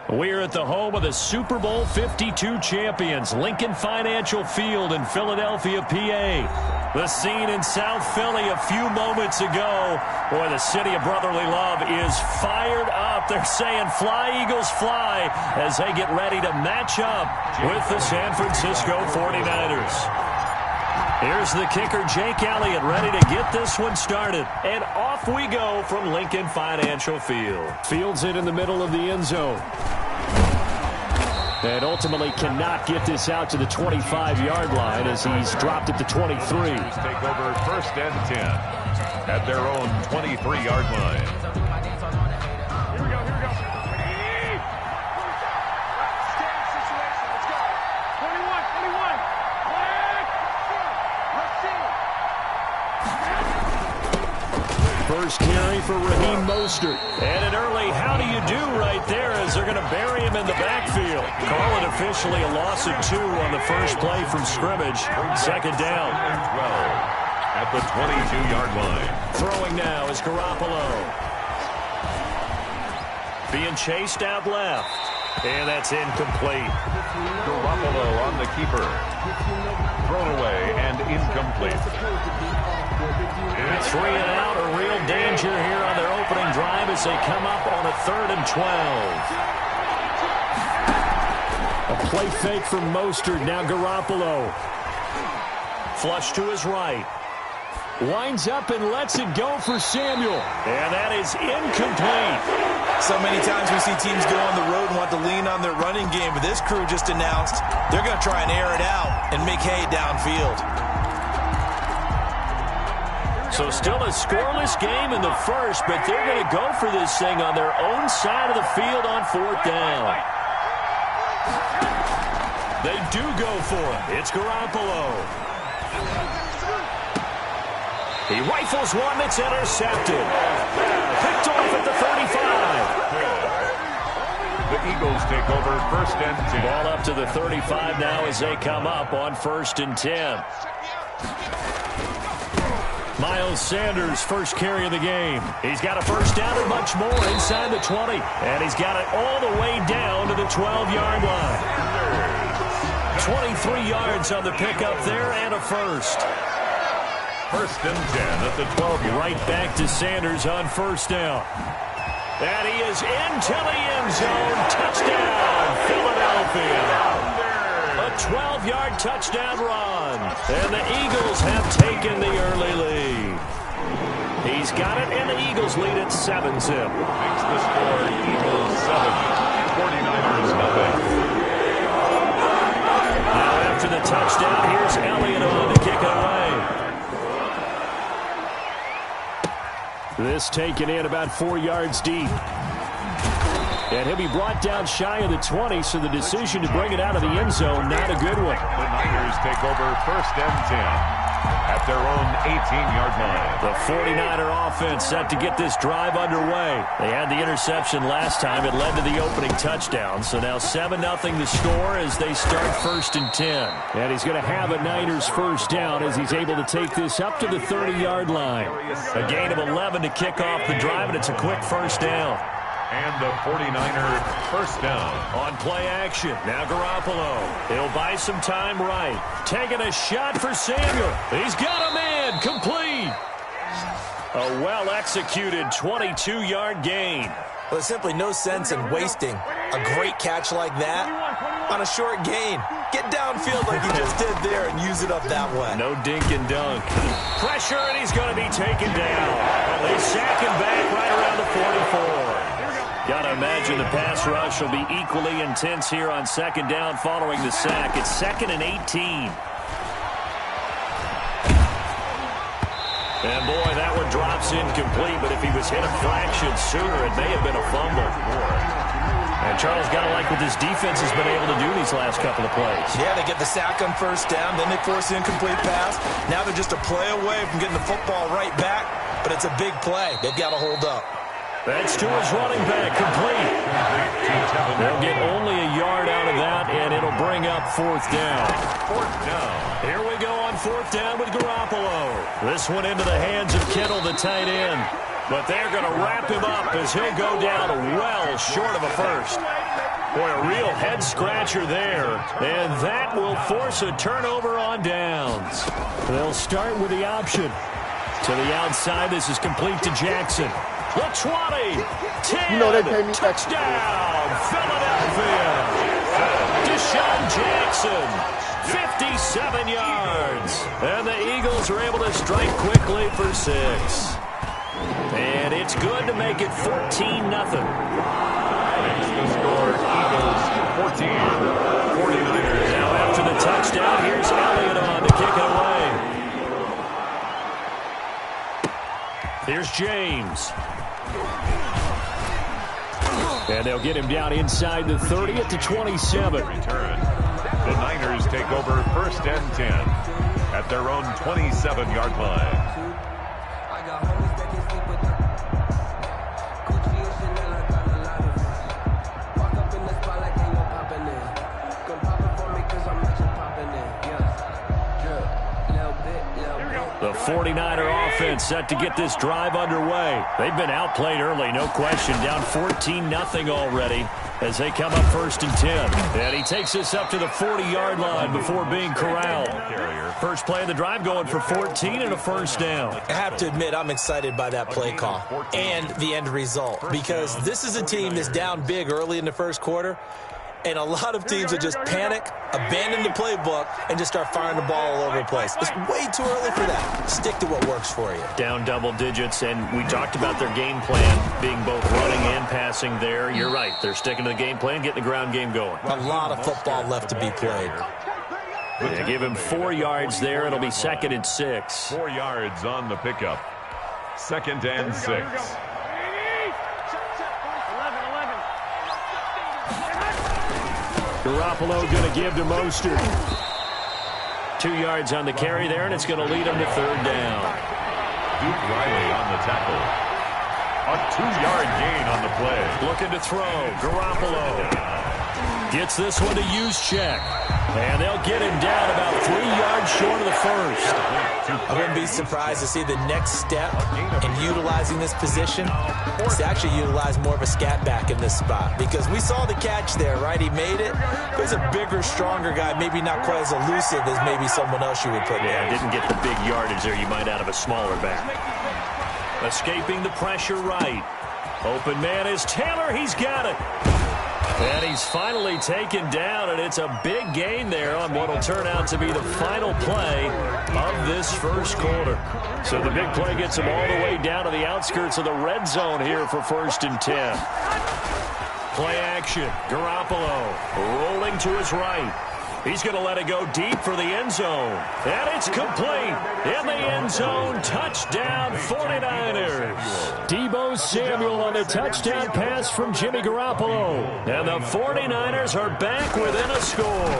We're at the home of the Super Bowl 52 champions, Lincoln Financial Field in Philadelphia, PA. The scene in South Philly a few moments ago. Boy, the city of brotherly love is fired up. They're saying, "Fly, Eagles, fly," as they get ready to match up with the San Francisco 49ers. Here's the kicker, Jake Elliott, ready to get this one started. And off we go from Lincoln Financial Field. Fields it in the middle of the end zone. And ultimately cannot get this out to the 25-yard line as he's dropped at the 23. Take over first and 10 at their own 23-yard line. Here we go. Stand situation. Let's go. 21. First carry for Raheem Mostert. And an early how do you do right there as they're going to bury him in the backfield. Call it officially a loss of 2 on the first play from scrimmage. Second down. 12 at the 22-yard line. Throwing now is Garoppolo. Being chased out left. And that's incomplete. Garoppolo on the keeper. Thrown away and incomplete. 3 and out, a real danger here on their opening drive as they come up on a 3rd and 12. A play fake from Mostert, now Garoppolo. Flush to his right. Winds up and lets it go for Samuel. And that is incomplete. So many times we see teams go on the road and want to lean on their running game, but this crew just announced they're going to try and air it out and make hay downfield. So still a scoreless game in the first, but they're going to go for this thing on their own side of the field on 4th down. They do go for it. It's Garoppolo. He rifles one that's intercepted. Picked off at the 35. The Eagles take over first and 10. Ball up to the 35 now as they come up on 1st and 10. Miles Sanders, first carry of the game. He's got a first down and much more inside the 20. And he's got it all the way down to the 12-yard line. 23 yards on the pickup there and a first. First and 10 at the 12-yard. Right back to Sanders on first down. And he is into the end zone. Touchdown, Philadelphia. A 12-yard touchdown run. And the Eagles have taken the early lead. He's got it, and the Eagles lead at 7-zip. Makes the score Eagles 7, 49ers nothing. Now after the touchdown, here's Elliott on to kick it away. This taken in about 4 yards deep. And he'll be brought down shy of the 20, so the decision to bring it out of the end zone, not a good one. The Niners take over first and 10 at their own 18-yard line. The 49er offense set to get this drive underway. They had the interception last time. It led to the opening touchdown. So now 7-0 the score as they start 1st and 10. And he's going to have a Niners first down as he's able to take this up to the 30-yard line. A gain of 11 to kick off the drive, and it's a quick first down. And the 49er first down. On play action. Now Garoppolo. He'll buy some time right. Taking a shot for Samuel. He's got a man. Complete. A well-executed 22-yard gain. Well, there's simply no sense in wasting a great catch like that on a short gain. Get downfield like he just did there and use it up that way. No dink and dunk. Pressure, and he's going to be taken down. They sack him back right around the 44. Got to imagine the pass rush will be equally intense here on 2nd down following the sack. It's 2nd and 18. And boy, that one drops incomplete, but if he was hit a fraction sooner, it may have been a fumble. And Charles, got to like what this defense has been able to do these last couple of plays. Yeah, they get the sack on first down, then they force the incomplete pass. Now they're just a play away from getting the football right back, but it's a big play. They've got to hold up. That's to his running back, complete. They'll get only a yard out of that, and it'll bring up 4th down. 4th down. Here we go on 4th down with Garoppolo. This one into the hands of Kittle, the tight end. But they're going to wrap him up as he'll go down well short of a first. Boy, a real head-scratcher there. And that will force a turnover on downs. They'll start with the option. To the outside, this is complete to Jackson. The 20, 10, touchdown, Philadelphia. Deshaun Jackson, 57 yards. And the Eagles are able to strike quickly for 6. And it's good to make it 14-0. The score, Eagles 14, 49ers. Now after the touchdown, here's Elliott on to kick it away. Here's James. And they'll get him down inside the 30 at the 27. Return. The Niners take over 1st and 10 at their own 27-yard line. The 49er offense set to get this drive underway. They've been outplayed early, no question. Down 14-0 already as they come up 1st and 10. And he takes this up to the 40-yard line before being corralled. First play of the drive going for 14 and a first down. I have to admit, I'm excited by that play call and the end result because this is a team that's down big early in the first quarter. And a lot of teams will just panic, abandon the playbook, and just start firing the ball all over the place. It's way too early for that. Stick to what works for you. Down double digits, and we talked about their game plan being both running and passing there. You're right. They're sticking to the game plan, getting the ground game going. A lot of football left to be played. They give him 4 yards there. It'll be 2nd and 6. 4 yards on the pickup. 2nd and 6. Garoppolo going to give to Mostert. 2 yards on the carry there, and it's going to lead him to 3rd down. Duke Riley on the tackle. A 2-yard gain on the play. Looking to throw. Garoppolo gets this one to Juszczyk. And they'll get him down about 3 yards short of the first. I wouldn't be surprised to see the next step in utilizing this position is to actually utilize more of a scat back in this spot. Because we saw the catch there, right? He made it. There's a bigger, stronger guy, maybe not quite as elusive as maybe someone else you would put there. Didn't get the big yardage there you might out of a smaller back. Escaping the pressure right. Open man is Taylor. He's got it. And he's finally taken down, and it's a big gain there on what will turn out to be the final play of this first quarter. So the big play gets him all the way down to the outskirts of the red zone here for 1st and 10. Play action. Garoppolo rolling to his right. He's going to let it go deep for the end zone. And it's complete. In the end zone, touchdown 49ers. Deebo Samuel on the touchdown pass from Jimmy Garoppolo. And the 49ers are back within a score.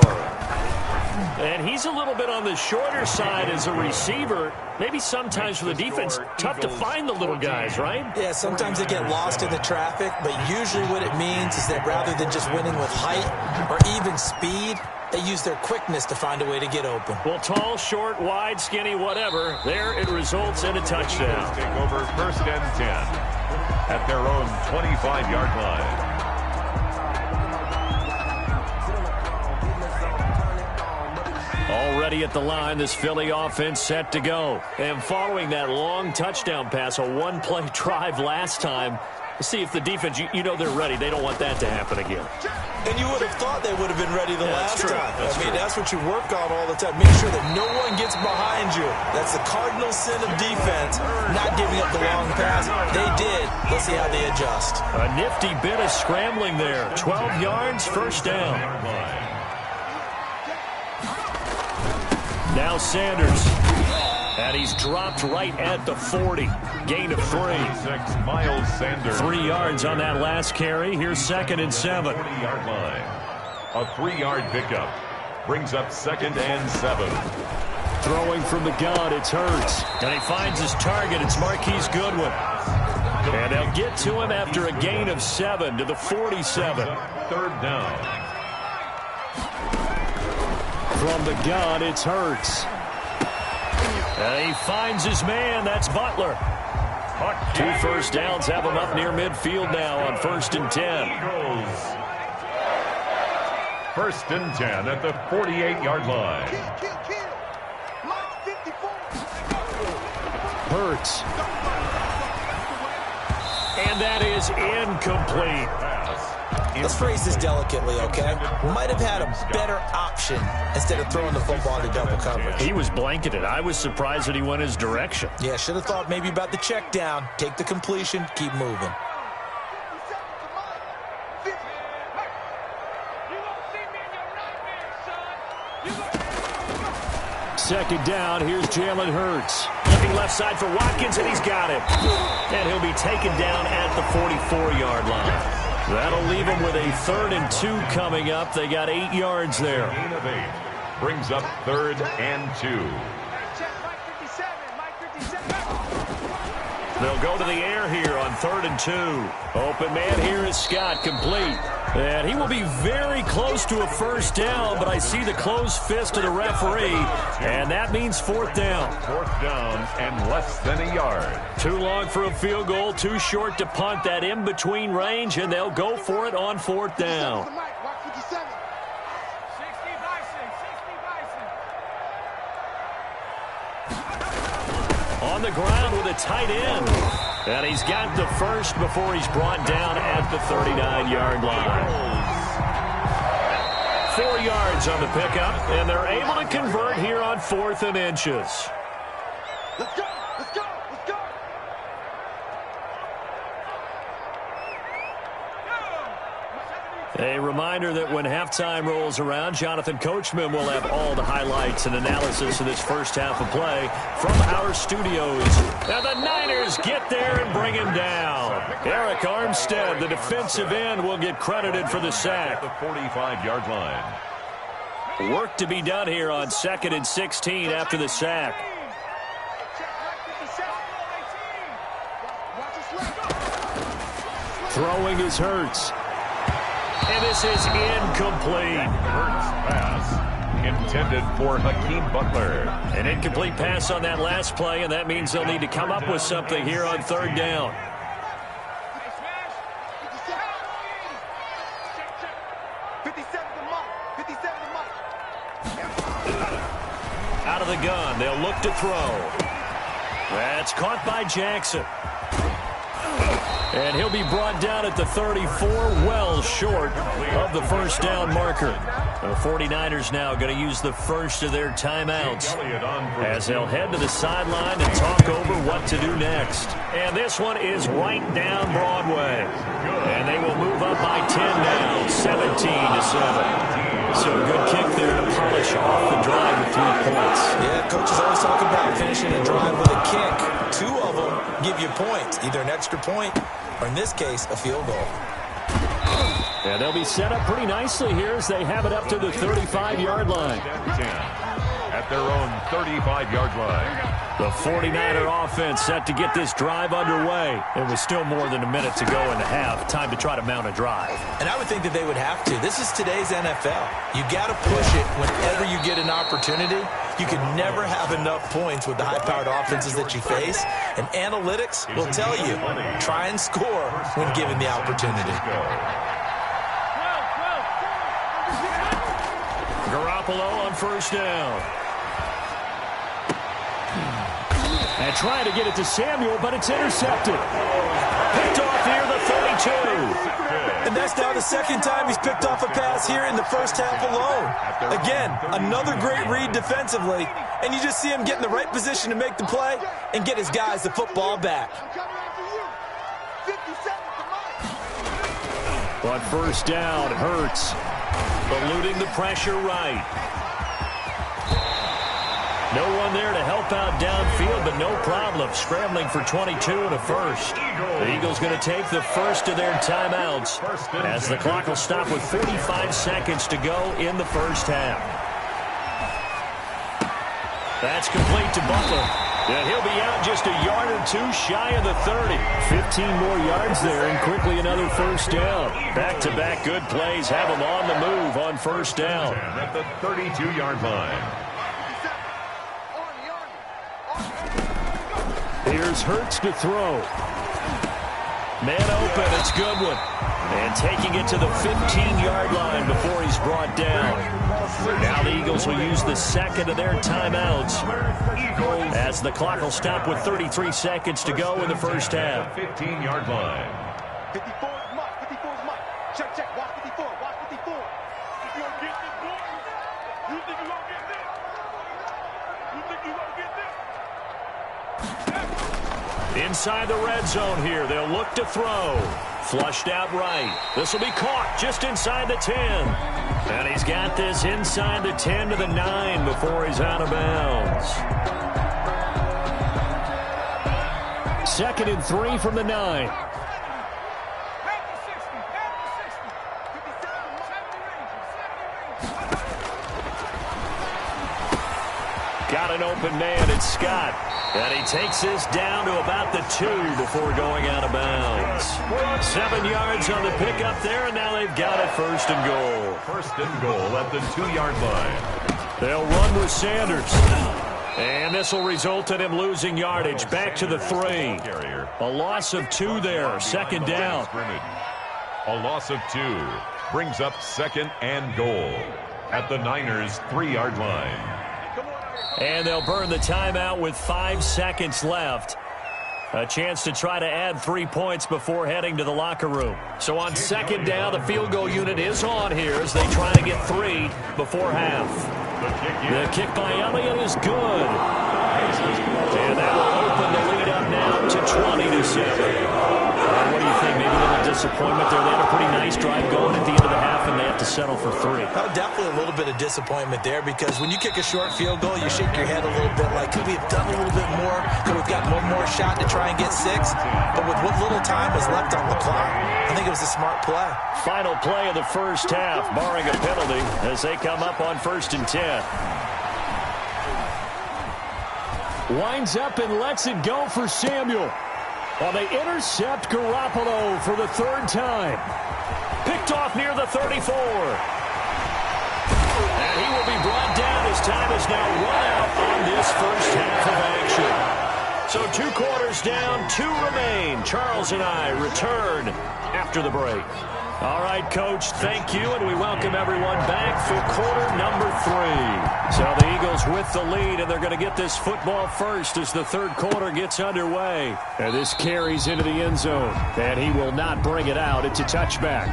And he's a little bit on the shorter side as a receiver. Maybe sometimes for the defense, tough to find the little guys, right? Yeah, sometimes they get lost in the traffic, but usually what it means is that rather than just winning with height or even speed, they use their quickness to find a way to get open. Well, tall, short, wide, skinny, whatever, there it results in a touchdown. Take over 1st and 10 at their own 25-yard line. Already at the line, this Philly offense set to go. And following that long touchdown pass, a one-play drive last time, see if the defense, you know they're ready. They don't want that to happen again. And you would have thought they would have been ready the last time. I mean, that's what you work on all the time. Make sure that no one gets behind you. That's the cardinal sin of defense, not giving up the long pass. They did. Let's see how they adjust. A nifty bit of scrambling there. 12 yards, first down. Now Sanders. And he's dropped right at the 40. Gain of 3. Miles Sanders. 3 yards on that last carry. Here's 2nd and 7. 40-yard line. A 3-yard pickup. Brings up 2nd and 7. Throwing from the gun, it's Hurts. And he finds his target. It's Marquise Goodwin. And they'll get to him after a gain of 7 to the 47. 3rd down. From the gun, it's Hurts. And he finds his man. That's Butler. 2 first downs have him up near midfield now on 1st and 10. First and 10 at the 48-yard line. Hurts. And that is incomplete. Let's phrase this delicately, okay? Might have had a better option instead of throwing the football into double coverage. He was blanketed. I was surprised that he went his direction. Yeah, should have thought maybe about the check down. Take the completion, keep moving. Second down, here's Jalen Hurts. Looking left side for Watkins, and he's got it. And he'll be taken down at the 44-yard line. That'll leave him with a 3rd and 2 coming up. They got 8 yards there. Gain of 8 brings up 3rd and 2. They'll go to the air here on 3rd and 2. Open man here is Scott, complete. And he will be very close to a first down, but I see the closed fist of the referee, and that means 4th down. 4th down and less than a yard. Too long for a field goal, too short to punt. That in-between range, and they'll go for it on 4th down. On the ground with a tight end. And he's got the first before he's brought down at the 39-yard line. 4 yards on the pickup, and they're able to convert here on 4th and inches. Let's go! Let's go! Let's go! A reminder that when halftime rolls around, Jonathan Coachman will have all the highlights and analysis of this first half of play from our studios. Now the Niners get there and bring him down. Eric Armstead, the defensive end, will get credited for the sack. The 45-yard line. Work to be done here on 2nd and 16 after the sack. Throwing is Hurts. And this is incomplete. Hurts pass intended for Hakeem Butler. An incomplete pass on that last play, and that means they'll need to come up with something here on 3rd down. Out of the gun, they'll look to throw. That's caught by Jackson. And he'll be brought down at the 34, well short of the first down marker. The 49ers now going to use the first of their timeouts as they'll head to the sideline and talk over what to do next. And this one is right down Broadway. And they will move up by 10 now, 17-7. So a good kick there to polish off the drive with 3 points. Yeah, coaches always talk about finishing a drive with a kick. 2 of them give you points, either an extra point or, in this case, a field goal. And they'll be set up pretty nicely here as they have it up to the 35-yard line. At their own 35-yard line. The 49er offense set to get this drive underway. It was still more than a minute to go in the half. Time to try to mount a drive. And I would think that they would have to. This is today's NFL. You got to push it whenever you get an opportunity. You can never have enough points with the high-powered offenses that you face. And analytics will tell you, try and score when given the opportunity. Garoppolo on first down. And trying to get it to Samuel, but it's intercepted. Picked off near the 32. And that's now the second time he's picked off a pass here in the first half alone. Again, another great read defensively, and you just see him get in the right position to make the play and get his guys the football back. On first down, Hurts eluding the pressure right. No one there to help out downfield, but no problem. Scrambling for 22 and a first. The Eagles going to take the first of their timeouts as the clock will stop with 45 seconds to go in the first half. That's complete to Butler. And he'll be out just a yard or 2 shy of the 30. 15 more yards there and quickly another first down. Back-to-back good plays have him on the move on first down. At the 32-yard line. Here's Hurts to throw. Man open, it's Goodwin. And taking it to the 15-yard line before he's brought down. Now the Eagles will use the second of their timeouts as the clock will stop with 33 seconds to go in the first half. 15-yard line. 54 is Mike. 54 is Mike. Check, check. Watch 54. Watch 54. You gonna get this, boy? You think you gonna get this? You think you gonna get this? Inside the red zone here, they'll look to throw. Flushed out right. This will be caught just inside the 10. And he's got this inside the 10 to the 9 before he's out of bounds. 2nd and 3 from the 9. Got an open man, it's Scott. And he takes this down to about the 2 before going out of bounds. 7 yards on the pickup there, and now they've got it 1st and goal. 1st and goal at the 2-yard line. They'll run with Sanders. And this will result in him losing yardage. Back to the 3. A loss of 2 there, 2nd down. A loss of 2 brings up 2nd and goal at the Niners' 3-yard line. And they'll burn the timeout with 5 seconds left. A chance to try to add 3 points before heading to the locker room. So on 2nd down, the field goal unit is on here as they try to get 3 before half. The kick by Elliott is good. And that will open the lead up now to 20-7. What do you think? Maybe a little disappointment there. They had a pretty nice drive going at the end of the half, and they have to settle for 3. Oh, definitely a little bit of disappointment there, because when you kick a short field goal, you shake your head a little bit like, could we have done a little bit more? Could we have got one more shot to try and get 6? But with what little time was left on the clock, I think it was a smart play. Final play of the first half, barring a penalty, as they come up on 1st and 10. Winds up and lets it go for Samuel. Well, they intercept Garoppolo for the 3rd time. Picked off near the 34. And he will be brought down. His time is now run out on this first half of action. So 2 quarters down, 2 remain. Charles and I return after the break. All right, Coach, thank you, and we welcome everyone back for quarter number 3. So the Eagles with the lead, and they're going to get this football first as the 3rd quarter gets underway. And this carries into the end zone, and he will not bring it out. It's a touchback.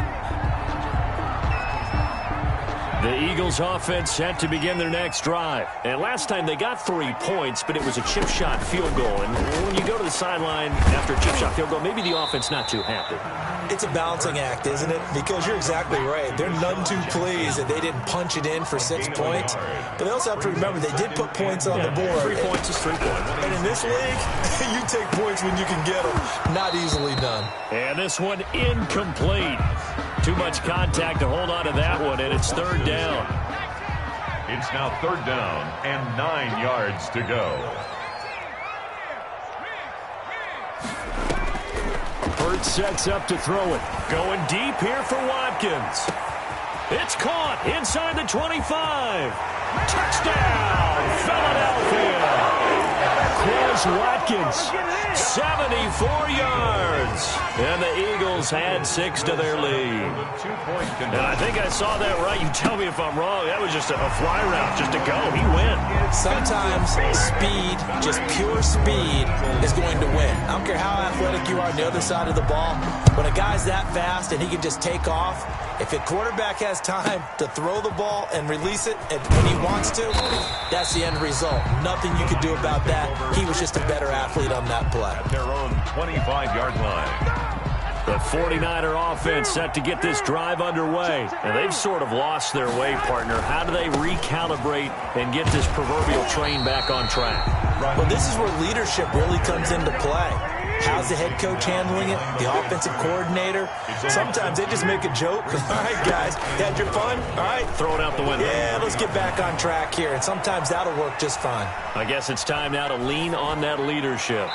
The Eagles offense set to begin their next drive. And last time they got 3 points, but it was a chip shot field goal. And when you go to the sideline after a chip shot field goal, maybe the offense not too happy. It's a balancing act, isn't it? Because you're exactly right. They're none too pleased that they didn't punch it in for 6 points. But they also have to remember they did put points on the board. 3 points is 3 points. And in this league, you take points when you can get them. Not easily done. And this one incomplete. Too much contact to hold on to that one, and it's 3rd down. It's now 3rd down and 9 yards to go. Burt sets up to throw it. Going deep here for Watkins. It's caught inside the 25. Touchdown, Philadelphia. Chris Watkins, 74 yards. And the Eagles had 6 to their lead. And I think I saw that right. You tell me if I'm wrong. That was just a fly route, just to go. He went. Sometimes speed, just pure speed, is going to win. I don't care how athletic you are on the other side of the ball. When a guy's that fast and he can just take off, if a quarterback has time to throw the ball and release it when he wants to, that's the end result. Nothing you could do about that. He was just a better athlete on that play. At their own 25-yard line. The 49er offense set to get this drive underway. And they've sort of lost their way, partner. How do they recalibrate and get this proverbial train back on track? Well, this is where leadership really comes into play. How's the head coach handling it? The offensive coordinator? Sometimes they just make a joke. All right, guys, had your fun? All right. Throw it out the window. Yeah, let's get back on track here. And sometimes that'll work just fine. I guess it's time now to lean on that leadership.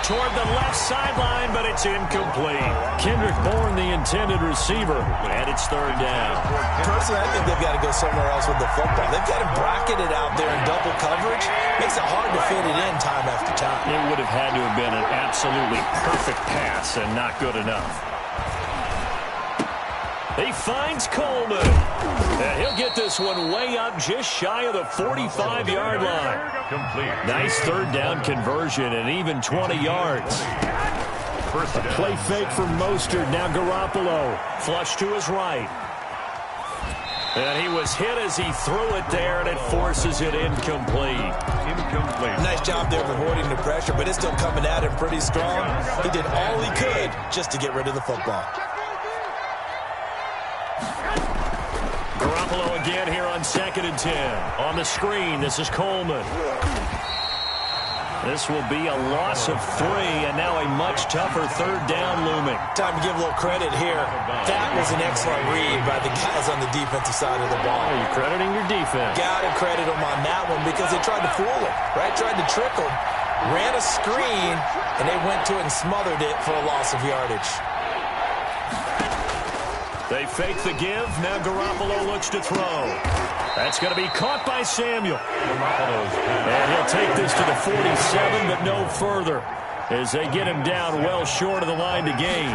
Toward the left sideline, but it's incomplete. Kendrick Bourne, the intended receiver, and it's 3rd down. Personally, I think they've got to go somewhere else with the football. They've got him bracketed out there in double coverage. Makes it hard to fit it in time after time. It would have had to have been an absolute absolutely perfect pass and not good enough. He finds Coleman. And he'll get this one way up just shy of the 45-yard line. Complete. Nice third down conversion and even 20 yards. First down. Play fake from Mostert. Now Garoppolo. Flush to his right. And he was hit as he threw it there, and it forces it incomplete. Incomplete. Nice job there of avoiding the pressure, but it's still coming at him pretty strong. He did all he could just to get rid of the football. Garoppolo again here on 2nd and 10. On the screen, this is Coleman. This will be a loss of 3, and now a much tougher third down looming. Time to give a little credit here. That was an excellent read by the guys on the defensive side of the ball. Are you crediting your defense? Got to credit them on that one because they tried to fool him, right? Tried to trick him. Ran a screen, and they went to it and smothered it for a loss of yardage. They fake the give. Now Garoppolo looks to throw. That's going to be caught by Samuel. And he'll take this to the 47, but no further, as they get him down well short of the line to gain.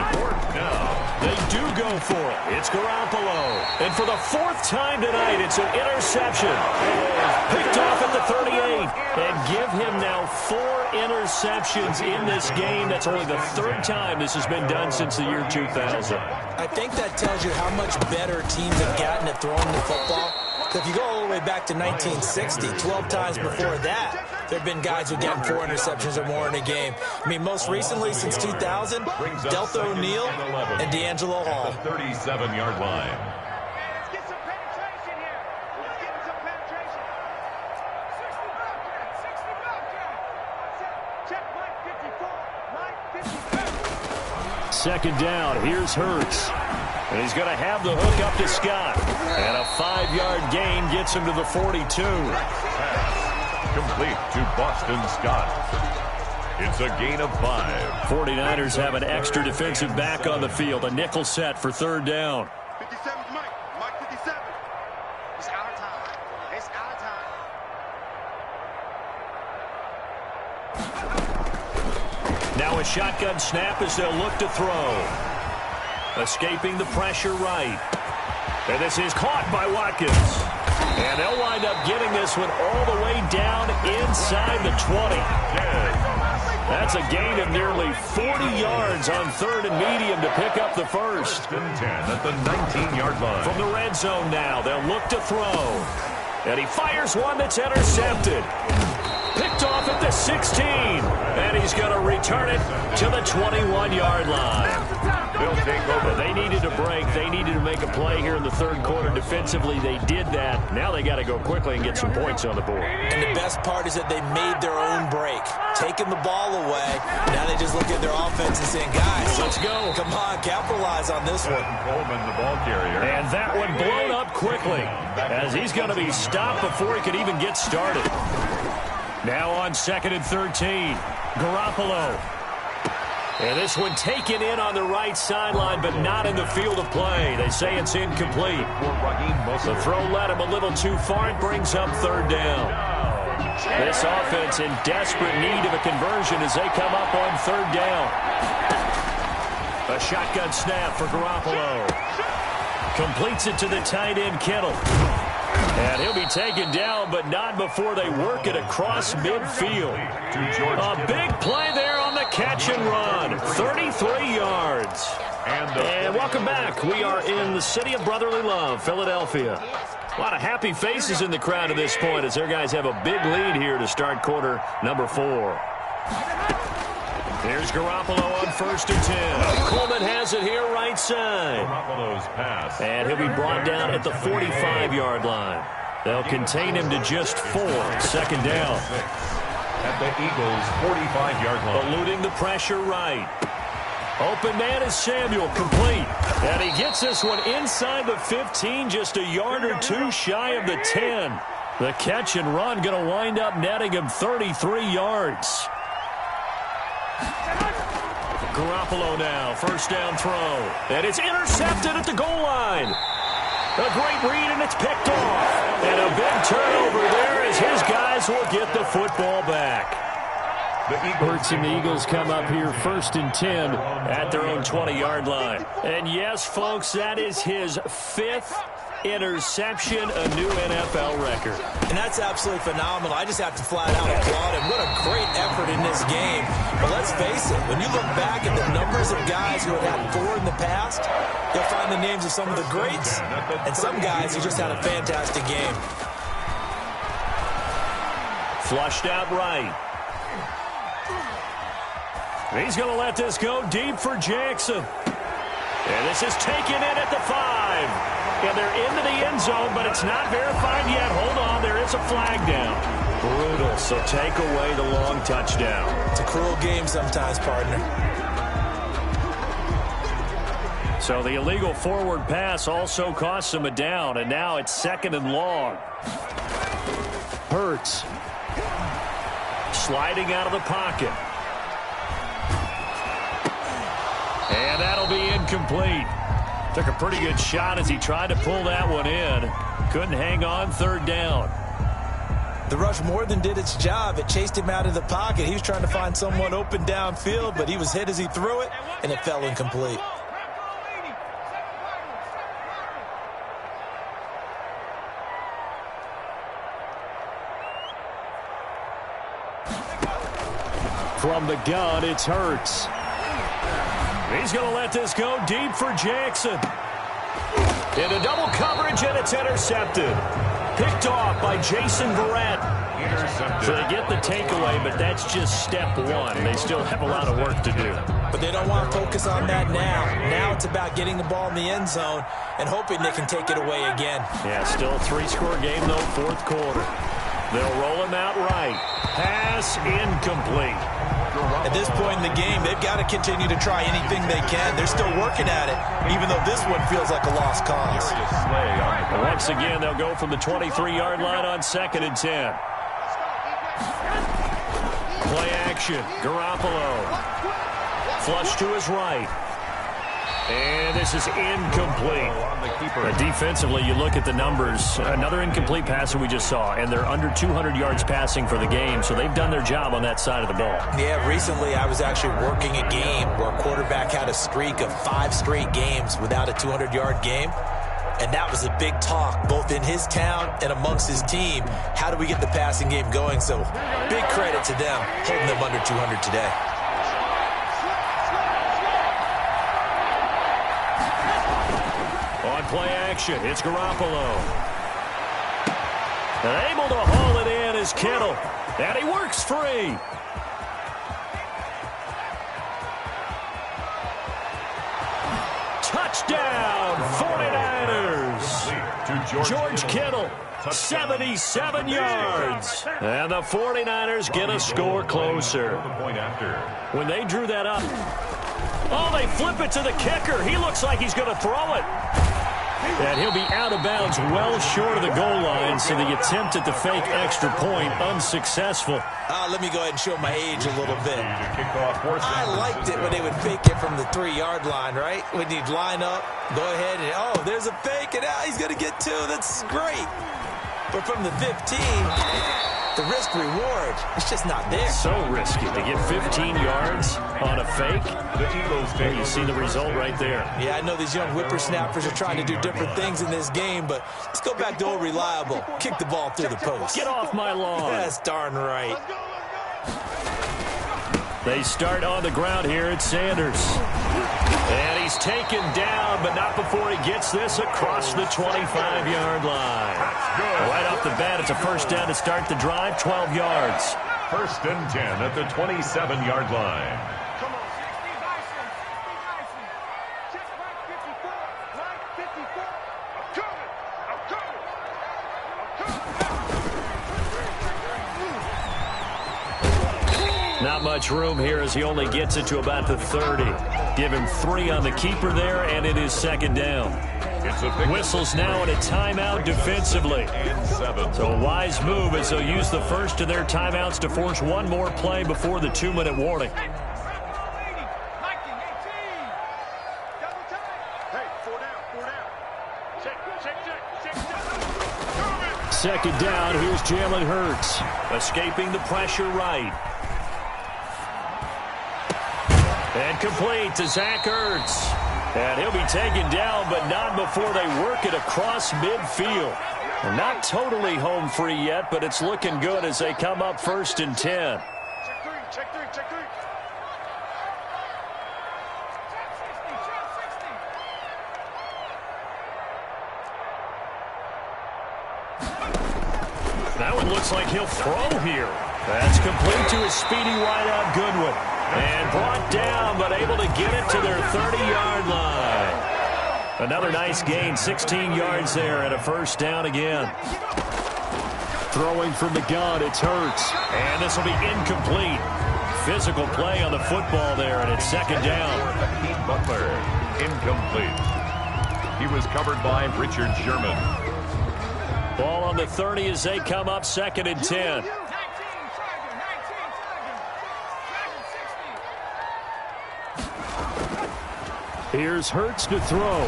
They do go for it. It's Garoppolo. And for the 4th time tonight, it's an interception. Picked off at the 38. And give him now 4 interceptions in this game. That's only the 3rd time this has been done since the year 2000. I think that tells you how much better teams have gotten at throwing the football. If you go all the way back to 1960, 12 times before that, there have been guys who've gotten 4 interceptions or more in a game. I mean, most recently, since 2000, Delta O'Neal and D'Angelo Hall. 37-yard line. Let's get some penetration here. Let's get some penetration. 60 bucks, check line 54, line 54. 2nd down. Here's Hurts. And he's going to have the hook up to Scott. And a 5-yard gain gets him to the 42. Complete to Boston Scott. It's a gain of 5. 49ers have an extra defensive back on the field. A nickel set for 3rd down. 57's Mike. Mike 57. It's our time. It's our time. Now a shotgun snap as they'll look to throw. Escaping the pressure right. And this is caught by Watkins. And they'll wind up getting this one all the way down inside the 20. That's a gain of nearly 40 yards on 3rd and medium to pick up the first. 10 at the 19-yard line. From the red zone now, they'll look to throw. And he fires one that's intercepted. Picked off at the 16. And he's going to return it to the 21-yard line. They'll take over. They needed a break. They needed to make a play here in the 3rd quarter. Defensively, they did that. Now they got to go quickly and get some points on the board. And the best part is that they made their own break. Taking the ball away. Now they just look at their offense and saying, guys, let's go. Come on, capitalize on this one. Coleman, the ball carrier. And that one blown up quickly as he's going to be stopped before he could even get started. Now on 2nd and 13. Garoppolo. And this one taken in on the right sideline, but not in the field of play. They say it's incomplete. The throw led him a little too far. It brings up 3rd down. This offense in desperate need of a conversion as they come up on 3rd down. A shotgun snap for Garoppolo. Completes it to the tight end, Kittle. And he'll be taken down, but not before they work it across midfield. A big play there on the catch and run. 33 yards. And welcome back. We are in the city of brotherly love, Philadelphia. A lot of happy faces in the crowd at this point as their guys have a big lead here to start quarter number 4. Here's Garoppolo on 1st and 10. Coleman has it here right side. Garoppolo's pass. And he'll be brought down at the 45-yard line. They'll contain him to just 4. 2nd down. At the Eagles' 45-yard line. Eluding the pressure right. Open man is Samuel, complete. And he gets this one inside the 15, just a yard or 2 shy of the 10. The catch and run going to wind up netting him 33 yards. Garoppolo now, 1st down throw. And it's intercepted at the goal line. A great read, and it's picked off. And a big turnover there as his guys will get the football back. Hurts and the Eagles come up here 1st and 10 at their own 20-yard line. And yes, folks, that is his 5th interception, a new NFL record. And that's absolutely phenomenal. I just have to flat out applaud him. What a great effort in this game. But let's face it, when you look back at the numbers of guys who have had 4 in the past, you'll find the names of some of the greats and some guys who just had a fantastic game. Flushed out right. He's going to let this go deep for Jackson. And this is taken in at the 5. And they're into the end zone, but it's not verified yet. Hold on, there is a flag down. Brutal, so take away the long touchdown. It's a cruel game sometimes, partner. So the illegal forward pass also costs him a down, and now it's 2nd and long. Hurts. Sliding out of the pocket. And that'll be incomplete. Took a pretty good shot as he tried to pull that one in. Couldn't hang on, 3rd down. The rush more than did its job. It chased him out of the pocket. He was trying to find someone open downfield, but he was hit as he threw it, and it fell incomplete. From the gun, it's Hurts. He's going to let this go deep for Jackson. Into double coverage, and it's intercepted. Picked off by Jason Verrett. So they get the takeaway, but that's just step 1. They still have a lot of work to do. But they don't want to focus on that now. Now it's about getting the ball in the end zone and hoping they can take it away again. Yeah, still a 3-score game, though, 4th quarter. They'll roll him out right. Pass incomplete. At this point in the game, they've got to continue to try anything they can. They're still working at it, even though this one feels like a lost cause. And once again, they'll go from the 23-yard line on 2nd and 10. Play action. Garoppolo. Flush to his right. And this is incomplete. Defensively, you look at the numbers. Another incomplete pass that we just saw, and they're under 200 yards passing for the game, so they've done their job on that side of the ball. Yeah, recently I was actually working a game where a quarterback had a streak of 5 straight games without a 200-yard game, and that was a big talk, both in his town and amongst his team. How do we get the passing game going? So big credit to them, holding them under 200 today. Play action. It's Garoppolo. And able to haul it in is Kittle. And he works free. Touchdown, 49ers. George Kittle, 77 yards. And the 49ers get a score closer. When they drew that up, oh, they flip it to the kicker. He looks like he's going to throw it. And he'll be out of bounds well short of the goal line, so the attempt at the fake extra point unsuccessful. Let me go ahead and show my age a little bit. I liked it when they would fake it from the 3-yard line, right? When you'd line up, go ahead, and oh, there's a fake, and he's going to get 2. That's great. But from the 15, the risk-reward, it's just not there. So risky to get 15 yards on a fake. Well, you see the result right there. Yeah, I know these young whippersnappers are trying to do different things in this game, but let's go back to old reliable. Kick the ball through the post. Get off my lawn. That's darn right. They start on the ground here at Sanders. And he's taken down, but not before he gets this across the 25-yard line. Right off the bat, it's a first down to start the drive, 12 yards. 1st and 10 at the 27-yard line. Come on. Check right 54. Right 54. I'm coming. Not much room here as he only gets it to about the 30. Give him 3 on the keeper there, and it is 2nd down. Whistles now and a timeout defensively. So a wise move as they'll use the first of their timeouts to force one more play before the 2-minute warning. Second down, here's Jalen Hurts. Escaping the pressure right. And complete to Zach Ertz. And he'll be taken down, but not before they work it across midfield. They're not totally home free yet, but it's looking good as they come up 1st and 10. Check three. That one looks like he'll throw here. That's complete to his speedy wideout Goodwin. And brought down, but able to get it to their 30-yard line. Another nice gain, 16 yards there, and a 1st down again. Throwing from the gun, it's Hurts. And this will be incomplete. Physical play on the football there, and it's 2nd down. Butler, incomplete. He was covered by Richard Sherman. Ball on the 30 as they come up 2nd and 10. Here's Hurts to throw.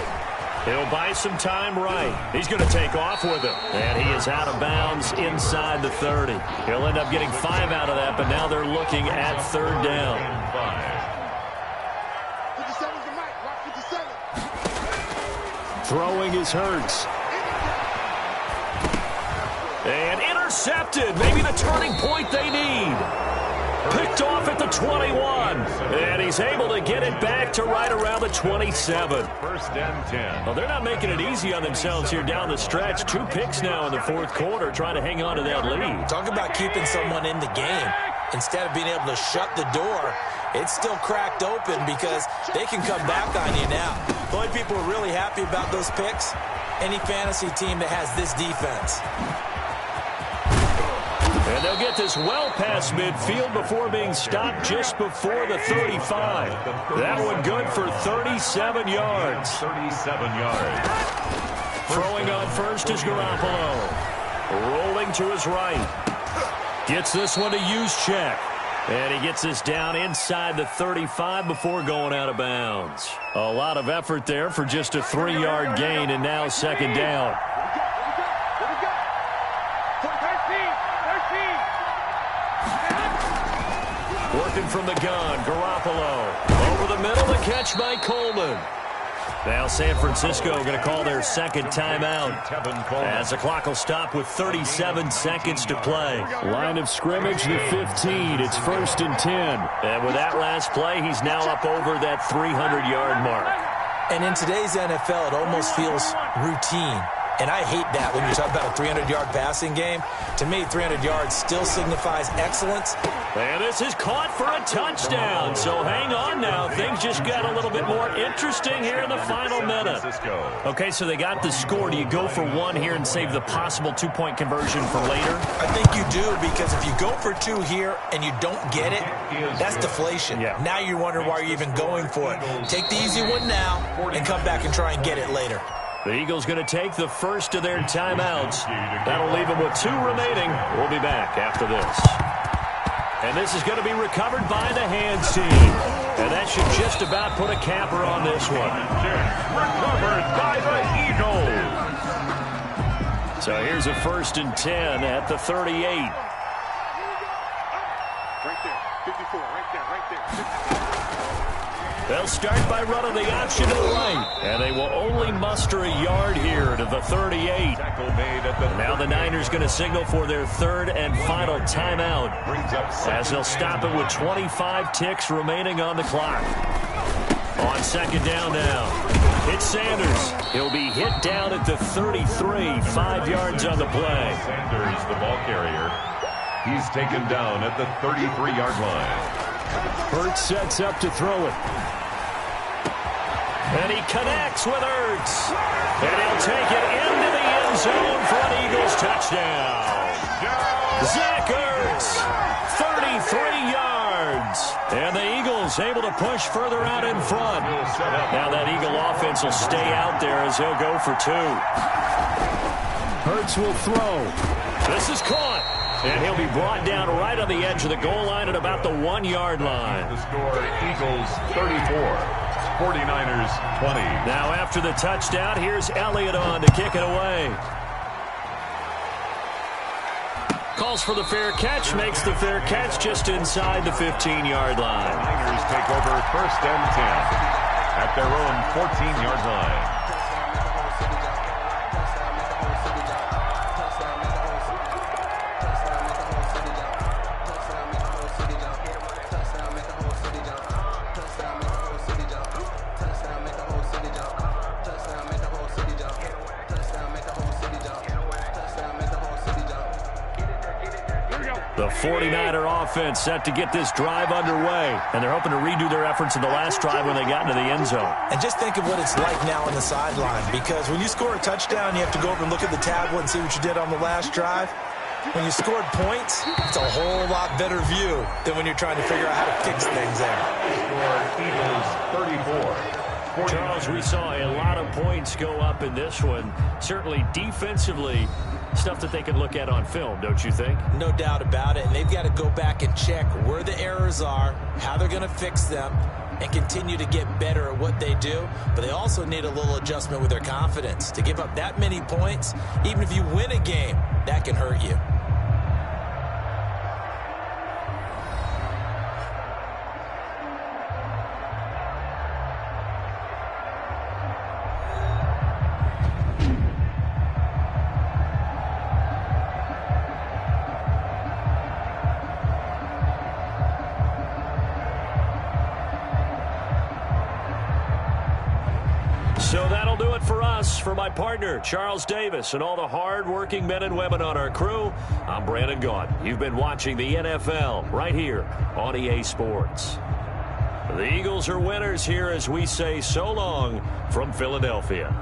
He'll buy some time right. He's going to take off with it. And he is out of bounds inside the 30. He'll end up getting 5 out of that, but now they're looking at 3rd down. 57's the mic. Rock 57. Throwing is Hurts. And intercepted. Maybe the turning point they need. Picked off at the 21. And he's able to get it back to right around the 27. 1st and 10. Well, they're not making it easy on themselves here down the stretch. 2 picks now in the 4th quarter, trying to hang on to that lead. Talk about keeping someone in the game. Instead of being able to shut the door, it's still cracked open because they can come back on you now. The only people who are really happy about those picks, any fantasy team that has this defense. And they'll get this well past midfield before being stopped just before the 35. That one good for 37 yards. 37 yards. Throwing on first is Garoppolo. Rolling to his right. Gets this one to Juszczyk. And he gets this down inside the 35 before going out of bounds. A lot of effort there for just a 3-yard gain, and now 2nd down. Working from the gun, Garoppolo. Over the middle, the catch by Coleman. Now San Francisco going to call their 2nd timeout as the clock will stop with 37 seconds to play. Line of scrimmage, the 15. It's 1st and 10. And with that last play, he's now up over that 300-yard mark. And in today's NFL, it almost feels routine. And I hate that when you talk about a 300-yard passing game. To me, 300 yards still signifies excellence. And this is caught for a touchdown. So hang on now. Things just got a little bit more interesting here in the final minute. Okay, so they got the score. Do you go for 1 here and save the possible 2-point conversion for later? I think you do, because if you go for 2 here and you don't get it, that's deflation. Yeah. Now you wonder why you're even going for it. Take the easy one now and come back and try and get it later. The Eagles going to take the first of their timeouts. That'll leave them with 2 remaining. We'll be back after this. And this is going to be recovered by the hands team. And that should just about put a capper on this one. Recovered by the Eagles. So here's a 1st and 10 at the 38. Right there. 54. Right there. They'll start by running the option to the right. And they will only muster a yard here to the 38. Now the Niners going to signal for their 3rd and final timeout, as they'll stop it with 25 ticks remaining on the clock. On 2nd down now, it's Sanders. He'll be hit down at the 33, 5 yards on the play. Sanders, the ball carrier. He's taken down at the 33-yard line. Hurts sets up to throw it. And he connects with Ertz. And he'll take it into the end zone for an Eagles touchdown. Zach Ertz, 33 yards. And the Eagles able to push further out in front. Now that Eagle offense will stay out there as he'll go for 2. Hurts will throw. This is caught. And he'll be brought down right on the edge of the goal line at about the 1-yard line. The score, Eagles 34. 49ers 20. Now after the touchdown, here's Elliott on to kick it away. calls for the fair catch, makes the fair catch just inside the 15-yard line. Niners take over 1st and 10 at their own 14-yard line. The 49er offense set to get this drive underway, and they're hoping to redo their efforts in the last drive when they got into the end zone. And just think of what it's like now on the sideline, because when you score a touchdown, you have to go over and look at the tablet and see what you did on the last drive. When you scored points, it's a whole lot better view than when you're trying to figure out how to fix things there. Score Eagles 34. Charles, we saw a lot of points go up in this one. Certainly defensively, stuff that they can look at on film, don't you think? No doubt about it. And they've got to go back and check where the errors are, how they're going to fix them, and continue to get better at what they do. But they also need a little adjustment with their confidence. To give up that many points, even if you win a game, that can hurt you. So that'll do it for us. For my partner, Charles Davis, and all the hard-working men and women on our crew, I'm Brandon Gaudin. You've been watching the NFL right here on EA Sports. The Eagles are winners here as we say so long from Philadelphia.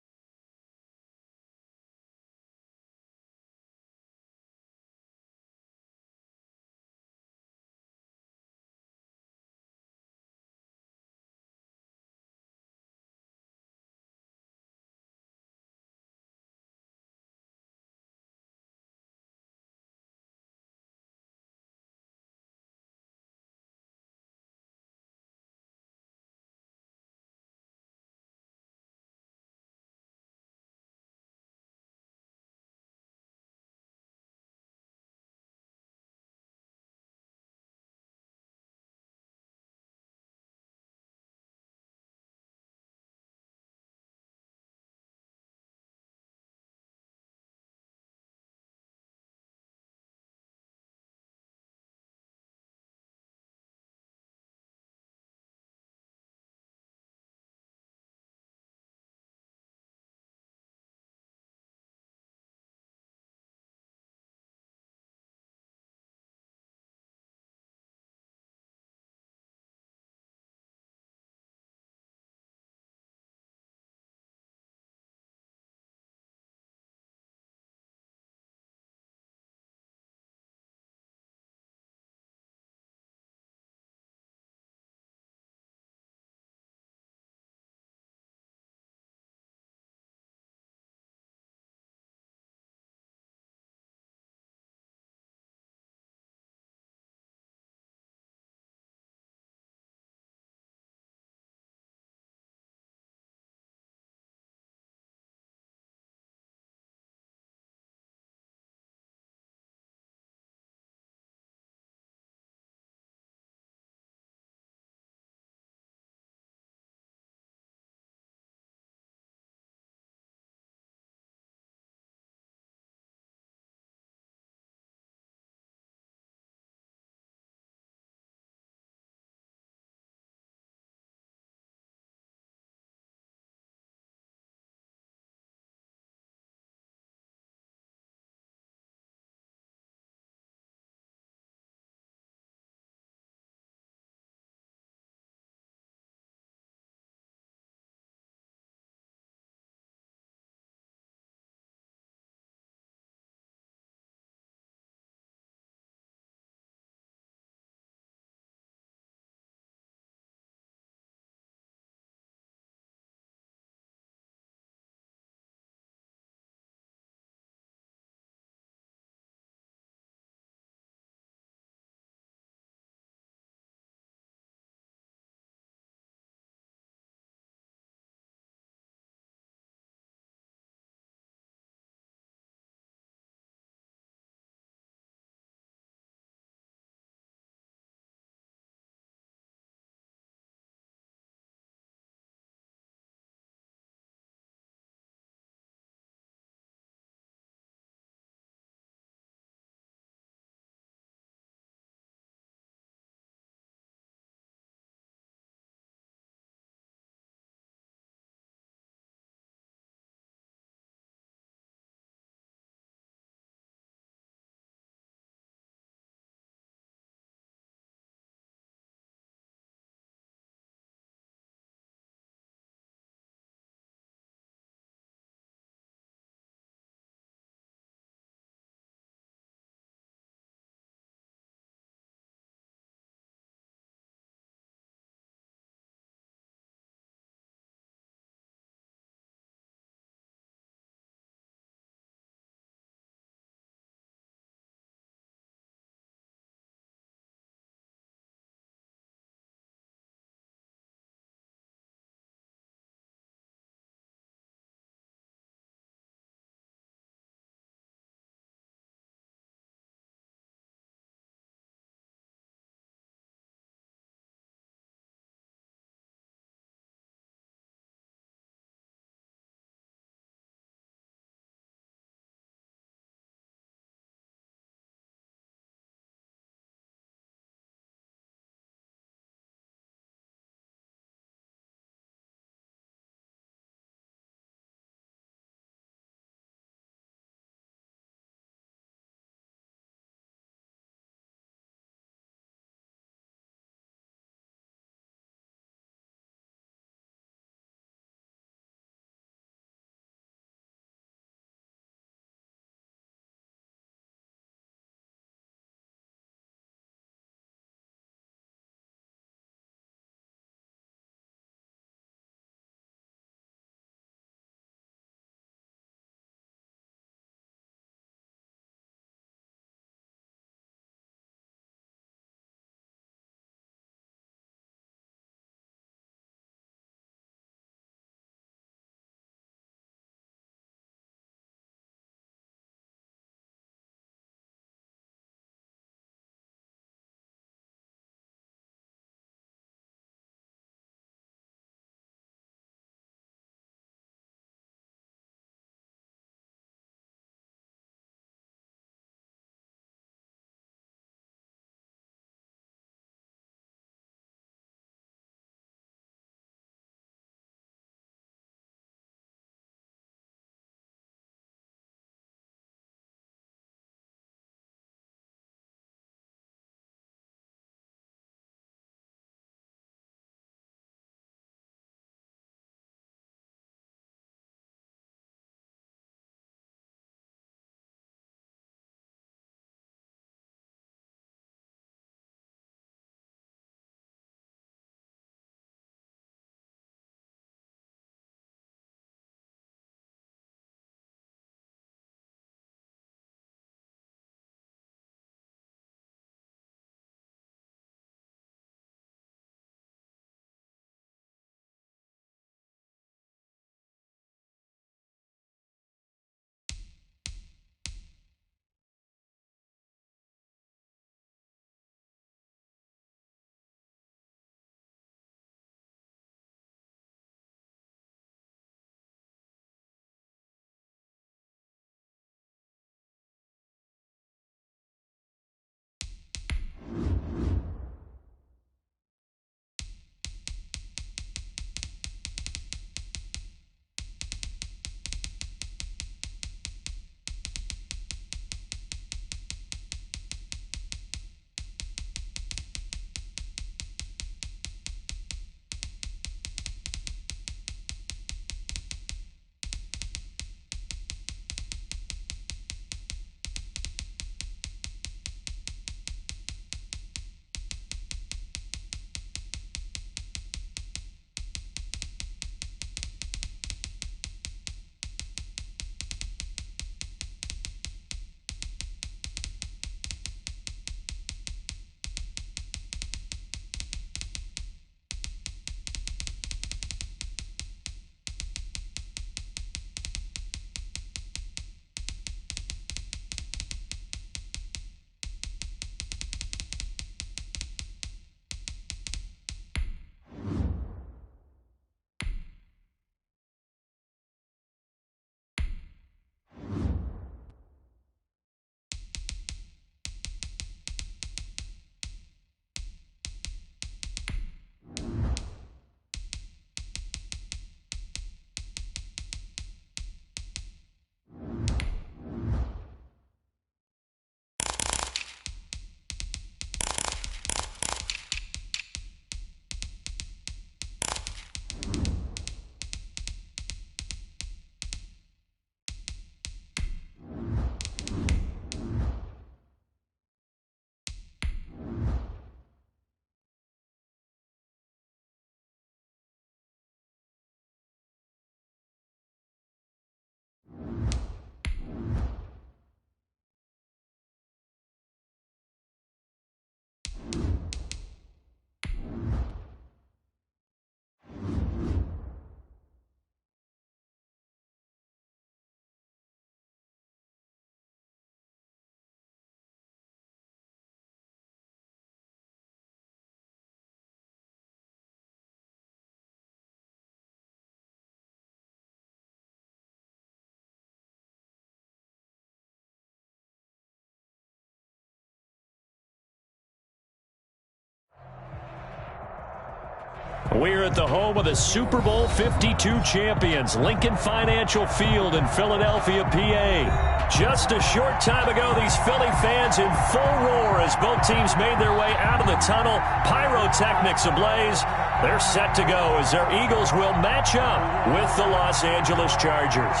We're at the home of the Super Bowl 52 champions, Lincoln Financial Field in Philadelphia, PA. Just a short time ago, these Philly fans in full roar as both teams made their way out of the tunnel, pyrotechnics ablaze. They're set to go as their Eagles will match up with the Los Angeles Chargers.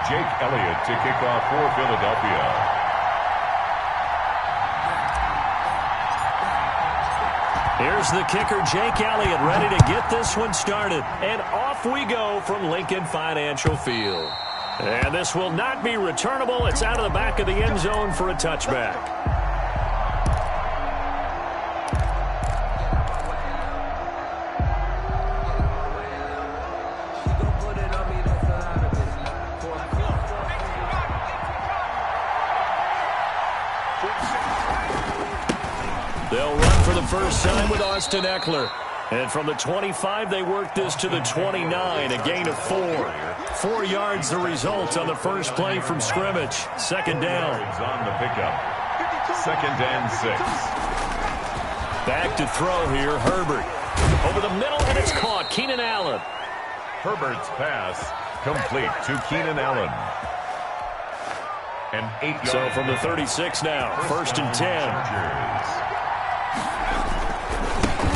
Jake Elliott to kick off for Philadelphia. Here's the kicker, Jake Elliott, ready to get this one started. And off we go from Lincoln Financial Field. And this will not be returnable. It's out of the back of the end zone for a touchback. They'll run for the first time with Austin Eckler. And from the 25, they work this to the 29, a gain of 4. 4 yards the result on the first play from scrimmage. Second down. On the pickup. 2nd and 6. Back to throw here, Herbert. Over the middle, and it's caught. Keenan Allen. Herbert's pass complete to Keenan Allen. And 8 yards. So from the 36 now, 1st and 10.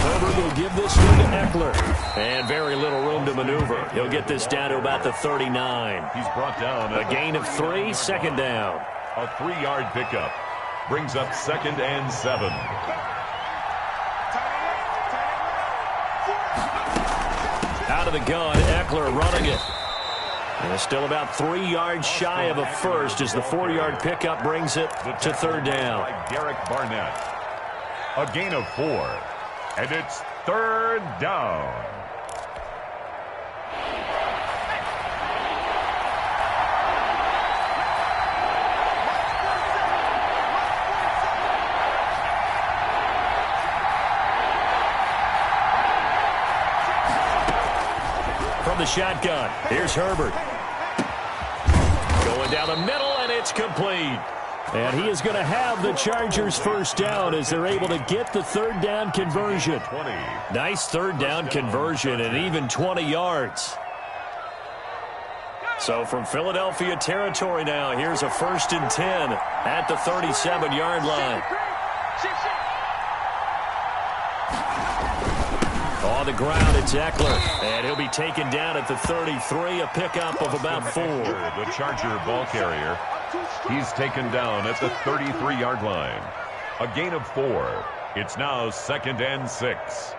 Herbert will give this one to Eckler. And very little room to maneuver. He'll get this down to about the 39. He's brought down a gain of 3, second down. A 3-yard pickup. Brings up 2nd and 7. Out of the gun, Eckler running it. And still about 3 yards shy of a first as the 4-yard pickup brings it to 3rd down. Derek Barnett. A gain of 4. And it's 3rd down. From the shotgun, here's Herbert. Going down the middle, and it's complete. And he is going to have the Chargers first down as they're able to get the 3rd down conversion. 20. Nice 3rd down conversion and even 20 yards. So from Philadelphia territory now, here's a 1st and 10 at the 37-yard line. On the ground, it's Eckler. And he'll be taken down at the 33, a pickup of about 4. The Charger ball carrier. He's taken down at the 33-yard line. A gain of 4. It's now 2nd and 6.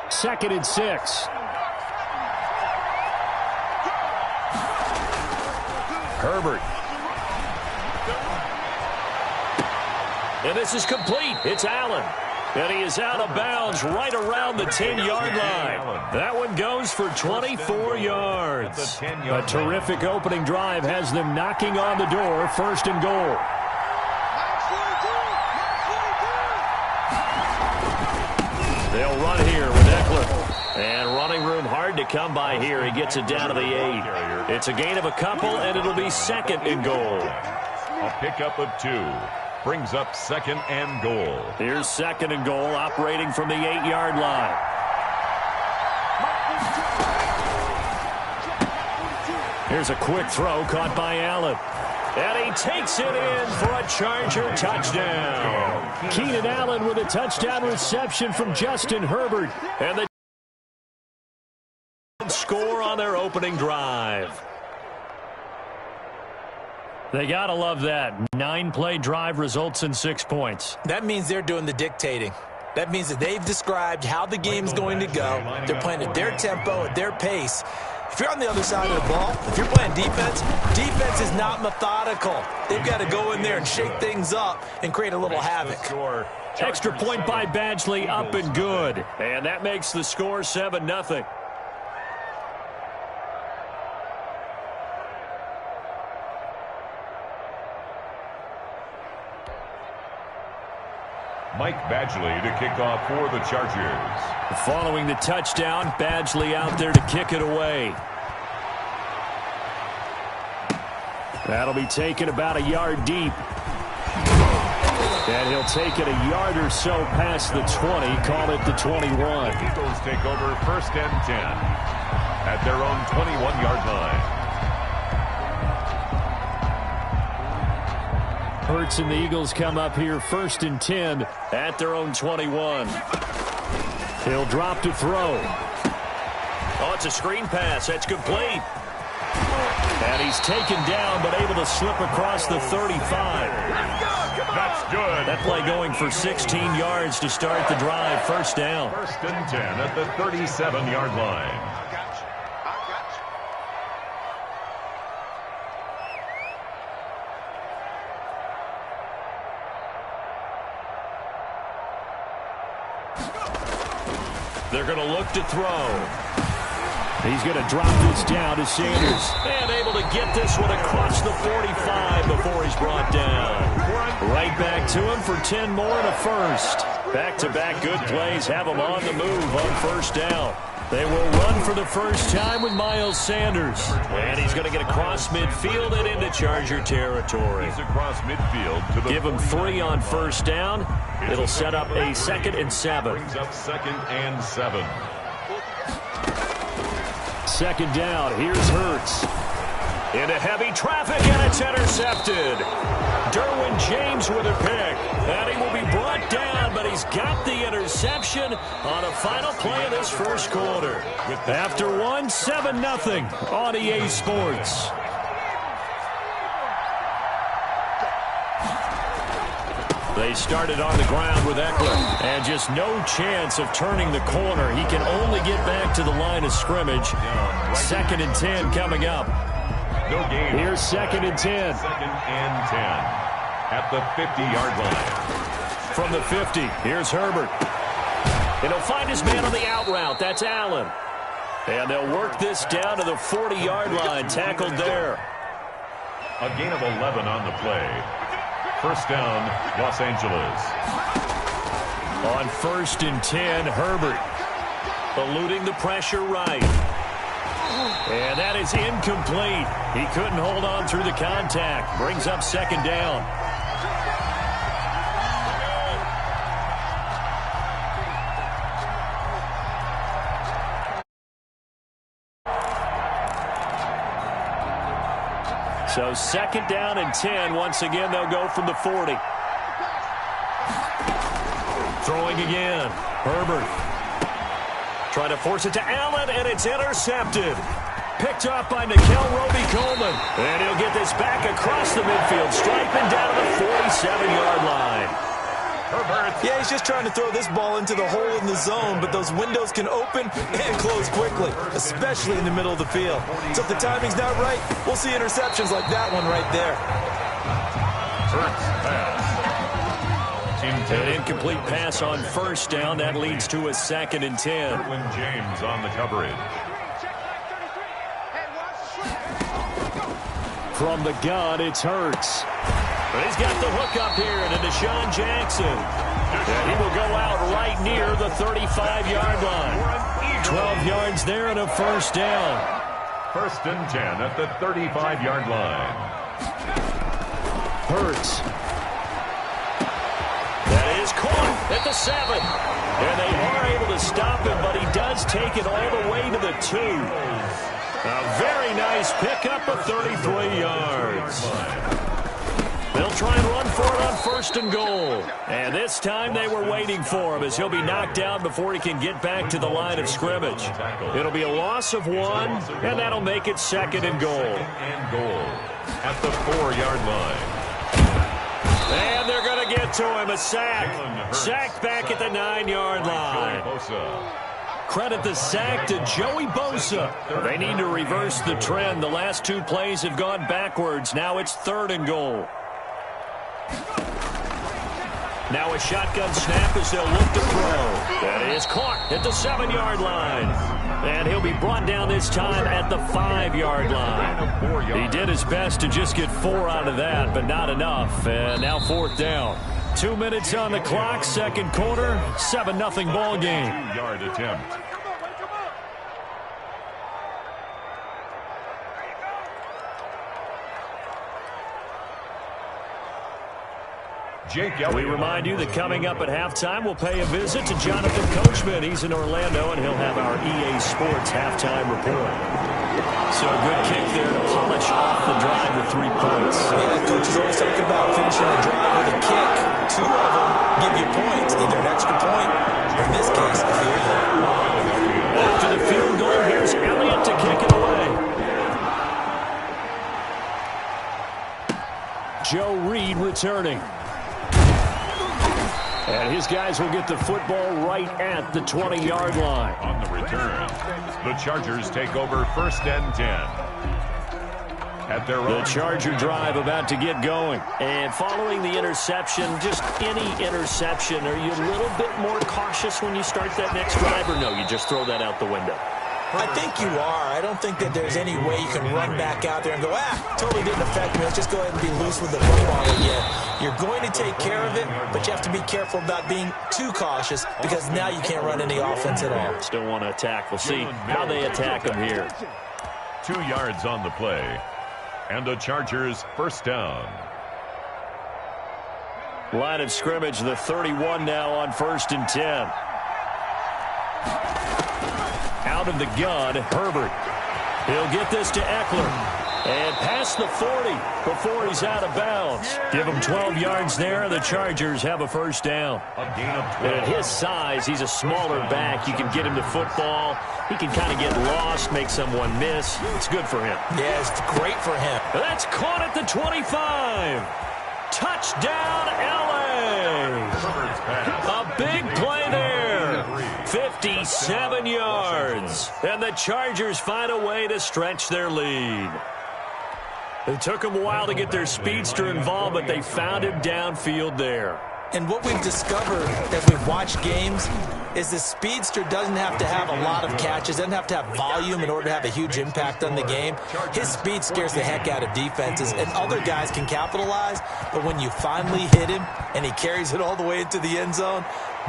Second and 6. Herbert. And this is complete. It's Allen. And he is out of bounds right around the 10-yard line. That one goes for 24 yards. A terrific opening drive has them knocking on the door, 1st and goal. They'll run here with Eckler. And running room hard to come by here. He gets it down to the 8. It's a gain of a couple, and it'll be 2nd and goal. A pickup of 2. Brings up 2nd and goal. Here's 2nd and goal, operating from the 8-yard line. Here's a quick throw caught by Allen. And he takes it in for a Charger touchdown. Keenan Allen with a touchdown reception from Justin Herbert. And the score on their opening drive. They got to love that. 9-play drive results in 6 points. That means they're doing the dictating. That means that they've described how the game's going to go. They're playing at their tempo, at their pace. If you're on the other side of the ball, if you're playing defense, defense is not methodical. They've got to go in there and shake things up and create a little havoc. Extra point by Badgley, up and good. And that makes the score 7-0. Mike Badgley to kick off for the Chargers. Following the touchdown, Badgley out there to kick it away. That'll be taken about a yard deep. And he'll take it a yard or so past the 20, call it the 21. Eagles take over first and 10 at their own 21-yard line. Hurts and the Eagles come up here first and 10 at their own 21. He'll drop to throw. Oh, it's a screen pass. That's complete. And he's taken down but able to slip across the 35. That's good. That play going for 16 yards to start the drive. First down. First and 10 at the 37-yard line. They're going to look to throw. He's going to drop this down to Sanders. And able to get this one across the 45 before he's brought down. Right back to him for 10 more and a first. Back-to-back good plays have him on the move on first down. They will run for the first time with Miles Sanders. And he's going to get across midfield and into Charger territory. He's across midfield to the Give him 3 on first down. It'll set up a 2nd and 7. Brings up 2nd and 7. Second down. Here's Hurts. Into heavy traffic, and it's intercepted. Derwin James with a pick. And he will be brought down, but he's got the interception on a final play of this first quarter. After one, 7-0 on EA Sports. They started on the ground with Eckler, and just no chance of turning the corner. He can only get back to the line of scrimmage. 2nd and 10 coming up. No gain. Here's 2nd and 10. 2nd and 10 at the 50-yard line. From the 50, here's Herbert. And he'll find his man on the out route. That's Allen. And they'll work this down to the 40-yard line. Tackled there. A gain of 11 on the play. First down, Los Angeles. On 1st and 10, Herbert. Eluding the pressure right. And that is incomplete. He couldn't hold on through the contact. Brings up 2nd down. So 2nd down and 10. Once again, they'll go from the 40. Throwing again. Herbert. Trying to force it to Allen, and it's intercepted. Picked up by Nikel Roby-Coleman. And he'll get this back across the midfield stripe and down to the 47-yard line. Herbert. Yeah, he's just trying to throw this ball into the hole in the zone, but those windows can open and close quickly, especially in the middle of the field. So if the timing's not right, we'll see interceptions like that one right there. Hurts pass. An incomplete pass on first down. That leads to a 2nd and 10. Derwin James on the coverage. From the gun, it's Hurts. But he's got the hook up here to Deshaun Jackson. And he will go out right near the 35-yard line. 12 yards there and a first down. First and 10 at the 35-yard line. Hurts. That is caught at the 7. And they are able to stop him, but he does take it all the way to the 2. A very nice pickup of 33 yards. They'll try and run for it on 1st and goal. And this time they were waiting for him as he'll be knocked down before he can get back to the line of scrimmage. It'll be a loss of 1, and that'll make it 2nd and goal. And goal at the 4-yard line. And they're going to get to him. A sack. Sacked back at the 9-yard line. Credit the sack to Joey Bosa. They need to reverse the trend. The last 2 plays have gone backwards. Now it's 3rd and goal. Now a shotgun snap as they'll look to throw. That is caught at the 7-yard line. And he'll be brought down this time at the 5-yard line. He did his best to just get 4 out of that, but not enough. And now 4th down. 2 minutes on the clock, 2nd quarter, 7-0 ball game. 2-yard attempt. We remind you that coming up at halftime, we'll pay a visit to Jonathan Coachman. He's in Orlando, and he'll have our EA Sports halftime report. So a good kick there to polish off the drive with 3 points. Yeah, coach is always talking about finishing a drive with a kick. 2 of them give you points, either an extra point, or in this case, a field goal. After the field goal, here's Elliott to kick it away. Joe Reed returning. And his guys will get the football right at the 20-yard line. On the return, the Chargers take over 1st and 10. At their The Charger drive about to get going. And following the interception, just any interception, are you a little bit more cautious when you start that next drive, or no, you just throw that out the window? I think you are. I don't think that there's any way you can run back out there and go, totally didn't affect me. Let's just go ahead and be loose with the football again. You're going to take care of it, but you have to be careful about being too cautious because now you can't run any offense at all. Still want to attack. We'll see how they attack them here. 2 yards on the play, and the Chargers 1st down. Line of scrimmage, the 31 now on 1st and 10. Out of the gun, Herbert. He'll get this to Eckler. And past the 40 before he's out of bounds. Give him 12 yards there. The Chargers have a 1st down. A gain of 12. And at his size, he's a smaller back. You can get him the football. He can kind of get lost, make someone miss. It's good for him. Yeah, it's great for him. That's caught at the 25. Touchdown, L.A. A big play there. 57 yards. And the Chargers find a way to stretch their lead. It took them a while to get their speedster involved, but they found him downfield there. And what we've discovered as we've watched games is the speedster doesn't have to have a lot of catches, doesn't have to have volume in order to have a huge impact on the game. His speed scares the heck out of defenses, and other guys can capitalize, but when you finally hit him and he carries it all the way into the end zone,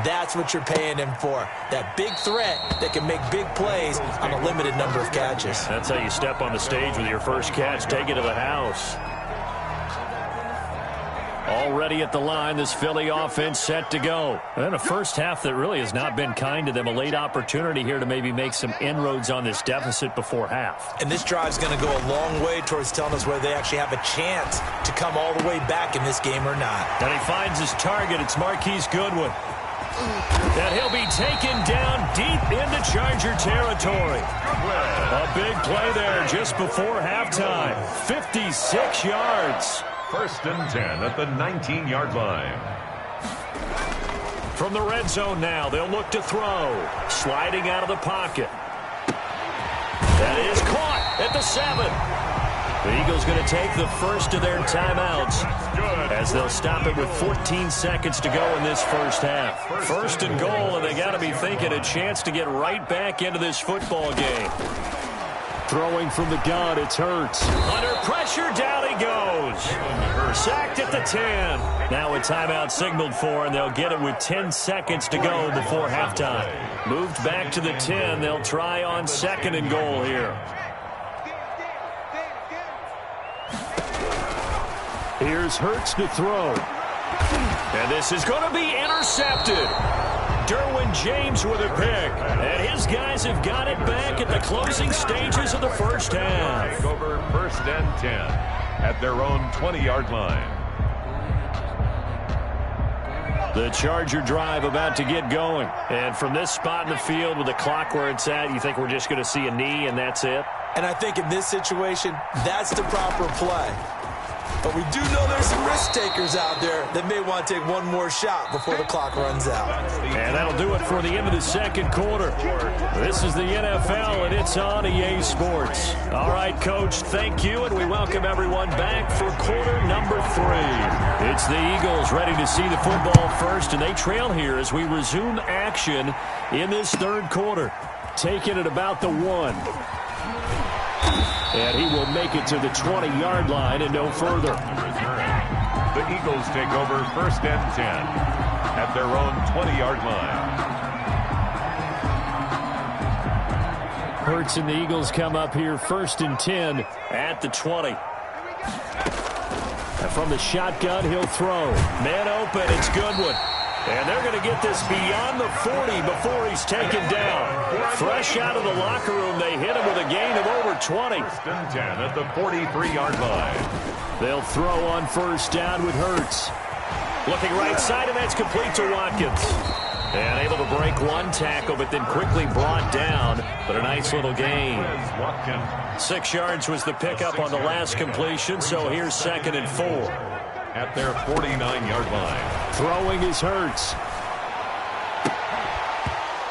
that's what you're paying him for. That big threat that can make big plays on a limited number of catches. That's how you step on the stage with your first catch. Take it to the house. Already at the line, this Philly offense set to go. And a first half that really has not been kind to them. A late opportunity here to maybe make some inroads on this deficit before half. And this drive's going to go a long way towards telling us whether they actually have a chance to come all the way back in this game or not. And he finds his target. It's Marquise Goodwin. And he'll be taken down deep into Charger territory. A big play there just before halftime. 56 yards. 1st and 10 at the 19-yard line. From the red zone now, they'll look to throw. Sliding out of the pocket. That is caught at the 7. The Eagles going to take the first of their timeouts as they'll stop it with 14 seconds to go in this first half. 1st and goal, and they got to be thinking a chance to get right back into this football game. Throwing from the gun, it's Hurts. Under pressure, down he goes. Sacked at the 10. Now a timeout signaled for, and they'll get it with 10 seconds to go before halftime. Moved back to the 10. They'll try on 2nd and goal here. Here's Hurts to throw. And this is going to be intercepted. Derwin James with a pick. And his guys have got it back at the closing stages of the first half. Over 1st and 10 at their own 20-yard line. The Charger drive about to get going. And from this spot in the field with the clock where it's at, you think we're just going to see a knee and that's it? And I think in this situation, that's the proper play. But we do know there's some risk takers out there that may want to take one more shot before the clock runs out. And that'll do it for the end of the 2nd quarter. This is the NFL, and it's on EA Sports. All right, Coach, thank you, and we welcome everyone back for quarter number 3. It's the Eagles ready to see the football first, and they trail here as we resume action in this 3rd quarter. Taking it about the 1. And he will make it to the 20-yard line and no further. The Eagles take over 1st and 10 at their own 20-yard line. Hurts and the Eagles come up here 1st and 10 at the 20. From the shotgun, he'll throw. Man open, it's Goodwin. And they're going to get this beyond the 40 before he's taken down. Fresh out of the locker room, they hit him with a gain of over 20. First and 10 at the 43-yard line. They'll throw on first down with Hurts. Looking right side, and that's complete to Watkins. And able to break one tackle, but then quickly brought down. But a nice little gain. 6 yards was the pickup on the last completion, so here's 2nd and 4. At their 49-yard line. Throwing is Hurts.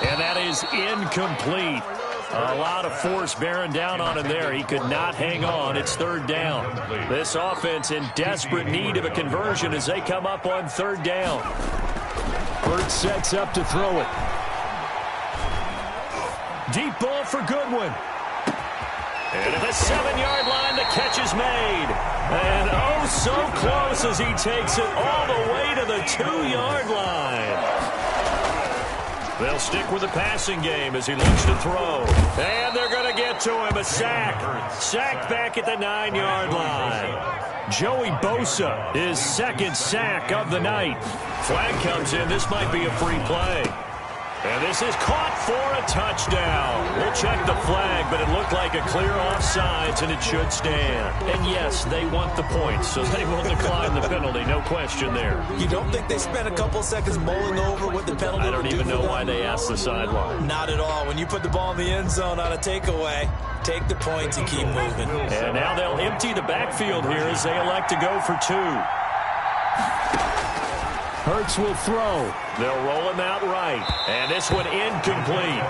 And that is incomplete. A lot of force bearing down on him there. He could not hang on. It's 3rd down. This offense in desperate need of a conversion as they come up on 3rd down. Hurts sets up to throw it. Deep ball for Goodwin. And at the 7-yard line, the catch is made. And oh, so close as he takes it all the way to the 2-yard line. They'll stick with the passing game as he looks to throw. And they're going to get to him. A sack. Sacked back at the 9-yard line. Joey Bosa, his 2nd sack of the night. Flag comes in. This might be a free play. And this is caught for a touchdown. We'll check the flag, but it looked like a clear offsides, and it should stand. And yes, they want the points, so they will decline the penalty. No question there. You don't think they spent a couple seconds mulling over what the penalty I don't even know why they asked the sideline. Not at all. When you put the ball in the end zone on a takeaway, take the points and keep moving. And now they'll empty the backfield here as they elect to go for 2. Hurts will throw. They'll roll him out right. And this one incomplete.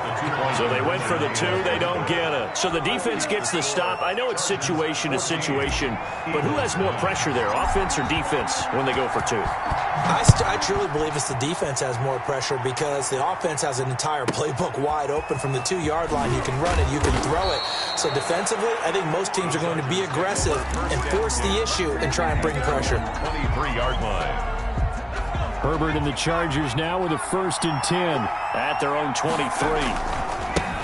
So they went for the 2. They don't get it. So the defense gets the stop. I know it's situation to situation, but who has more pressure there, offense or defense, when they go for 2? I truly believe it's the defense has more pressure because the offense has an entire playbook wide open from the 2-yard line. You can run it, you can throw it. So defensively, I think most teams are going to be aggressive and force the issue and try and bring pressure. 23-yard line. Herbert and the Chargers now with a 1st and 10 at their own 23.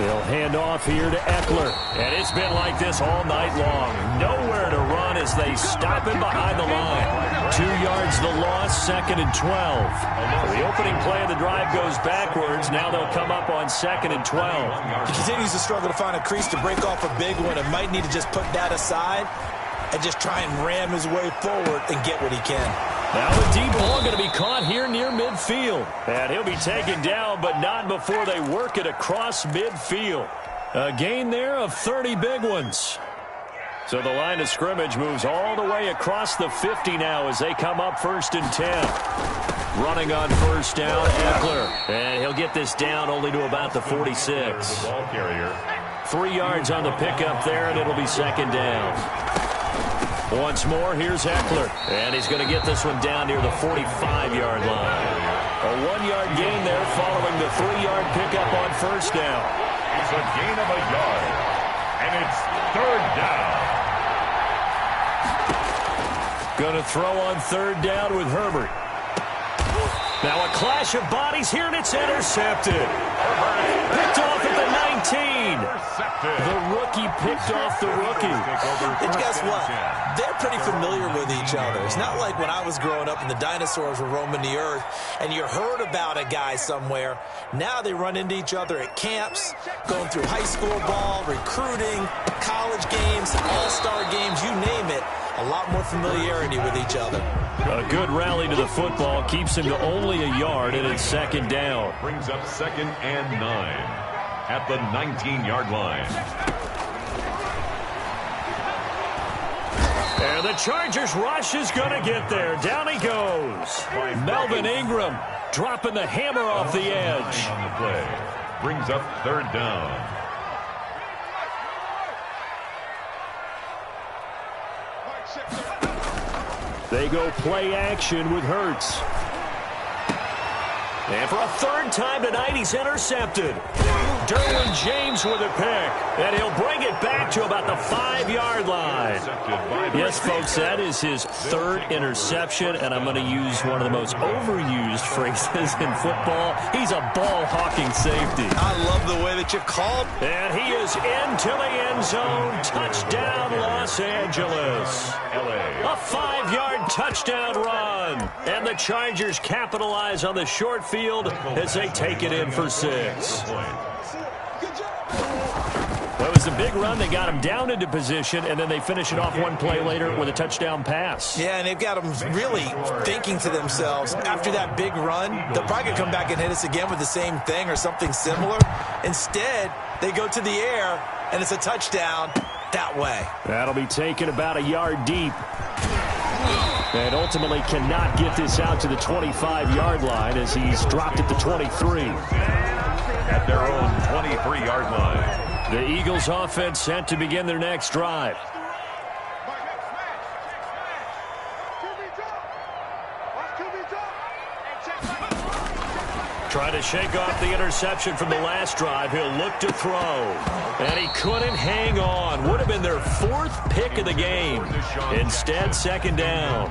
They'll hand off here to Eckler. And it's been like this all night long. Nowhere to run as they stop him behind the line. 2 yards the loss, 2nd and 12. The opening play of the drive goes backwards. Now they'll come up on 2nd and 12. He continues to struggle to find a crease to break off a big one and might need to just put that aside and just try and ram his way forward and get what he can. Now a deep ball going to be caught here near midfield. And he'll be taken down, but not before they work it across midfield. A gain there of 30 big ones. So the line of scrimmage moves all the way across the 50 now as they come up 1st and 10. Running on first down, Eckler. And he'll get this down only to about the 46. Ball carrier. 3 yards on the pickup there, and it'll be 2nd down. Once more, here's Eckler. And he's going to get this one down near the 45-yard line. A 1-yard gain there following the 3-yard pickup on first down. It's a gain of a yard. And it's 3rd down. Going to throw on 3rd down with Herbert. Now a clash of bodies here, and it's intercepted. Picked off at the 19. The rookie picked off the rookie. And guess what? They're pretty familiar with each other. It's not like when I was growing up and the dinosaurs were roaming the earth and you heard about a guy somewhere. Now they run into each other at camps, going through high school ball, recruiting, college games, all-star games, you name it. A lot more familiarity with each other. A good rally to the football keeps him to only a yard, and it's 2nd down. Brings up 2nd and 9 at the 19-yard line. And the Chargers rush is going to get there. Down he goes. Melvin Ingram dropping the hammer off the edge. On the play. Brings up 3rd down. They go play action with Hurts. And for a 3rd time tonight, he's intercepted. Derwin James with a pick, and he'll bring it back to about the 5-yard line. Yes, folks, that is his third interception, and I'm going to use one of the most overused phrases in football. He's a ball-hawking safety. I love the way that you called. And he is into the end zone. Touchdown, Los Angeles. A 5-yard touchdown run. And the Chargers capitalize on the short field as they take it in for 6. That was a big run. They got him down into position, and then they finish it off one play later with a touchdown pass. Yeah, and they've got them really thinking to themselves, after that big run, they'll probably come back and hit us again with the same thing or something similar. Instead, they go to the air, and it's a touchdown that way. That'll be taken about a yard deep. And ultimately cannot get this out to the 25-yard line as he's dropped at the 23. At their own 23-yard line. The Eagles offense set to begin their next drive. Trying to shake off the interception from the last drive. He'll look to throw. And he couldn't hang on. Would have been their 4th pick of the game. Instead, second down.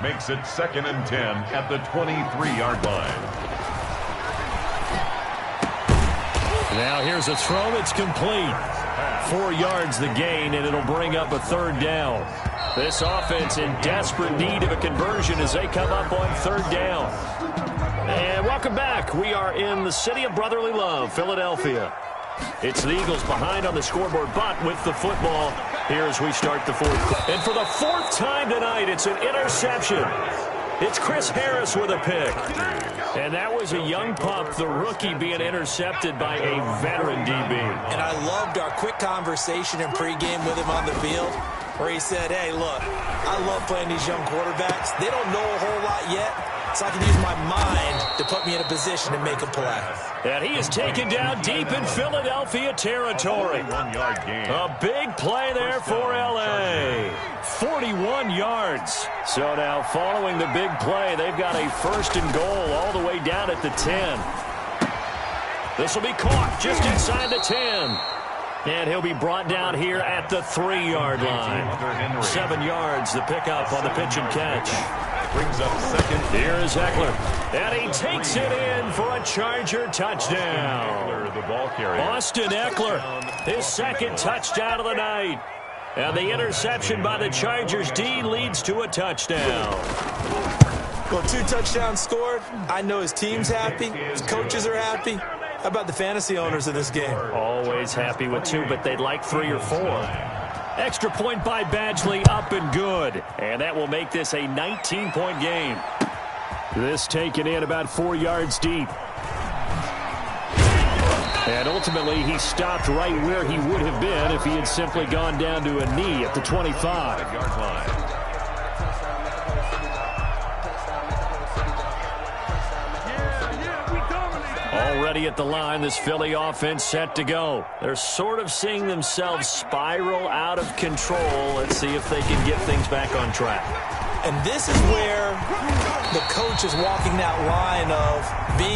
Makes it 2nd and 10 at the 23-yard line. Now here's a throw that's complete. 4 yards the gain, and it'll bring up a 3rd down. This offense in desperate need of a conversion as they come up on 3rd down. And welcome back. We are in the city of brotherly love, Philadelphia. It's the Eagles behind on the scoreboard, but with the football here as we start the 4th. And for the 4th time tonight, it's an interception. It's Chris Harris with a pick. And that was a young pup, the rookie, being intercepted by a veteran DB. And I loved our quick conversation in pregame with him on the field where he said, hey, look, I love playing these young quarterbacks. They don't know a whole lot yet, so I can use my mind to put me in a position to make a play. And he is taken down deep in Philadelphia territory. 1-yard gain. A big play there for L.A. 41 yards. So now following the big play, they've got a 1st and goal all the way down at the 10. This will be caught just inside the 10. And he'll be brought down here at the 3-yard line. 7 yards, the pickup on the pitch and catch. Brings up 2nd. Here is Eckler. And he takes it in for a Charger touchdown. Eckler, the ball carrier. Austin Eckler, his 2nd touchdown of the night. And the interception by the Chargers D leads to a touchdown. Well, 2 touchdowns scored. I know his team's happy. His coaches are happy. How about the fantasy owners of this game? Always happy with 2, but they'd like 3 or 4. Extra point by Badgley, up and good. And that will make this a 19-point game. This taken in about 4 yards deep. And ultimately, he stopped right where he would have been if he had simply gone down to a knee at the 25-yard line. Already at the line, this Philly offense set to go. They're sort of seeing themselves spiral out of control. Let's see if they can get things back on track. And this is where the coach is walking that line of being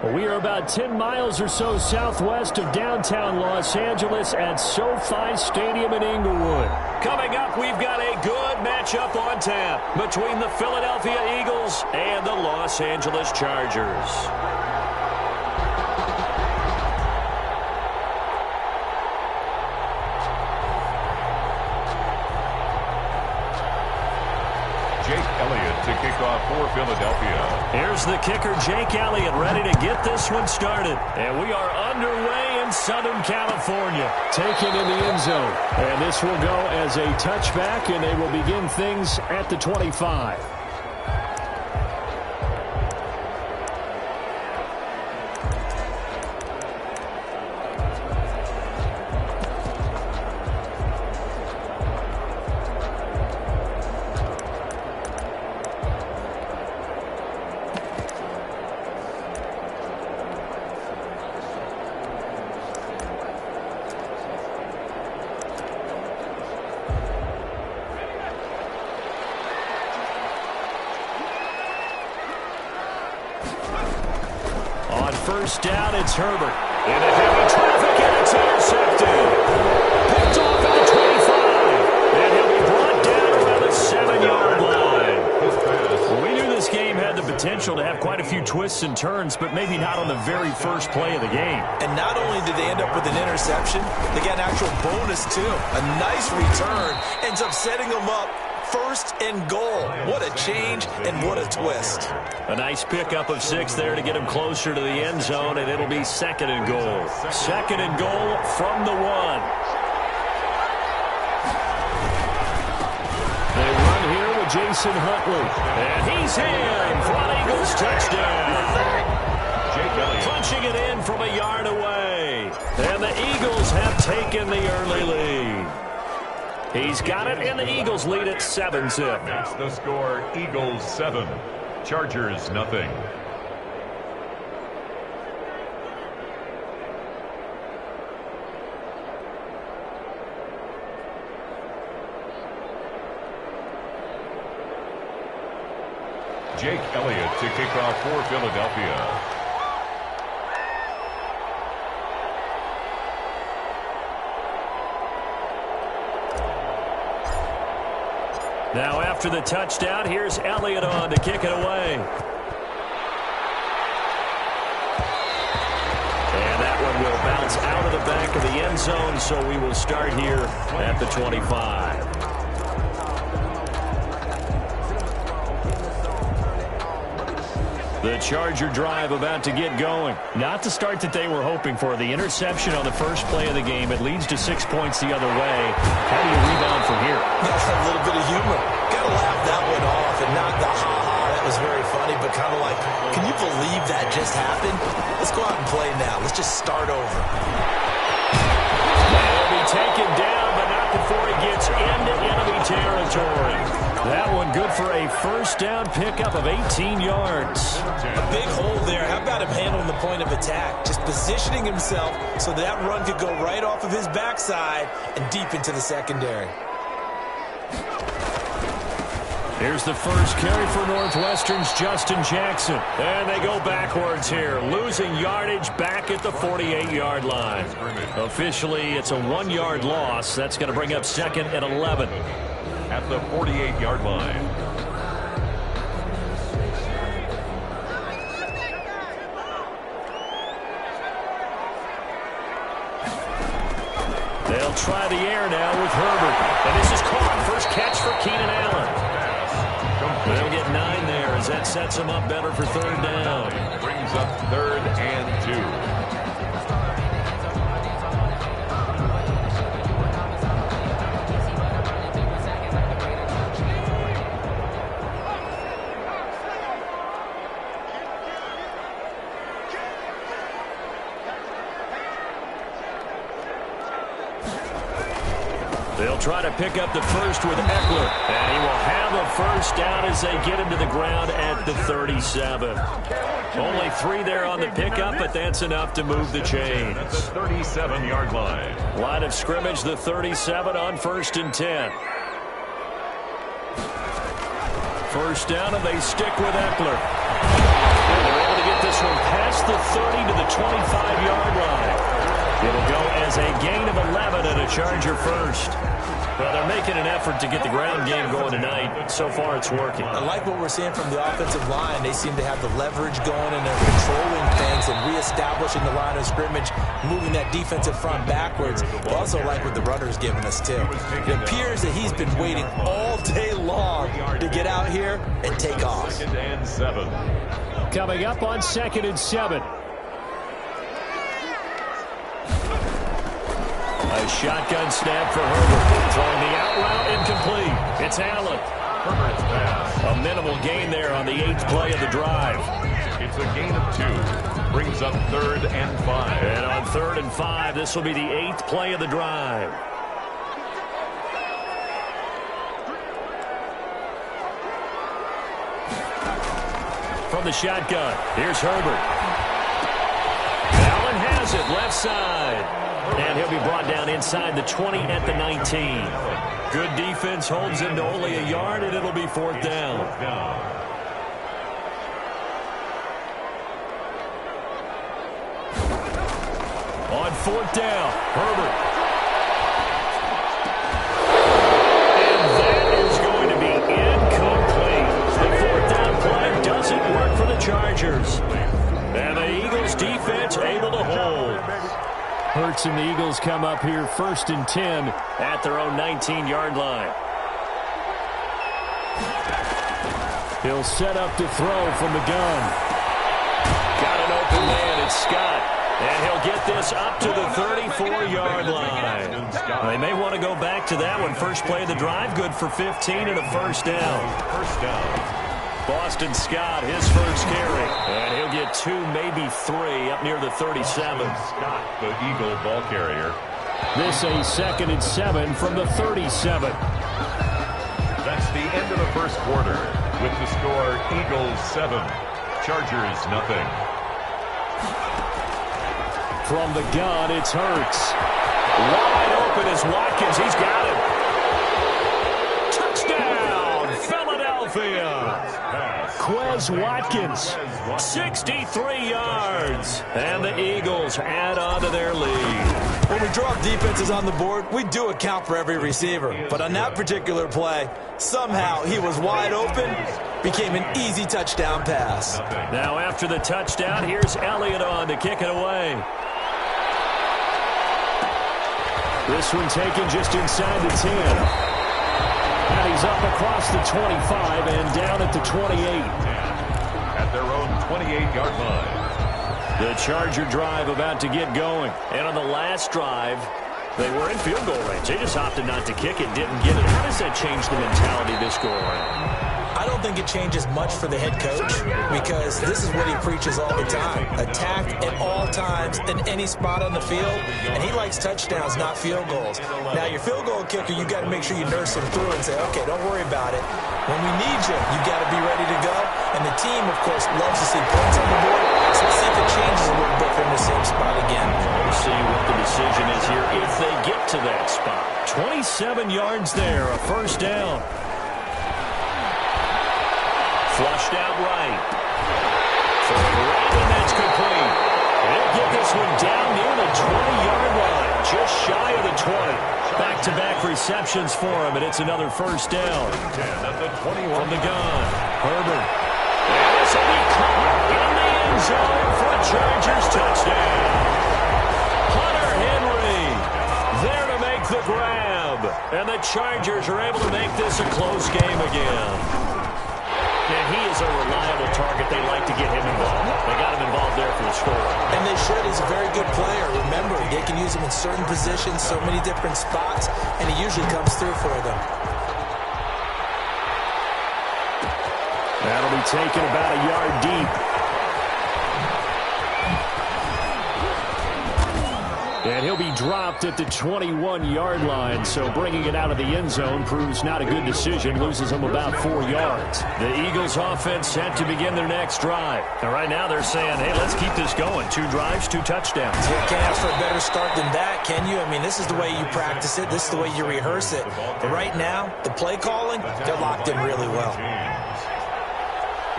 Well, we are about 10 miles or so southwest of downtown Los Angeles at SoFi Stadium in Inglewood. Coming up, we've got a good matchup on tap between the Philadelphia Eagles and the Los Angeles Chargers. To kick off for Philadelphia. Here's the kicker, Jake Elliott, ready to get this one started. And we are underway in Southern California. Taken in the end zone. And this will go as a touchback, and they will begin things at the 25. First down, it's Herbert. In a heavy traffic, and it's intercepted. Picked off at the 25. And he'll be brought down around the 7-yard line. We knew this game had the potential to have quite a few twists and turns, but maybe not on the very first play of the game. And not only did they end up with an interception, they got an actual bonus, too. A nice return ends up setting them up. First and goal. What a change and what a twist. A nice pickup of 6 there to get him closer to the end zone, and it'll be second and goal. Second and goal from the 1. They run here with Jason Huntley. And he's in for an Eagles touchdown. Punching it in from a yard away. And the Eagles have taken the early lead. He's got it, and the Eagles lead at 7-zip. That's the score, Eagles 7, Chargers nothing. Jake Elliott to kick off for Philadelphia. Now after the touchdown, here's Elliott on to kick it away. And that one will bounce out of the back of the end zone, so we will start here at the 25. The Charger drive about to get going. Not the start that they were hoping for. The interception on the first play of the game. It leads to 6 points the other way. How do you rebound from here? That's a little bit of humor. Got to laugh that one off and not the ha-ha. That was very funny, but kind of like, can you believe that just happened? Let's go out and play now. Let's just start over. He'll be taken down, but not before he gets into enemy territory. That one good for a first down pickup of 18 yards. A big hole there. How about him handling the point of attack? Just positioning himself so that run could go right off of his backside and deep into the secondary. Here's the first carry for Northwestern's Justin Jackson. And they go backwards here, losing yardage back at the 48-yard line. Officially, it's a 1-yard loss. That's going to bring up second and 11. At the 48-yard line. They'll try the air now with Herbert. And this is caught. First catch for Keenan Allen. They'll get 9 there as that sets them up better for third down. Brings up 3rd and 2. They'll try to pick up the first with Eckler. And he will have a first down as they get him to the ground at the 37. Only 3 there on the pickup, but that's enough to move the chains. At the 37-yard line. Line of scrimmage, the 37 on 1st and 10. First down, and they stick with Eckler. And they're able to get this one past the 30 to the 25-yard line. It'll go as a gain of 11 and a Charger first. Well, they're making an effort to get the ground game going tonight. So far, it's working. I like what we're seeing from the offensive line. They seem to have the leverage going, and they're controlling things and reestablishing the line of scrimmage, moving that defensive front backwards. I also like what the runner's giving us, too. It appears that he's been waiting all day long to get out here and take off. 2nd and 7. Coming up on 2nd and 7. A shotgun snap for Herbert. Throwing the out route incomplete. It's Allen. Herbert's pass. A minimal gain there on the 8th play of the drive. It's a gain of 2. Brings up 3rd and 5. And on 3rd and 5, this will be the 8th play of the drive. From the shotgun, here's Herbert. Allen has it, left side. And he'll be brought down inside the 20 at the 19. Good defense holds him to only a yard, and it'll be 4th down. On 4th down, Herbert. And that is going to be incomplete. The 4th down play doesn't work for the Chargers. And the Eagles defense able to hold. Hurts and the Eagles come up here 1st and 10 at their own 19-yard line. He'll set up to throw from the gun. Got an open man, it's Scott. And he'll get this up to the 34-yard line. They may want to go back to that one. First play of the drive, good for 15 and a 1st down. First down. Boston Scott, his first carry. And he'll get 2, maybe 3 up near the 37. Scott, the Eagle ball carrier. This a 2nd and 7 from the 37. That's the end of the first quarter. With the score, Eagles 7, Chargers nothing. From the gun, it's Hurts. Wide open is Watkins. He's got him. Touchdown, Philadelphia. Quez Watkins, 63 yards. And the Eagles add on to their lead. When we drop defenses on the board, we do account for every receiver. But on that particular play, somehow he was wide open, became an easy touchdown pass. Now after the touchdown, here's Elliott on to kick it away. This one taken just inside the 10. And he's up across the 25 and down at the 28. At their own 28-yard line. The Charger drive about to get going. And on the last drive, they were in field goal range. They just opted not to kick it, didn't get it. How does that change the mentality this go around? I don't think it changes much for the head coach because this is what he preaches all the time. Attack at all times in any spot on the field, and he likes touchdowns, not field goals. Now, your field goal kicker, you got to make sure you nurse him through and say, okay, don't worry about it. When we need you, you got to be ready to go. And the team, of course, loves to see points on the board. So let's see if it changes a little bit from the same spot again. We'll see what the decision is here if they get to that spot. 27 yards there, a 1st down. Flushed out right. For and that's complete. They'll get this one down near the 20-yard line. Just shy of the 20. Back-to-back receptions for him, and it's another 1st down. From the gun. Herbert. And this will be caught in the end zone for a Chargers touchdown. Hunter Henry there to make the grab. And the Chargers are able to make this a close game again. And he is a reliable target. They like to get him involved. They got him involved there for the score. And they should. He's a very good player. Remember, they can use him in certain positions, so many different spots, and he usually comes through for them. That'll be taken about a yard deep. And he'll be dropped at the 21-yard line, so bringing it out of the end zone proves not a good decision, loses him about 4 yards. The Eagles offense set to begin their next drive. And right now they're saying, hey, let's keep this going. 2 drives, 2 touchdowns. You can't ask for a better start than that, can you? I mean, this is the way you practice it. This is the way you rehearse it. But right now, the play calling, they're locked in really well.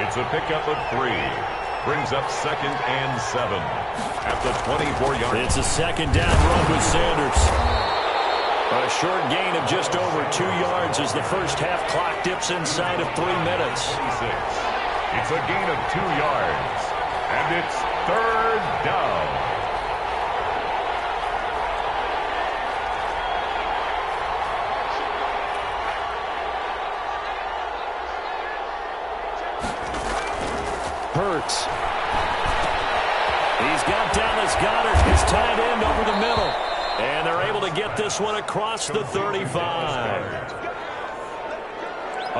It's a pickup of 3. brings up 2nd and 7 at the 24-yard line. It's a second down run with Sanders. A short gain of just over 2 yards as the first half clock dips inside of 3 minutes. It's a gain of 2 yards, and it's 3rd down. Hurts. He's got Dallas Goedert, his tight end, over the middle. And they're able to get this one across the 35.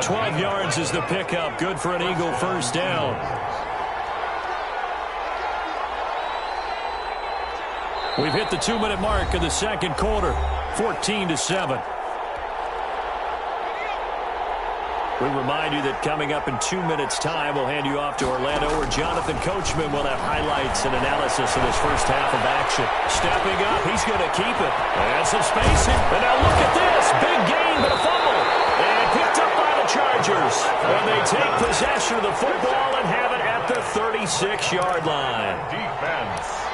12 yards is the pickup. Good for an Eagle first down. We've hit the 2-minute mark of the second quarter. 14-7. We remind you that coming up in 2 minutes' time, we'll hand you off to Orlando, where Jonathan Coachman will have highlights and analysis of his first half of action. Stepping up, he's going to keep it. And some spacing. And now look at this. Big gain, but a fumble. And picked up by the Chargers. And they take possession of the football and have it at the 36-yard line. Defense.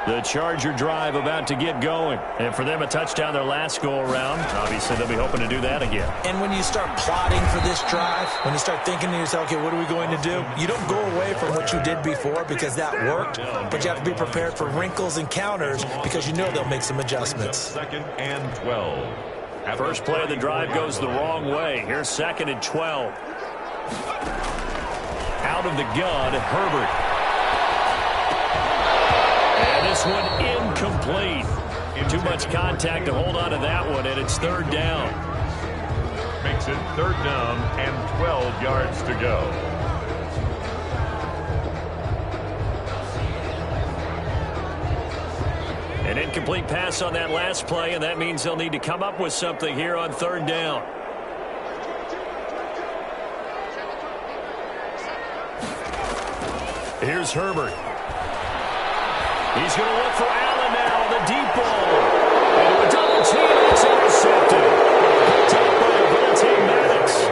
The Charger drive about to get going. And for them, a touchdown their last go-around. Obviously, they'll be hoping to do that again. And when you start plotting for this drive, when you start thinking to yourself, okay, what are we going to do? You don't go away from what you did before because that worked, but you have to be prepared for wrinkles and counters because you know they'll make some adjustments. 2nd and 12. First play of the drive goes the wrong way. Here's 2nd and 12. Out of the gun, Herbert. And this one incomplete. Too much contact to hold on to that one, and it's 3rd down. Makes it 3rd down and 12 yards to go. An incomplete pass on that last play, and that means they'll need to come up with something here on 3rd down. Here's Herbert. He's going to look for Allen now on the deep ball. Into a double team, it's intercepted. Top by Vontae Maddox.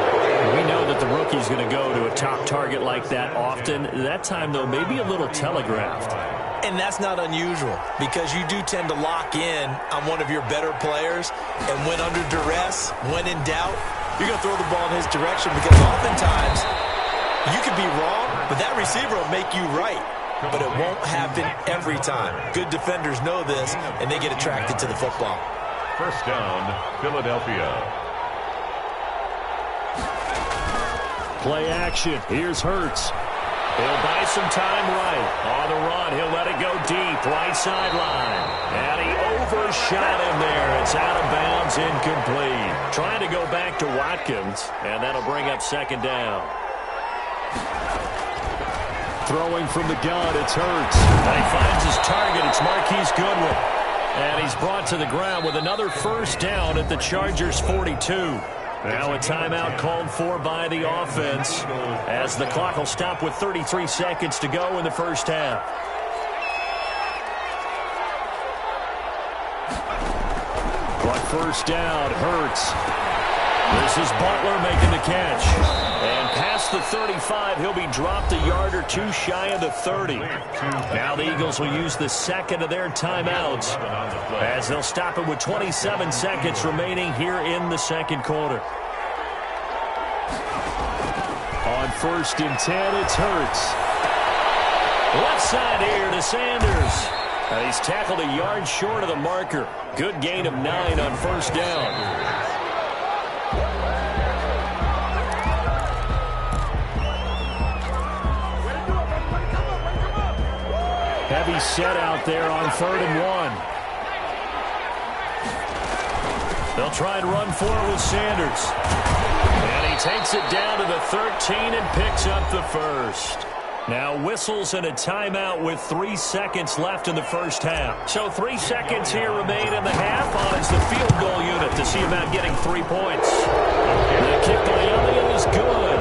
We know that the rookie's going to go to a top target like that often. That time, though, maybe a little telegraphed. And that's not unusual because you do tend to lock in on one of your better players, and when under duress, when in doubt, you're going to throw the ball in his direction because oftentimes you could be wrong, but that receiver will make you right. But it won't happen every time. Good defenders know this, and they get attracted to the football. First down, Philadelphia. Play action. Here's Hurts. He'll buy some time right. On the run, he'll let it go deep. Right sideline. And he overshot him there. It's out of bounds, incomplete. Trying to go back to Watkins, and that'll bring up 2nd down. Throwing from the gun, it's Hurts. And he finds his target. It's Marquise Goodwin. And he's brought to the ground with another first down at the Chargers' 42. Now a timeout called for by the offense as the clock will stop with 33 seconds to go in the first half. But first down, Hurts. This is Butler making the catch. And past the 35, he'll be dropped a yard or two shy of the 30. Now the Eagles will use the second of their timeouts as they'll stop it with 27 seconds remaining here in the second quarter. On 1st and 10, it's Hurts. Left side here to Sanders. He's tackled a yard short of the marker. Good gain of 9 on first down. Heavy set out there on 3rd and 1. They'll try and run for it with Sanders. And he takes it down to the 13 and picks up the first. Now whistles and a timeout with 3 seconds left in the first half. So 3 seconds here remain in the half on as the field goal unit to see about getting 3 points. The kick by Elliott is good.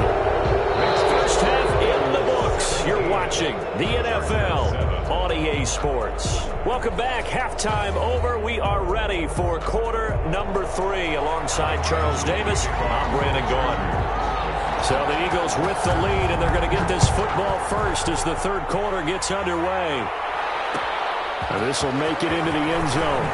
First half in the books. You're watching the NFL on EA Sports. Welcome back. Halftime over. We are ready for quarter number 3 alongside Charles Davis. I'm Brandon Gordon. So the Eagles with the lead, and they're going to get this football first as the third quarter gets underway. And this will make it into the end zone.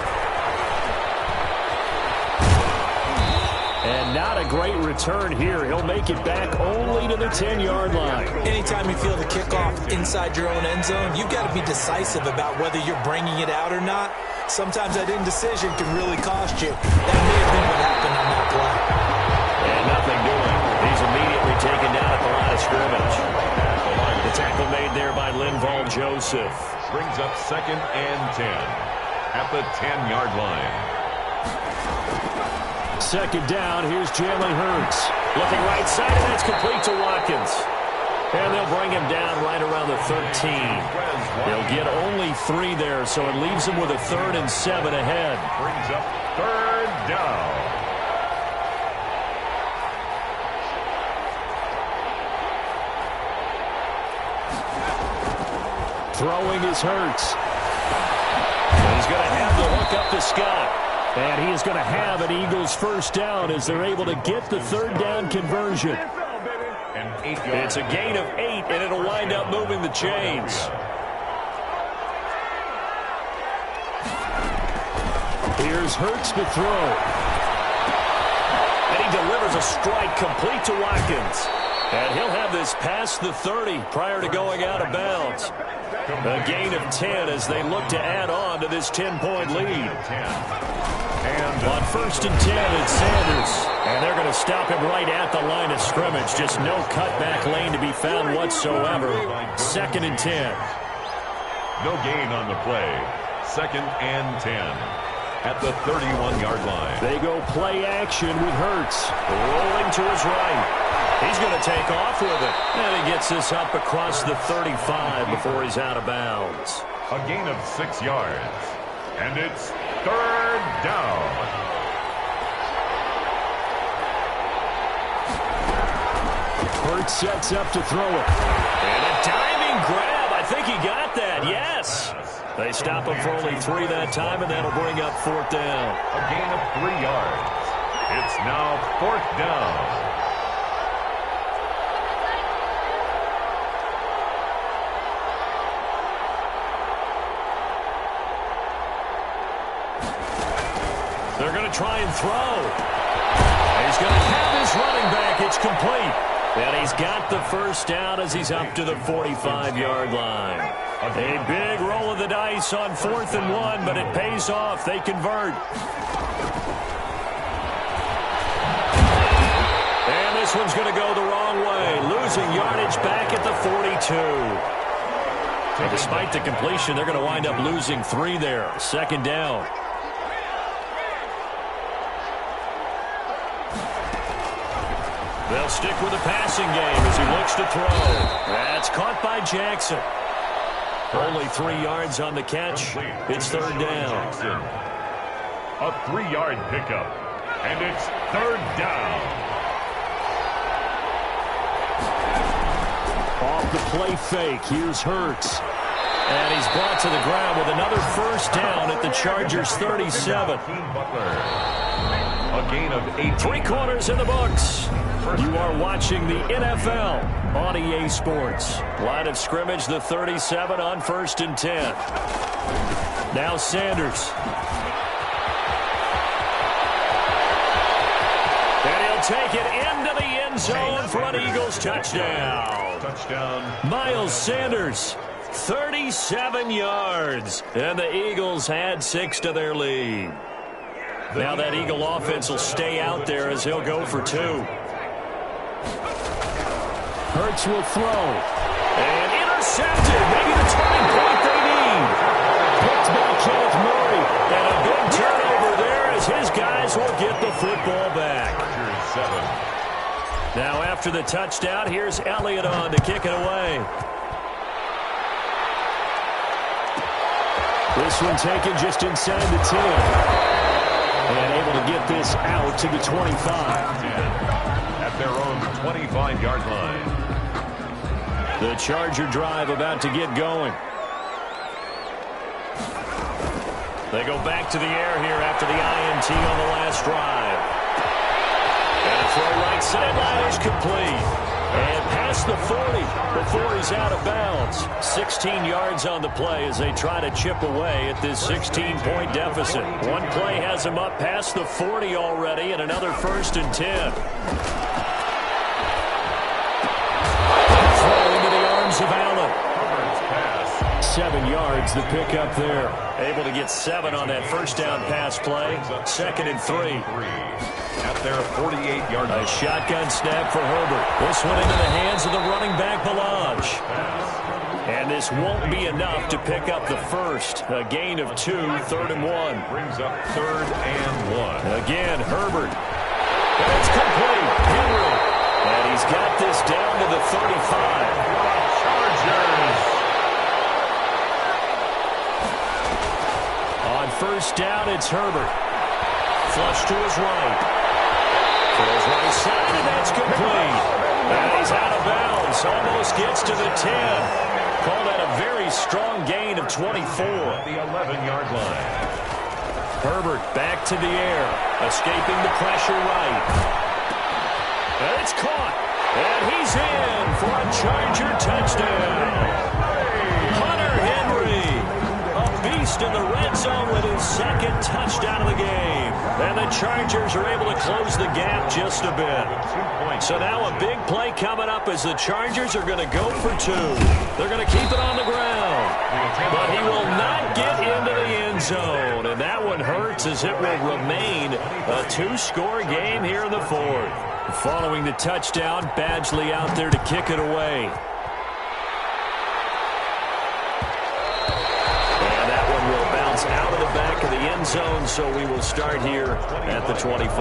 And not a great return here. He'll make it back only to the 10-yard line. Anytime you feel the kickoff inside your own end zone, you've got to be decisive about whether you're bringing it out or not. Sometimes that indecision can really cost you. That may have been what happened on that play. And nothing doing. He's immediately taken down at the line of scrimmage. The tackle made there by Linval Joseph. Brings up 2nd and 10 at the 10-yard line. 2nd down, here's Jalen Hurts. Looking right side, and that's complete to Watkins. And they'll bring him down right around the 13. They'll get only 3 there, so it leaves him with a 3rd and 7 ahead. Brings up 3rd down. Throwing is Hurts. And he's going to have the hook up to Scott. And he is going to have an Eagles first down as they're able to get the 3rd down conversion. It's a gain of 8, and it'll wind up moving the chains. Here's Hurts to throw. And he delivers a strike complete to Watkins. And he'll have this past the 30 prior to going out of bounds. A gain of 10 as they look to add on to this 10-point lead. And on 1st and 10, it's Sanders. And they're going to stop him right at the line of scrimmage. Just no cutback lane to be found whatsoever. 2nd and 10. No gain on the play. 2nd and 10 at the 31-yard line. They go play action with Hurts. Rolling to his right. He's going to take off with it. And he gets this up across the 35 before he's out of bounds. A gain of 6 yards. And it's 3rd down. Hurts sets up to throw it. And a diving grab. I think he got that. Yes. They stop him for only 3 that time, and that'll bring up 4th down. A gain of 3 yards. It's now 4th down. They're going to try and throw. He's going to have his running back. It's complete. And he's got the first down as he's up to the 45-yard line. A big roll of the dice on 4th and 1, but it pays off. They convert. And this one's going to go the wrong way. Losing yardage back at the 42. And despite the completion, they're going to wind up losing 3 there. 2nd down. They'll stick with the passing game as he looks to throw. That's caught by Jackson. Only 3 yards on the catch. It's 3rd down. A 3-yard pickup. And it's 3rd down. Off the play fake. Here's Hurts. And he's brought to the ground with another first down at the Chargers' 37. A gain of 8. 3 quarters in the books. You are watching the NFL on EA Sports. Line of scrimmage, the 37 on 1st and 10. Now Sanders. And he'll take it into the end zone for an Eagles touchdown. Miles Sanders, 37 yards. And the Eagles add 6 to their lead. Now that Eagle offense will stay out there as he'll go for 2. Hurts will throw. And intercepted. Maybe the turning point they need. Picked by Kenneth Murray. And a big turnover there as his guys will get the football back. Now after the touchdown, here's Elliott on to kick it away. This one taken just inside the 10. And able to get this out to the 25. At their own 25-yard line. The Charger drive about to get going. They go back to the air here after the INT on the last drive. And a throw right sideline is complete. And past the 40 before he's out of bounds. 16 yards on the play as they try to chip away at this 16-point deficit. One play has him up past the 40 already, and another 1st and 10. Throw into the arms of Allen. 7 yards the pick up there. Able to get 7 on that first down pass play. 2nd and 3. At their 48-yard line. A shotgun snap for Herbert. This one into the hands of the running back, Belange. And this won't be enough to pick up the first. A gain of 2, 3rd and 1. Brings up 3rd and 1. Again, Herbert. And it's complete. Henry. And he's got this down to the 35. Chargers. On first down, it's Herbert. Flush to his right. To his right side, and that's complete. And he's out of bounds. Almost gets to the 10. Call that a very strong gain of 24. The 11-yard line. Herbert back to the air. Escaping the pressure right. And it's caught. And he's in for a Charger touchdown. Hunter Henry. A beast in the red zone with his 2nd touchdown of the game. And the Chargers are able to close the gap just a bit. So now a big play coming up as the Chargers are going to go for 2. They're going to keep it on the ground. But he will not get into the end zone. And that one hurts as it will remain a 2-score game here in the 4th. Following the touchdown, Badgley out there to kick it away. Out of the back of the end zone, so we will start here at the 25.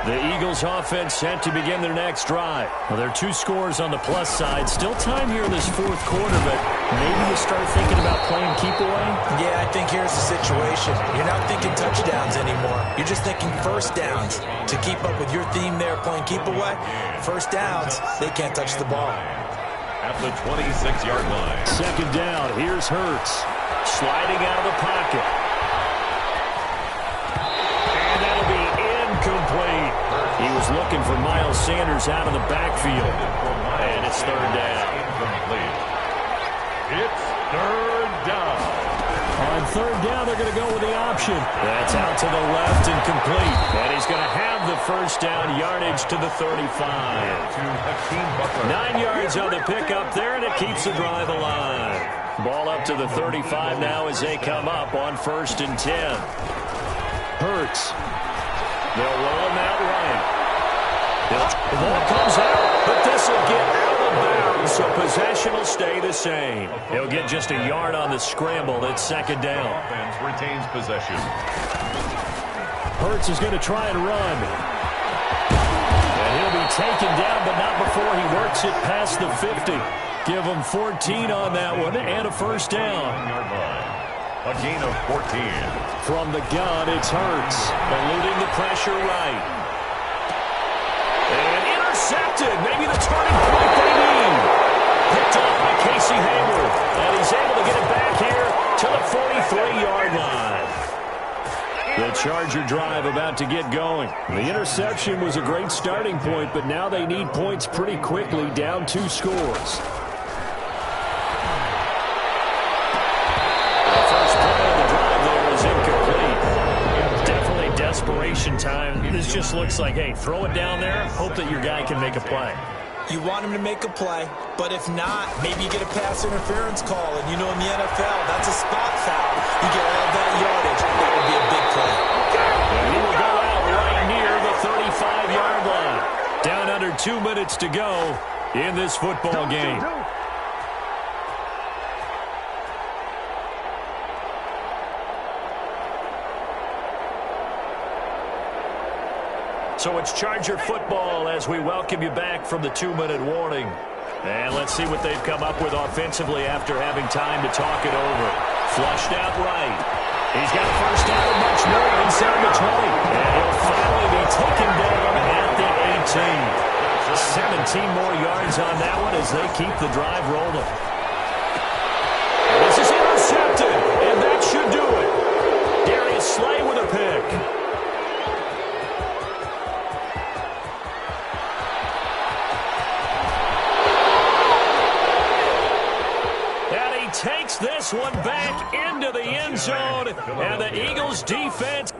The Eagles offense set to begin their next drive. Well, there are 2 scores on the plus side. Still time here in this 4th quarter, but maybe you start thinking about playing keep away? Yeah, I think here's the situation. You're not thinking touchdowns anymore. You're just thinking first downs. To keep up with your theme there, playing keep away, first downs, they can't touch the ball. At the 26-yard line. 2nd down, here's Hurts. Sliding out of the pocket. And that'll be incomplete. He was looking for Miles Sanders out of the backfield. And it's 3rd down. Incomplete. It's 3rd down. On 3rd down, they're going to go with the option. That's out to the left and complete. And he's going to have the first down yardage to the 35. 9 yards on the pickup there, and it keeps the drive alive. Ball up to the 35 now as they come up on 1st and 10. Hurts. They'll roll him out right. The ball comes out, but this will get out of bounds, so possession will stay the same. He'll get just a yard on the scramble. It's 2nd down. Offense retains possession. Hurts is going to try and run. And he'll be taken down, but not before he works it past the 50. Give him 14 on that one and a first down. A gain of 14. From the gun, it's Hurts. Eluding the pressure right. And intercepted. Maybe the turning point they need. Picked off by Casey Hayward. And he's able to get it back here to the 43-yard line. The Charger drive about to get going. The interception was a great starting point, but now they need points pretty quickly, down 2 scores. Desperation time. This just looks like, hey, throw it down there, hope that your guy can make a play. You want him to make a play, but if not, maybe you get a pass interference call, and you know in the NFL, that's a spot foul. You get all that yardage. That would be a big play. And he will go out right near the 35-yard line. Down under 2 minutes to go in this football game. So it's Charger football as we welcome you back from the 2-minute warning. And let's see what they've come up with offensively after having time to talk it over. Flushed out right. He's got a first down and much more inside the 20. And he'll finally be taken down at the 18. 17 more yards on that one as they keep the drive rolling. And this is intercepted, and that should do it. Darius Slay with a pick. takes this one back into the end zone, and the Eagles defense.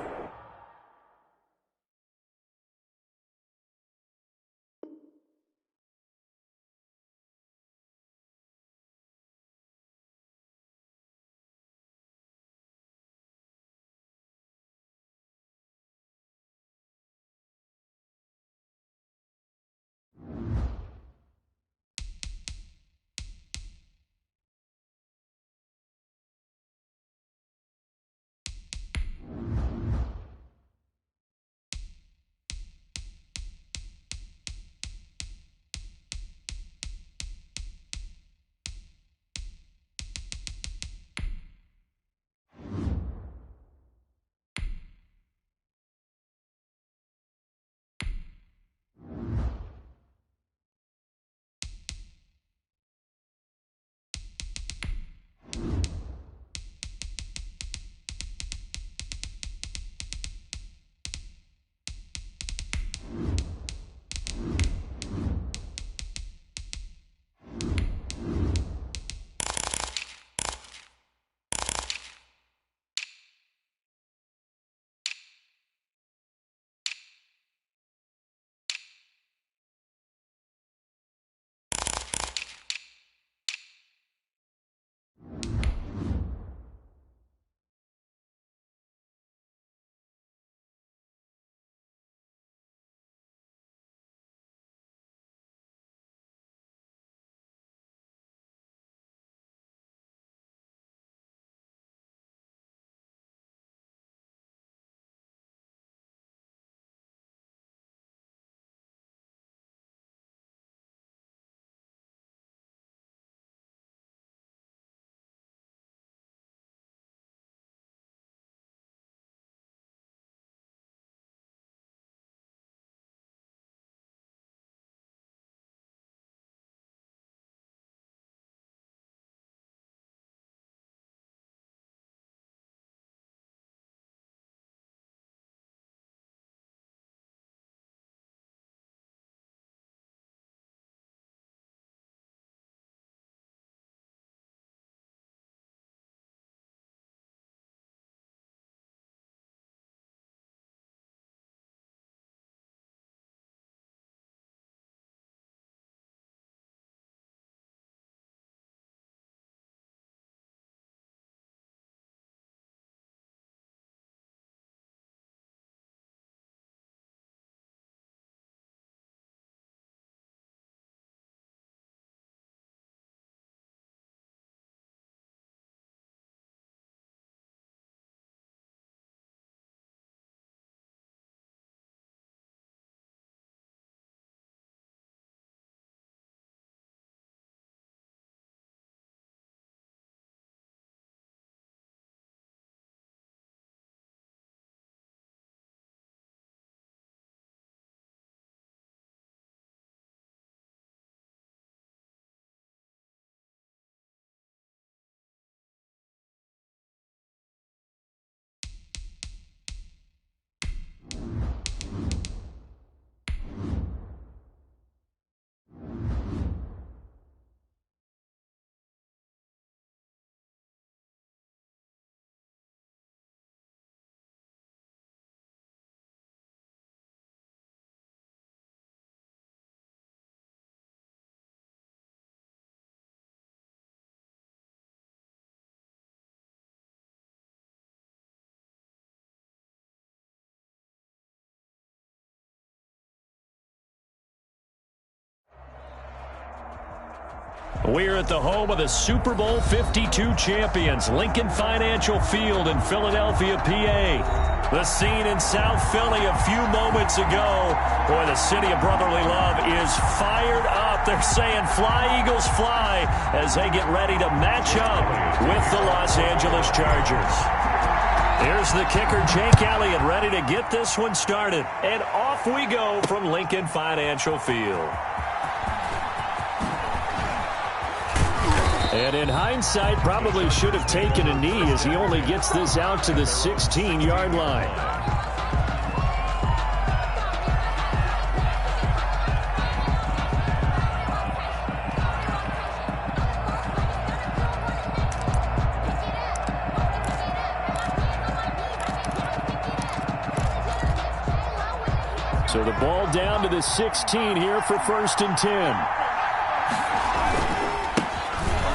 We're at the home of the Super Bowl 52 champions, Lincoln Financial Field in Philadelphia, PA. The scene in South Philly a few moments ago. Boy, the city of brotherly love is fired up. They're saying, "Fly, Eagles, fly," as they get ready to match up with the Los Angeles Chargers. Here's the kicker, Jake Elliott, ready to get this one started. And off we go from Lincoln Financial Field. And in hindsight, probably should have taken a knee as he only gets this out to the 16-yard line. So the ball down to the 16 here for 1st and 10.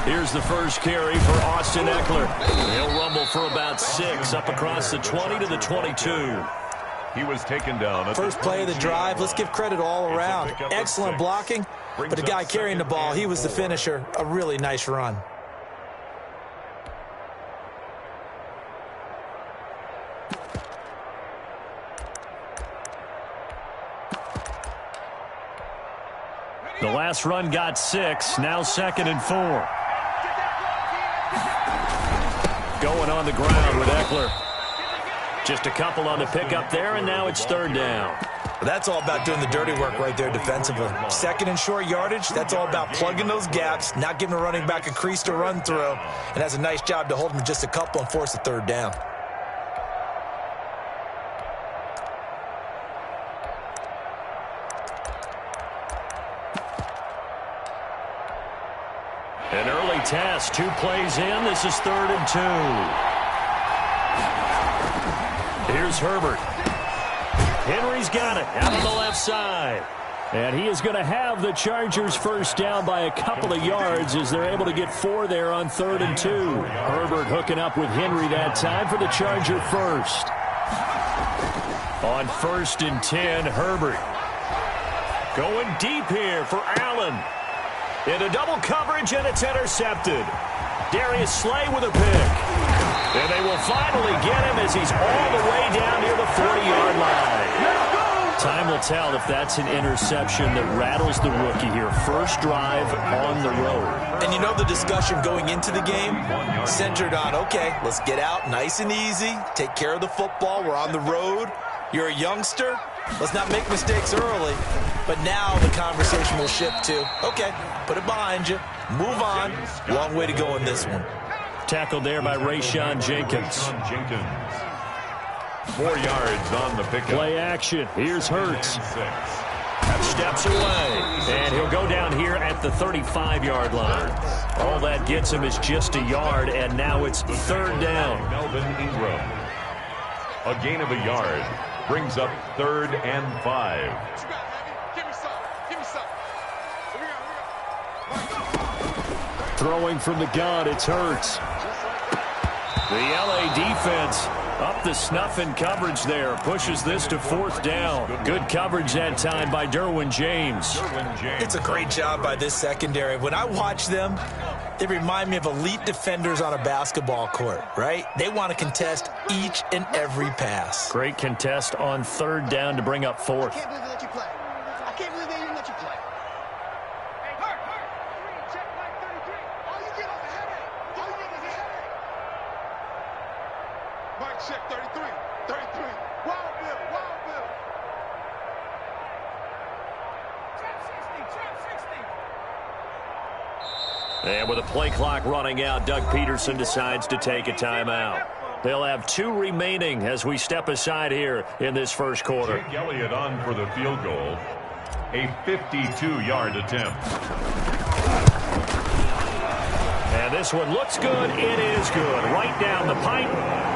Here's the first carry for Austin Eckler. He'll rumble for about 6 up across the 20 to the 22. He was taken down. First play of the drive. Let's give credit all around. Excellent blocking, but the guy carrying the ball, he was the finisher. A really nice run. The last run got 6. Now 2nd and 4. Going on the ground with Eckler. Just a couple on the pickup there, and now it's 3rd down. That's all about doing the dirty work right there defensively. 2nd and short yardage, that's all about plugging those gaps, not giving a running back a crease to run through, and has a nice job to hold him just a couple and force a 3rd down. An early test, 2 plays in. This is 3rd and 2. Here's Herbert. Henry's got it out on the left side. And he is going to have the Chargers first down by a couple of yards as they're able to get 4 there on 3rd and 2. Herbert hooking up with Henry that time for the Charger first. On 1st and 10, Herbert. Going deep here for Allen. Into double coverage, and it's intercepted. Darius Slay with a pick. And they will finally get him as he's all the way down near the 40-yard line. Time will tell if that's an interception that rattles the rookie here. First drive on the road. And you know the discussion going into the game centered on, okay, let's get out nice and easy, take care of the football, we're on the road. You're a youngster, let's not make mistakes early. But now the conversation will shift to, okay, put it behind you, move on. Long way to go in this one. Tackled there by Rayshon Jenkins. 4 yards on the pickup. Play action. Here's Hurts. Steps away. And he'll go down here at the 35-yard line. All that gets him is just a yard, and now it's 3rd down. Melvin Ingram. A gain of a yard brings up 3rd and 5. Throwing from the gun, it's Hurts. The L.A. defense up the snuff in coverage there. Pushes this to 4th down. Good coverage that time by Derwin James. It's a great job by this secondary. When I watch them, they remind me of elite defenders on a basketball court, right? They want to contest each and every pass. Great contest on 3rd down to bring up 4th. Check 33. Wild Bill. And with a play clock running out, Doug Peterson decides to take a timeout. They'll have 2 remaining as we step aside here in this first quarter. Jake Elliott on for the field goal. A 52-yard attempt. And this one looks good. It is good. Right down the pipe.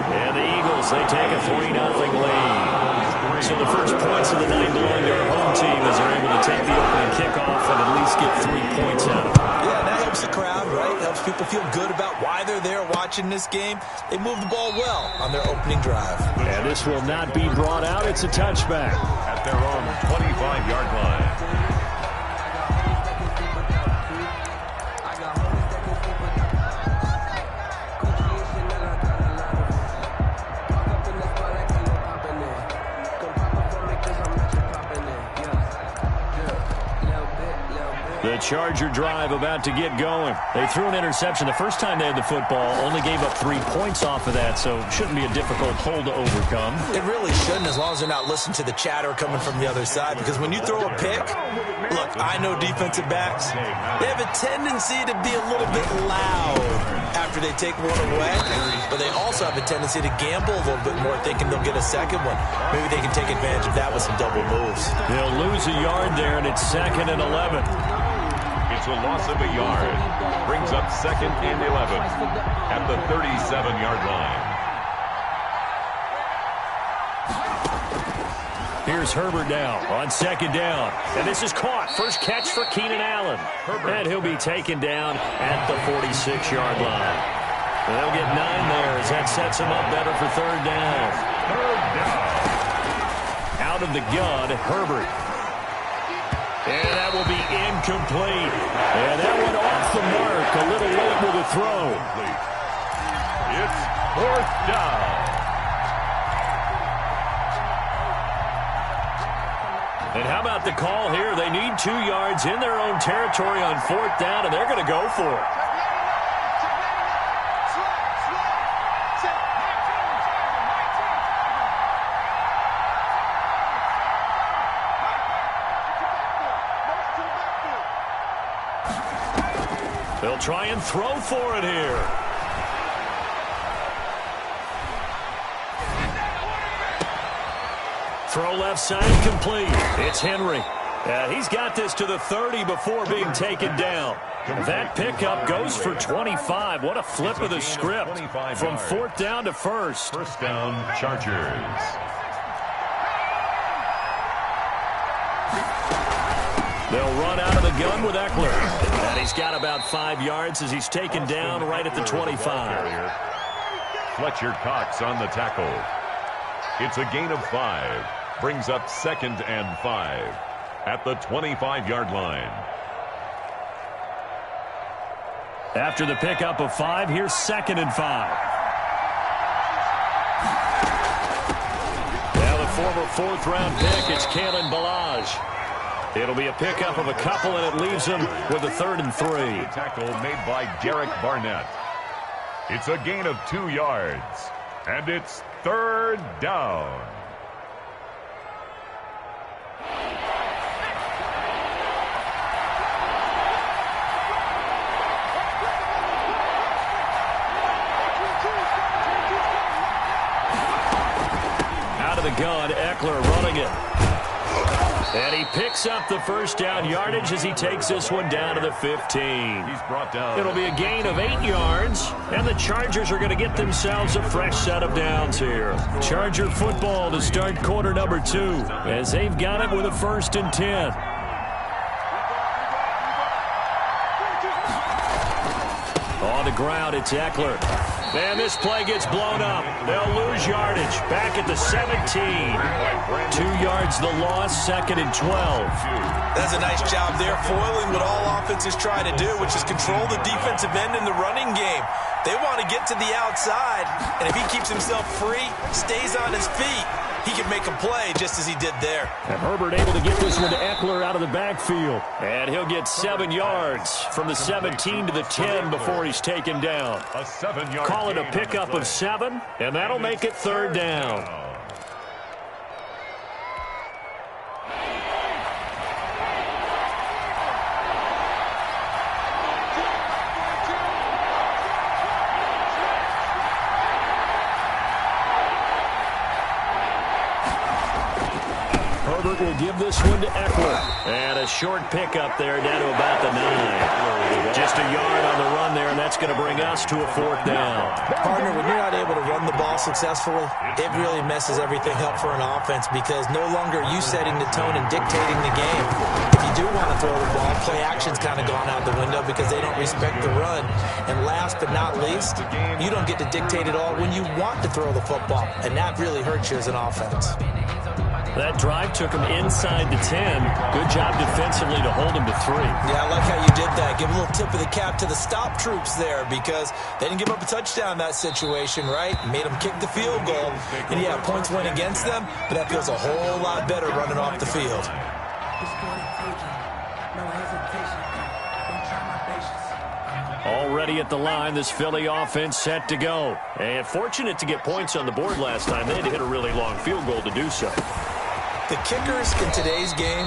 And the Eagles, they take a 3-0 lead. So the first points of the night belong to our home team as they're able to take the opening kickoff and at least get 3 points out of it. Yeah, that helps the crowd, right? Helps people feel good about why they're there watching this game. They moved the ball well on their opening drive. And this will not be brought out. It's a touchback. At their own 25-yard line. The Charger drive about to get going. They threw an interception the first time they had the football, only gave up 3 points off of that, so it shouldn't be a difficult hole to overcome. It really shouldn't, as long as they're not listening to the chatter coming from the other side, because when you throw a pick, look, I know defensive backs, they have a tendency to be a little bit loud after they take one away, but they also have a tendency to gamble a little bit more, thinking they'll get a second one. Maybe they can take advantage of that with some double moves. They'll lose a yard there, and it's 2nd and 11. It's a loss of a yard. Brings up 2nd and 11 at the 37-yard line. Here's Herbert now on second down. And this is caught. First catch for Keenan Allen. And he'll be taken down at the 46-yard line. They'll get 9 there as that sets him up better for third down. Out of the gun, Herbert. And that will be incomplete. And that went off the mark. A little late with the throw. It's fourth down. And how about the call here? They need 2 yards in their own territory on fourth down, and they're going to go for it. They'll try and throw for it here. Throw left side complete. It's Henry. He's got this to the 30 before being taken down. That pickup goes for 25. What a flip of the script from fourth down to first. First down, Chargers. They'll run out of the gun with Eckler. And he's got about 5 yards as he's taken down right at the 25. Fletcher Cox on the tackle. It's a gain of 5. Brings up 2nd and 5 at the 25-yard line. After the pickup of 5, here's 2nd and 5. Now the former 4th-round pick, it's Kalen Ballage. It'll be a pickup of a couple, and it leaves him with a 3rd and 3. Tackle made by Garrett Barnett. It's a gain of 2 yards, and it's 3rd down. Out of the gun, Eckler running it. And he picks up the first down yardage as he takes this one down to the 15. He's brought down. It'll be a gain of 8 yards, and the Chargers are going to get themselves a fresh set of downs here. Charger football to start quarter number 2 as they've got it with a 1st and 10. On the ground, it's Eckler. And this play gets blown up. They'll lose yardage. Back at the 17. 2 yards the loss, 2nd and 12. That's a nice job there, foiling what all offenses try to do, which is control the defensive end in the running game. They want to get to the outside, and if he keeps himself free, stays on his feet, he can make a play just as he did there. And Herbert able to get this one to Eckler out of the backfield. And he'll get 7 yards from the 17 to the 10 before he's taken down. A 7-yard Call it a pickup of 7, and that'll make it 3rd down. Herbert will give this one to Eckler. And a short pickup there down to about the 9. Just a yard on the run there, and that's going to bring us to a 4th down. Partner, when you're not able to run the ball successfully, it really messes everything up for an offense because no longer are you setting the tone and dictating the game. If you do want to throw the ball, play action's kind of gone out the window because they don't respect the run. And last but not least, you don't get to dictate it all when you want to throw the football, and that really hurts you as an offense. That drive took him inside the 10. Good job defensively to hold him to 3. Yeah, I like how you did that. Give a little tip of the cap to the stop troops there because they didn't give up a touchdown in that situation, right? Made them kick the field goal. And yeah, points went against them, but that feels a whole lot better running off the field. Already at the line, this Philly offense set to go. And fortunate to get points on the board last time. They had to hit a really long field goal to do so. The kickers in today's game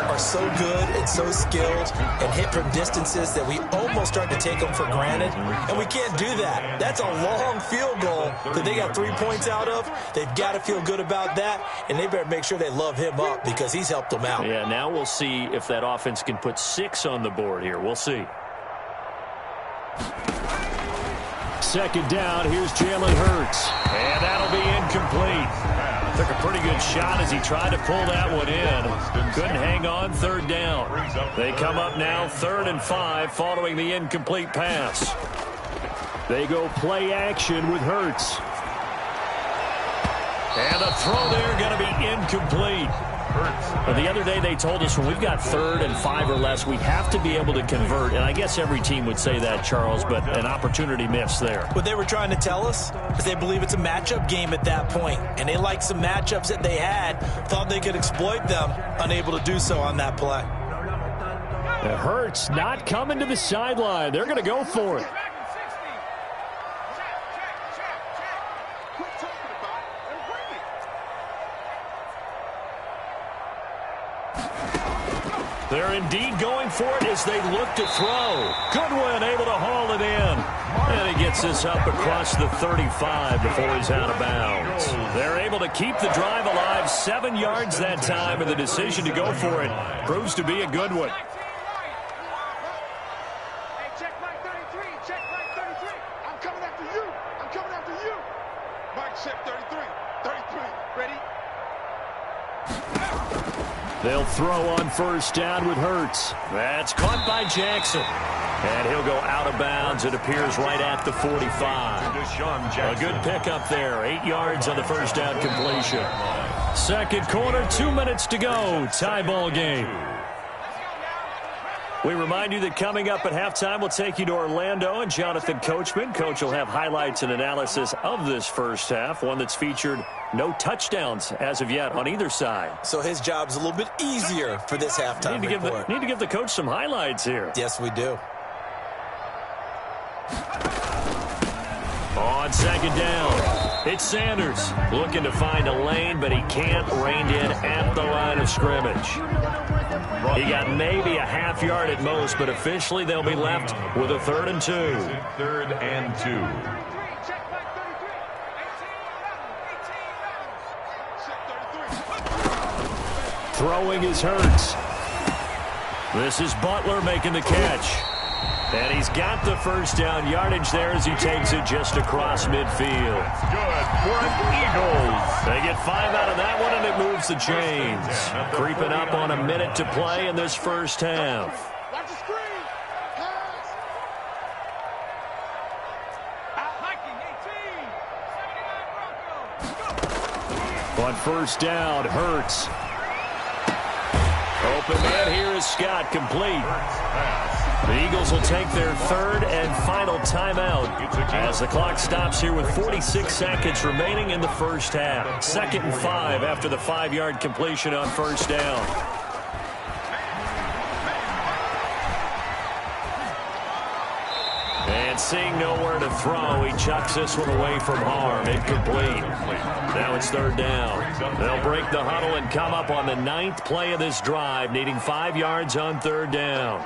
are so good and so skilled and hit from distances that we almost start to take them for granted, and we can't do that. That's a long field goal that they got 3 points out of. They've got to feel good about that, and they better make sure they love him up because he's helped them out. Yeah, now we'll see if that offense can put 6 on the board here. We'll see. 2nd down, here's Jalen Hurts. And that'll be incomplete. Took a pretty good shot as he tried to pull that one in. Couldn't hang on third down. They come up now 3rd and 5 following the incomplete pass. They go play action with Hurts. And the throw there going to be incomplete. The other day they told us when we've got 3rd and 5 or less, we have to be able to convert. And I guess every team would say that, Charles, but an opportunity missed there. What they were trying to tell us is they believe it's a matchup game at that point. And they liked some matchups that they had, thought they could exploit them, unable to do so on that play. It hurts not coming to the sideline. They're going to go for it. They're indeed going for it as they look to throw. Goodwin able to haul it in. And he gets this up across the 35 before he's out of bounds. They're able to keep the drive alive, 7 yards that time, and the decision to go for it proves to be a good one. Check Mike 33. Check Mike 33. I'm coming after you. I'm coming after you. Mike, check 33. 33. Ready? They'll throw on first down with Hurts. That's caught by Jackson. And he'll go out of bounds. It appears right at the 45. A good pickup there. 8 yards on the first down completion. Second quarter, 2 minutes to go. Tie ball game. We remind you that coming up at halftime, we'll take you to Orlando and Jonathan Coachman. Coach will have highlights and analysis of this first half, one that's featured no touchdowns as of yet on either side. So his job's a little bit easier for this halftime report. Need to give the coach some highlights here. Yes, we do. On second down, it's Sanders looking to find a lane, but he can't rein in at the line of scrimmage. He got maybe a half yard at most, but officially they'll be left with a 3rd and 2. 3rd and 2. Throwing is Hurts. This is Butler making the catch. And he's got the first down yardage there as he takes it just across midfield. Good for an Eagles. They get 5 out of that one, and it moves the chains. Creeping up on a minute to play in this first half. Watch the screen. Pass. Out hiking 18. 79 Broncos. On first down, Hurts. Open man here is Scott, complete. The Eagles will take their 3rd and final timeout as the clock stops here with 46 seconds remaining in the first half. 2nd and 5 after the 5-yard completion on first down. And seeing nowhere to throw, he chucks this one away from harm. Incomplete. Now it's 3rd down. They'll break the huddle and come up on the 9th play of this drive, needing 5 yards on 3rd down.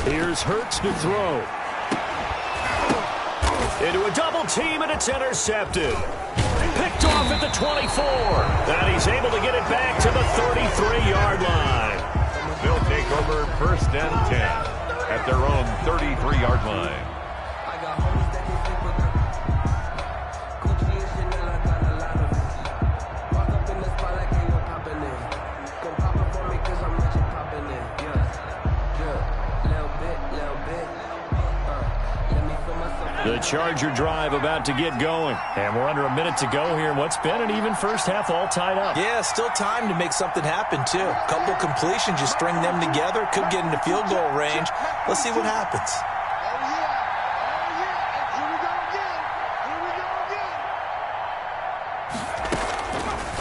Here's Hurts to throw. Into a double team, and it's intercepted. Picked off at the 24. And he's able to get it back to the 33-yard line. They'll take over 1st and 10 at their own 33-yard line. The Charger drive about to get going. And we're under a minute to go here. What's been an even first half, all tied up. Yeah, still time to make something happen, too. A couple completions, you string them together, could get into field goal range. Let's see what happens.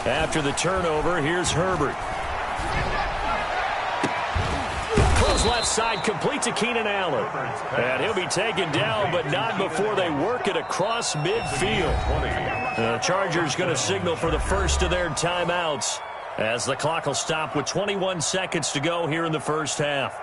After the turnover, here's Herbert. Left side complete to Keenan Allen. And he'll be taken down, but not before they work it across midfield. The Chargers going to signal for the first of their timeouts as the clock will stop with 21 seconds to go here in the first half.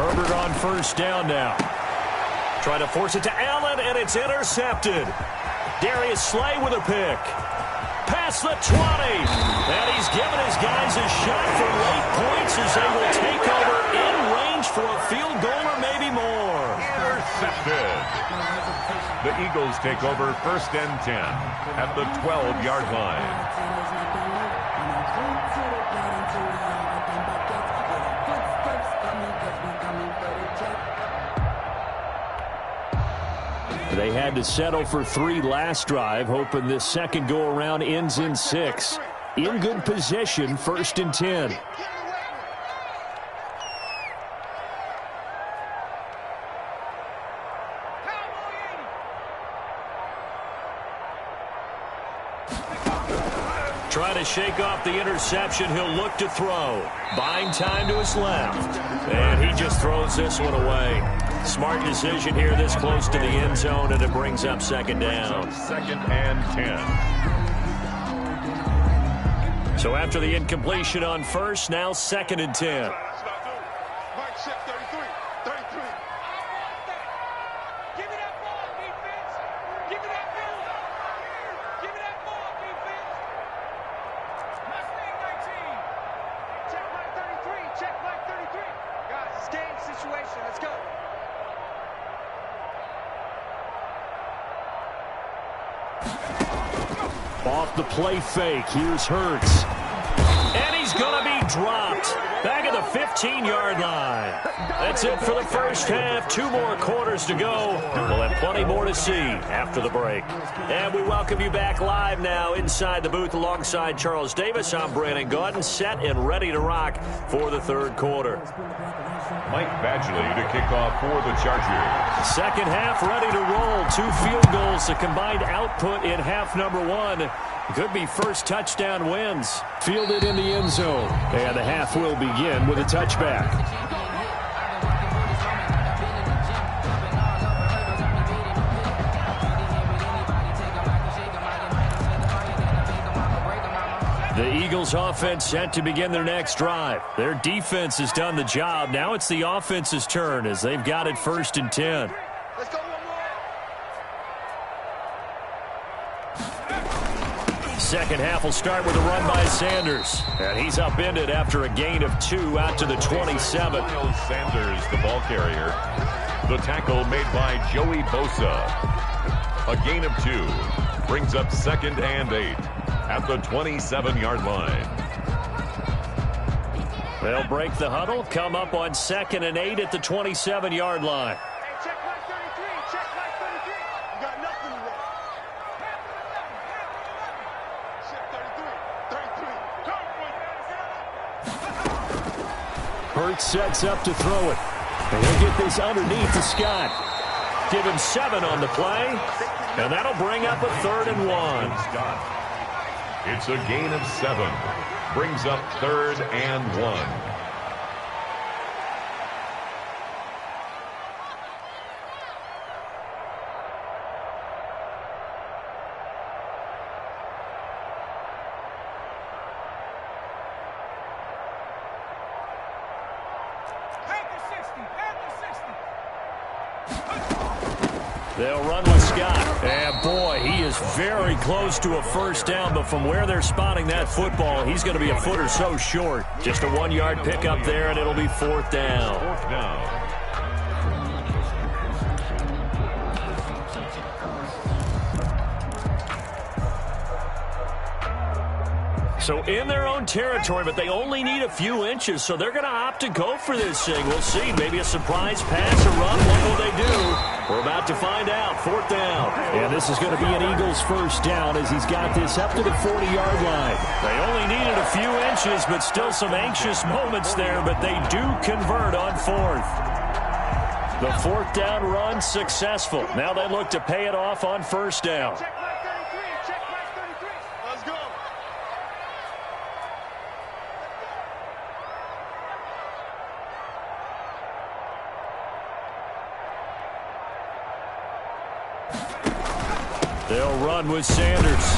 Herbert on first down now. Trying to force it to Allen, and it's intercepted. Darius Slay with a pick. Past the 20. And he's given his guys a shot for late points as they will take over in range for a field goal or maybe more. Intercepted. The Eagles take over first and 10 at the 12-yard line. They had to settle for 3 last drive, hoping this second go-around ends in 6. In good position, first and 10. Trying to shake off the interception, he'll look to throw. Buying time to his left. And he just throws this one away. Smart decision here this close to the end zone, and it brings up second down. Second and 10. So after the incompletion on first, now second and 10. Mike check 33. 33. Give me that ball, defense. Give me that ball. Give me that ball, defense. Mustang 19. Check Mike 33. Check Mike 33. Guys, it's game situation. Let's go. Off the play fake, here's Hurts. And he's going to be dropped. Back at the 15-yard line. That's it for the first half. 2 more quarters to go. We'll have plenty more to see after the break. And we welcome you back live now inside the booth alongside Charles Davis. I'm Brandon Gaudin, set and ready to rock for the third quarter. Mike Badgley to kick off for the Chargers. Second half ready to roll. 2 field goals, the combined output in half number 1. Could be first touchdown wins. Fielded in the end zone. And the half will begin with a touchback. The Eagles offense set to begin their next drive. Their defense has done the job. Now it's the offense's turn as they've got it first and 10. Let's go one more. Second half will start with a run by Sanders. And he's upended after a gain of 2 out to the 27. Sanders, the ball carrier. The tackle made by Joey Bosa. A gain of 2 brings up second and 8. At the 27-yard line. They'll break the huddle, come up on second and 8 at the 27-yard line. Hey, check Mike 33. Check Mike 33. You got nothing to run. Check 33. 33. Hurts sets up to throw it. And he'll get this underneath to Scott. Give him 7 on the play. And that'll bring up a 3rd and 1. Scott. It's a gain of 7. Brings up 3rd and 1. They'll run with Scott. And boy, he is very close to a first down, but from where they're spotting that football, he's going to be a foot or so short. Just a 1-yard pickup there, and it'll be 4th down. 4th down. So in their own territory, but they only need a few inches, so they're going to opt to go for this thing. We'll see. Maybe a surprise pass or run. What will they do? We're about to find out. 4th down. And this is going to be an Eagles first down as he's got this up to the 40-yard line. They only needed a few inches, but still some anxious moments there, but they do convert on 4th. The 4th down run successful. Now they look to pay it off on first down. Check Mike 33. Check Mike 33. Let's go. They'll run with Sanders.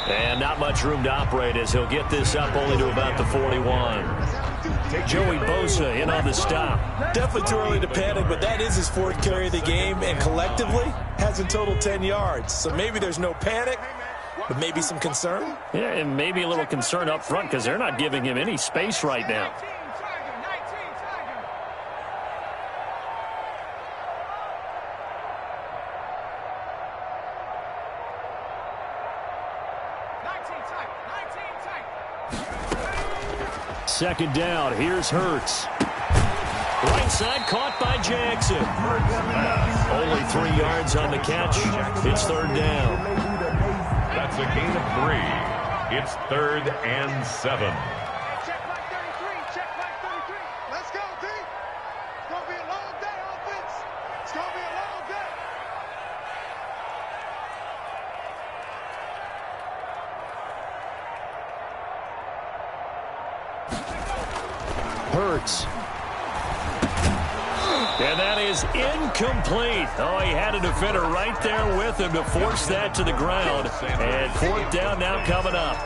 And not much room to operate as he'll get this up only to about the 41. Joey Bosa in on the stop. Definitely too early to panic, but that is his 4th carry of the game, and collectively has in total 10 yards. So maybe there's no panic, but maybe some concern. Yeah, and maybe a little concern up front because they're not giving him any space right now. Second down. Here's Hurts. Right side caught by Jackson. Only 3 yards on the catch. It's 3rd down. That's a gain of 3. It's 3rd and 7. Check back 33. Check back 33. Let's go, D. It's going to be a long day, offense. It's going to be a long day. Hurts. And that is incomplete. Oh, he had a defender right there with him to force that to the ground. And 4th down now coming up.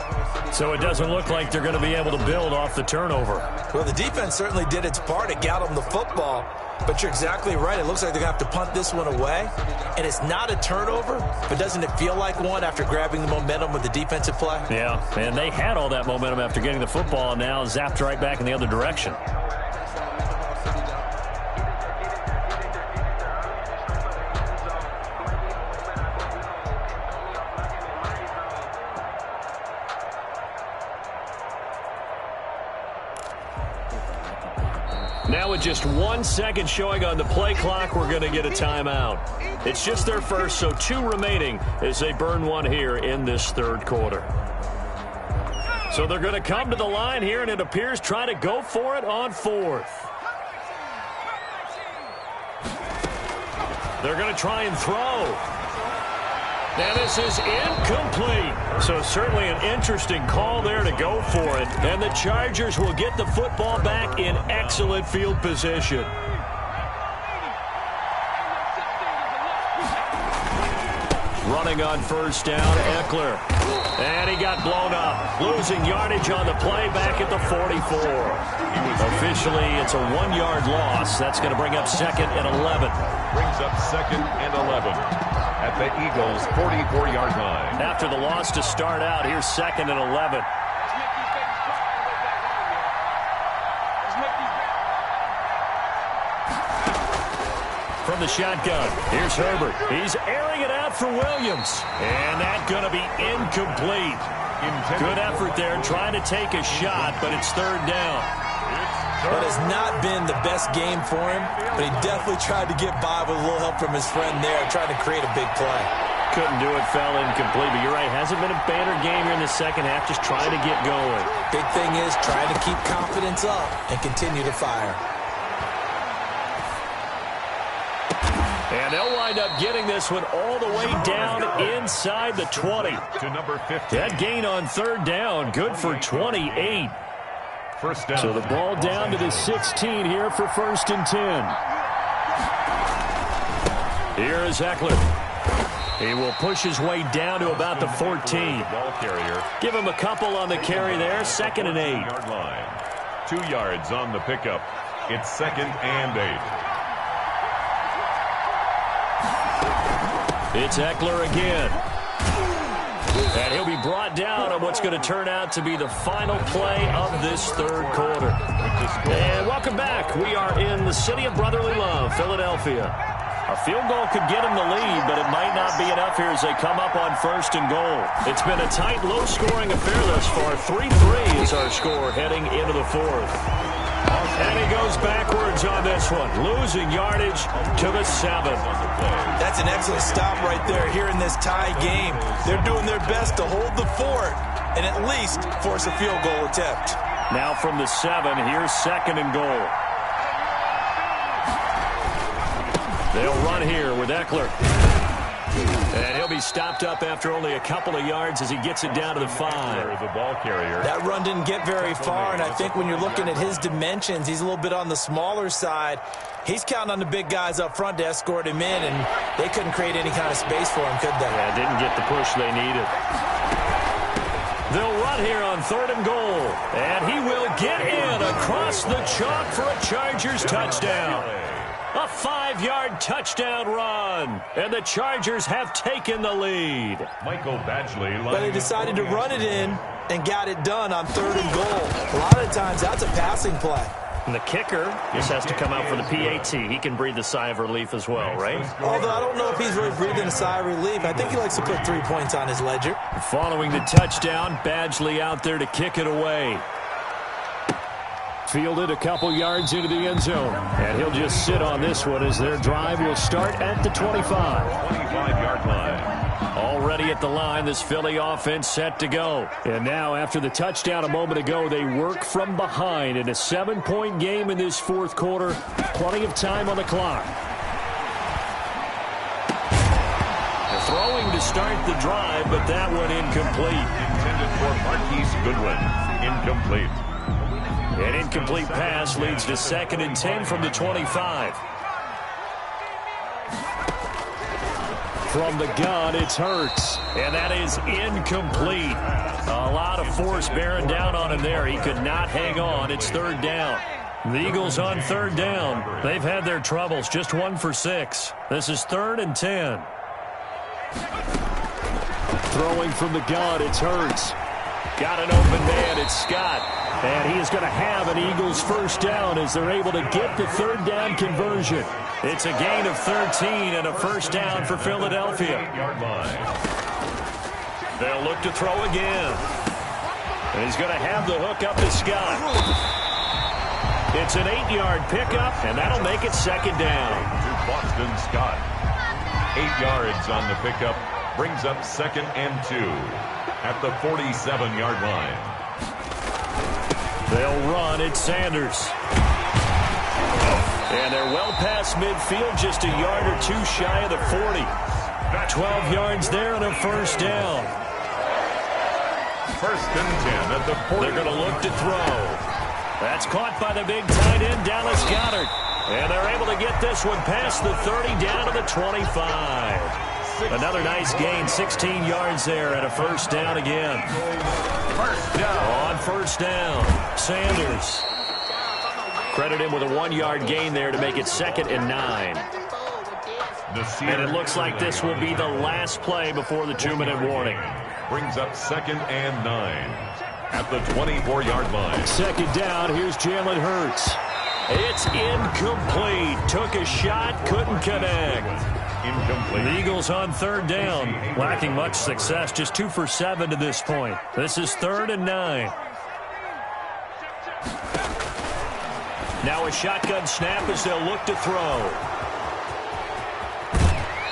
So it doesn't look like they're going to be able to build off the turnover. Well, the defense certainly did its part. It got them the football. But you're exactly right. It looks like they're going to have to punt this one away. And it's not a turnover, but doesn't it feel like one after grabbing the momentum with the defensive play? Yeah, and they had all that momentum after getting the football, and now zapped right back in the other direction. Now with just 1 second showing on the play clock, we're going to get a timeout. It's just their first, so 2 remaining as they burn 1 here in this 3rd quarter. So they're going to come to the line here, and it appears try to go for it on 4th. They're going to try and throw. And this is incomplete. So certainly an interesting call there to go for it. And the Chargers will get the football back in excellent field position. Running on 1st down, Eckler. And he got blown up. Losing yardage on the play back at the 44. Officially, it's a 1-yard loss. That's going to bring up 2nd and 11. Brings up 2nd and 11 at the Eagles' 44-yard line. After the loss to start out, here's 2nd and 11. From the shotgun, here's Herbert. He's airing it out for Williams. And that's going to be incomplete. Good effort there, trying to take a shot, but it's 3rd down. That has not been the best game for him, but he definitely tried to get by with a little help from his friend there, trying to create a big play. Couldn't do it, fell incomplete, but you're right, hasn't been a banner game here in the 2nd half, just trying to get going. Big thing is trying to keep confidence up and continue to fire. And they'll wind up getting this one all the way down inside the 20. To number 50. That gain on 3rd down, good for 28. First down. So the ball down to the 16 here for 1st and 10. Here is Eckler. He will push his way down to about the 14. Ball carrier. Give him a couple on the carry there, 2nd and 8. Yard line. 2 yards on the pickup. It's 2nd and 8. It's Eckler again. And he'll be brought down on what's going to turn out to be the final play of this 3rd quarter. And welcome back. We are in the city of brotherly love, Philadelphia. A field goal could get them the lead, but it might not be enough here as they come up on 1st and goal. It's been a tight, low-scoring affair thus far. 3-3 is our score heading into the 4th. And he goes backwards on this one, losing yardage to the 7. That's an excellent stop right there here in this tie game. They're doing their best to hold the fort and at least force a field goal attempt. Now from the 7, here's 2nd and goal. They'll run here with Eckler. And he'll be stopped up after only a couple of yards as he gets it down to the 5. The ball carrier. That run didn't get very far, and I think when you're looking at his dimensions, he's a little bit on the smaller side. He's counting on the big guys up front to escort him in, and they couldn't create any kind of space for him, could they? Yeah, didn't get the push they needed. They'll run here on 3rd and goal. And he will get in across the chalk for a Chargers touchdown. A 5-yard touchdown run. And the Chargers have taken the lead. Michael Badgley. But they decided to run it in and got it done on 3rd and goal. A lot of the times that's a passing play. And the kicker just has to come out for the PAT. He can breathe a sigh of relief as well, right? Although I don't know if he's really breathing a sigh of relief. I think he likes to put 3 points on his ledger. Following the touchdown, Badgley out there to kick it away. Fielded a couple yards into the end zone. And he'll just sit on this one as their drive will start at the 25. 25-yard line. Already at the line, this Philly offense set to go. And now, after the touchdown a moment ago, they work from behind in a 7-point game in this 4th quarter. Plenty of time on the clock. They're throwing to start the drive, but that one incomplete. Intended for Marquise Goodwin. Incomplete. An incomplete pass leads to 2nd and 10 from the 25. From the gun, it's Hurts. And that is incomplete. A lot of force bearing down on him there. He could not hang on. It's 3rd down. The Eagles on 3rd down. They've had their troubles. Just 1 for 6. This is 3rd and 10. Throwing from the gun, it's Hurts. Got an open man. It's Scott. And he is going to have an Eagles 1st down as they're able to get the 3rd down conversion. It's a gain of 13 and a 1st down for Philadelphia. They'll look to throw again. And he's going to have the hook up to Scott. It's an 8-yard pickup, and that'll make it 2nd down. To Boston Scott. 8 yards on the pickup. Brings up 2nd and 2 at the 47-yard line. They'll run. It's Sanders. And they're well past midfield, just a yard or 2 shy of the 40. 12 yards there and a 1st down. 1st and 10 at the 40. They're going to look to throw. That's caught by the big tight end, Dallas Goedert. And they're able to get this one past the 30 down to the 25. Another nice gain, 16 yards there and a 1st down again. 1st down. On 1st down, Sanders. Credit him with a 1-yard gain there to make it 2nd and 9. And it looks like this will be the last play before the 2-minute warning. Brings up 2nd and 9 at the 24-yard line. 2nd down, here's Jalen Hurts. It's incomplete. Took a shot, couldn't connect. Incomplete. The Eagles on 3rd down. Lacking much success, just 2 for 7 to this point. This is 3rd and 9. Now a shotgun snap as they'll look to throw.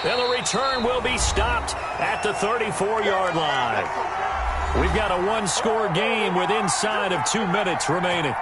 And the return will be stopped at the 34-yard line. We've got a 1-score game with inside of 2 minutes remaining.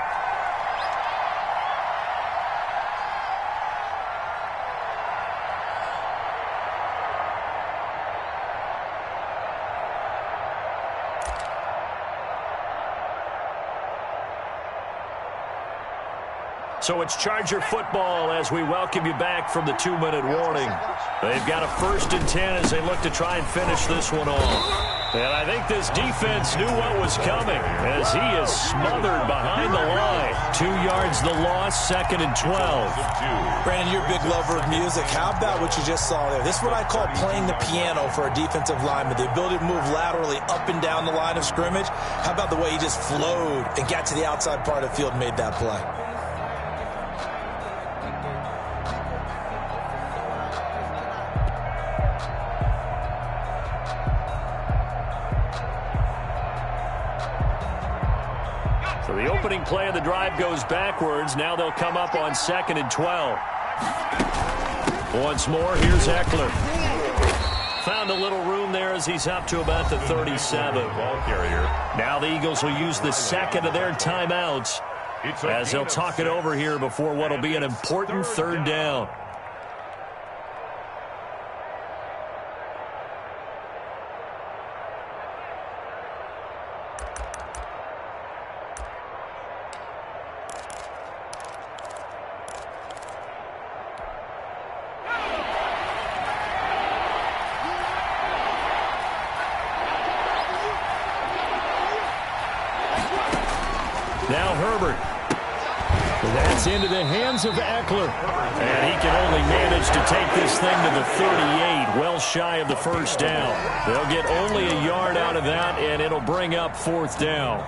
So it's Charger football as we welcome you back from the 2-minute warning. They've got a 1st and 10 as they look to try and finish this one off. And I think this defense knew what was coming as he is smothered behind the line. 2 yards the loss, 2nd and 12. Brandon, you're a big lover of music. How about what you just saw there? This is what I call playing the piano for a defensive lineman. The ability to move laterally up and down the line of scrimmage. How about the way he just flowed and got to the outside part of the field and made that play? So the opening play of the drive goes backwards. Now they'll come up on 2nd and 12. Once more, here's Eckler. Found a little room there as he's up to about the 37. Ball carrier. Now the Eagles will use the 2nd of their timeouts as they'll talk it over here before what will be an important 3rd down. That's into the hands of Eckler. And he can only manage to take this thing to the 38, well shy of the first down. They'll get only a yard out of that, and it'll bring up 4th down.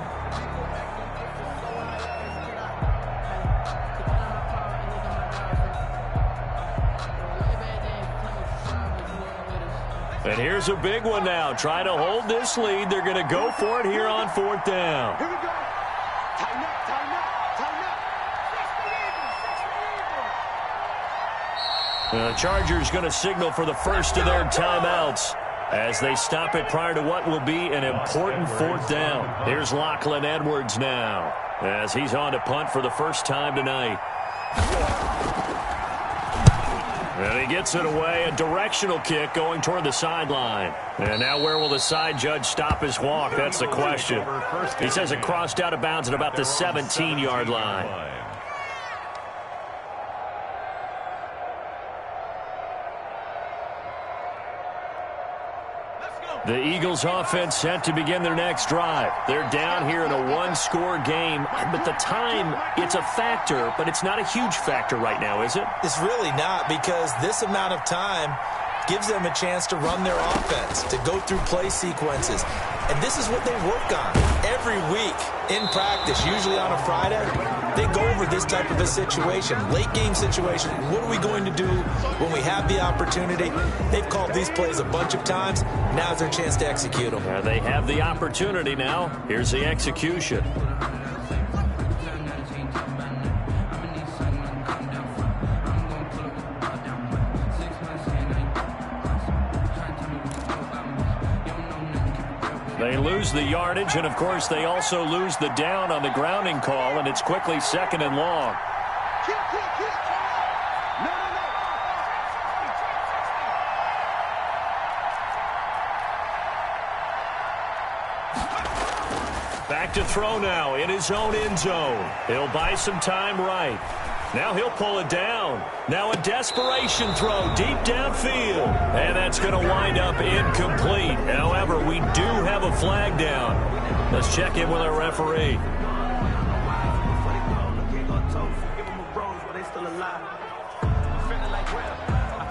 And here's a big one now. Trying to hold this lead. They're going to go for it here on 4th down. Here we go. Tighten up, tighten up, tighten up. The Chargers going to signal for the first of their timeouts as they stop it prior to what will be an important 4th down. Here's Lachlan Edwards now as he's on to punt for the first time tonight. And he gets it away, a directional kick going toward the sideline. And now where will the side judge stop his walk? That's the question. He says it crossed out of bounds at about the 17-yard line. The Eagles offense set to begin their next drive. They're down here in a one-score game, but the time, it's a factor, but it's not a huge factor right now, is it? It's really not, because this amount of time gives them a chance to run their offense, to go through play sequences. And this is what they work on every week in practice, usually on a Friday. They go over this type of a situation, late game situation. What are we going to do when we have the opportunity? They've called these plays a bunch of times. Now's their chance to execute them. They have the opportunity now. Here's the execution. They lose the yardage, and, of course, they also lose the down on the grounding call, and it's quickly 2nd and long. Back to throw now in his own end zone. He'll buy some time right. Now he'll pull it down. Now a desperation throw deep downfield. And that's going to wind up incomplete. However, we do have a flag down. Let's check in with our referee.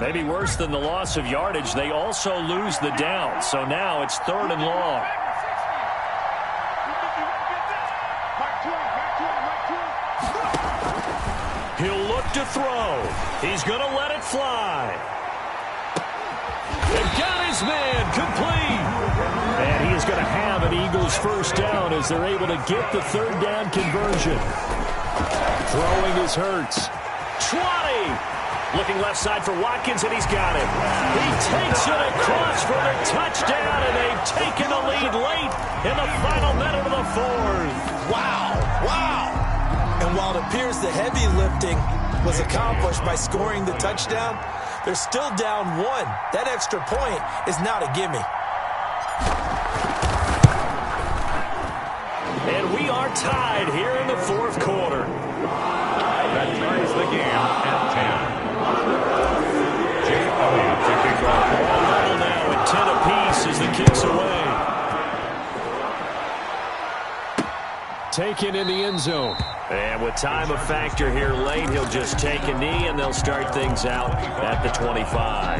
Maybe worse than the loss of yardage, they also lose the down. So now it's 3rd and long. He'll look to throw. He's going to let it fly. And got his man complete. And he is going to have an Eagles first down as they're able to get the 3rd down conversion. Throwing is Hurts. 20. Looking left side for Watkins, and he's got it. He takes it across for the touchdown, and they've taken the lead late in the final minute of the 4th. Wow, wow. And while it appears the heavy lifting was accomplished by scoring the touchdown, they're still down 1. That extra point is not a gimme. And we are tied here in the 4th quarter. That ties the game at 10. Jay Elliott to kick off. Now at 10 apiece as the kick's away. Taken in the end zone. And with time a factor here late, he'll just take a knee, and they'll start things out at the 25.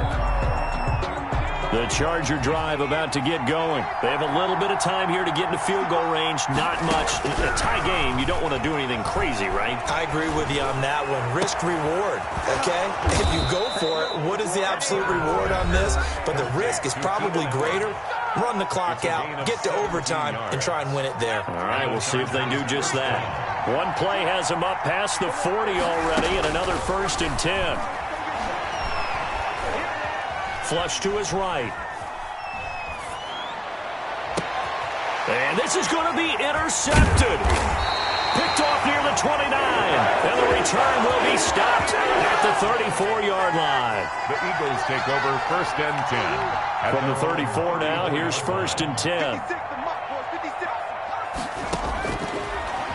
The Charger drive about to get going. They have a little bit of time here to get into field goal range. Not much. A tie game, you don't want to do anything crazy, right? I agree with you on that one. Risk-reward, okay? If you go for it, what is the absolute reward on this? But the risk is probably greater. Run the clock out, get to overtime, and try and win it there. All right, we'll see if they do just that. One play has them up past the 40 already, and another 1st and 10. Flush to his right. And this is going to be intercepted. Picked off near the 29. And the return will be stopped at the 34-yard line. The Eagles take over 1st and 10. From the 34 now, here's 1st and 10.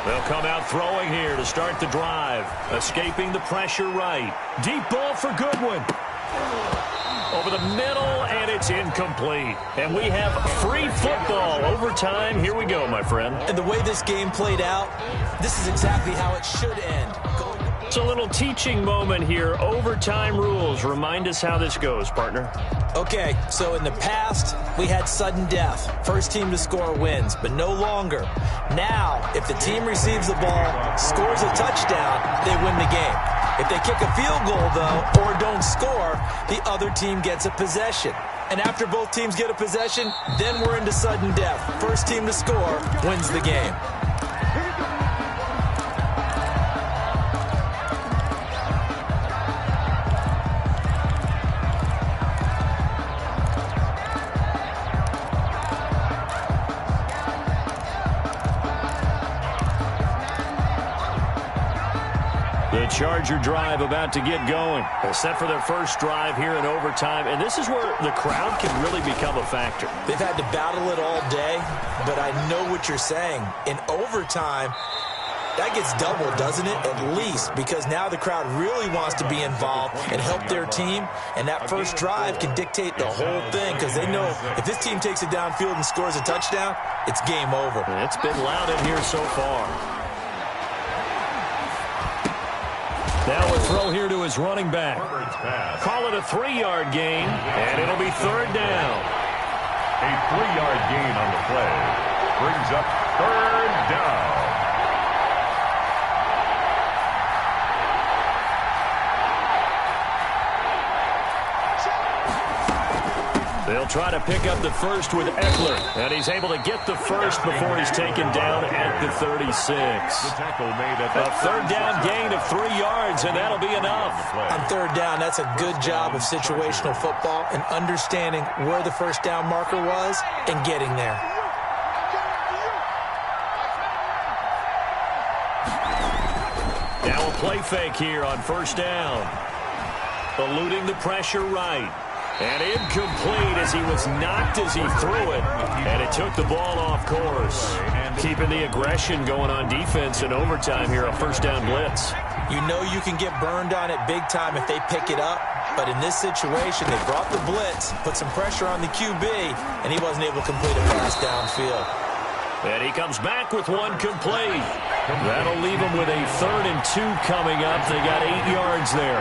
They'll come out throwing here to start the drive. Escaping the pressure right. Deep ball for Goodwin. Over the middle, and it's incomplete. And we have free football. Overtime, here we go, my friend. And the way this game played out, this is exactly how it should end. It's a little teaching moment here. Overtime rules. Remind us how this goes, partner. Okay, so in the past, we had sudden death. First team to score wins, but no longer. Now, if the team receives the ball, scores a touchdown, they win the game. If they kick a field goal, though, or don't score, the other team gets a possession. And after both teams get a possession, then we're into sudden death. First team to score wins the game. The Charger drive about to get going. They're set for their first drive here in overtime, and this is where the crowd can really become a factor. They've had to battle it all day, but I know what you're saying. In overtime, that gets doubled, doesn't it? At least, because now the crowd really wants to be involved and help their team, and that first drive can dictate the whole thing because they know if this team takes it downfield and scores a touchdown, it's game over. And it's been loud in here so far. Now a throw here to his running back. Call it a 3-yard gain, and it'll be third down. A 3-yard gain on the play brings up third down. They'll try to pick up the first with Eckler, and he's able to get the first before he's taken down at the 36. A third down gain of 3 yards, and that'll be enough. On third down, that's a good job of situational football and understanding where the first down marker was and getting there. Now a play fake here on first down. Eluding the pressure right. And incomplete as he was knocked as he threw it. And it took the ball off course. Keeping the aggression going on defense in overtime here, a first down blitz. You know you can get burned on it big time if they pick it up. But in this situation, they brought the blitz, put some pressure on the QB, and he wasn't able to complete a pass downfield. And he comes back with one complete. That'll leave him with a 3rd and 2 coming up. They got 8 yards there.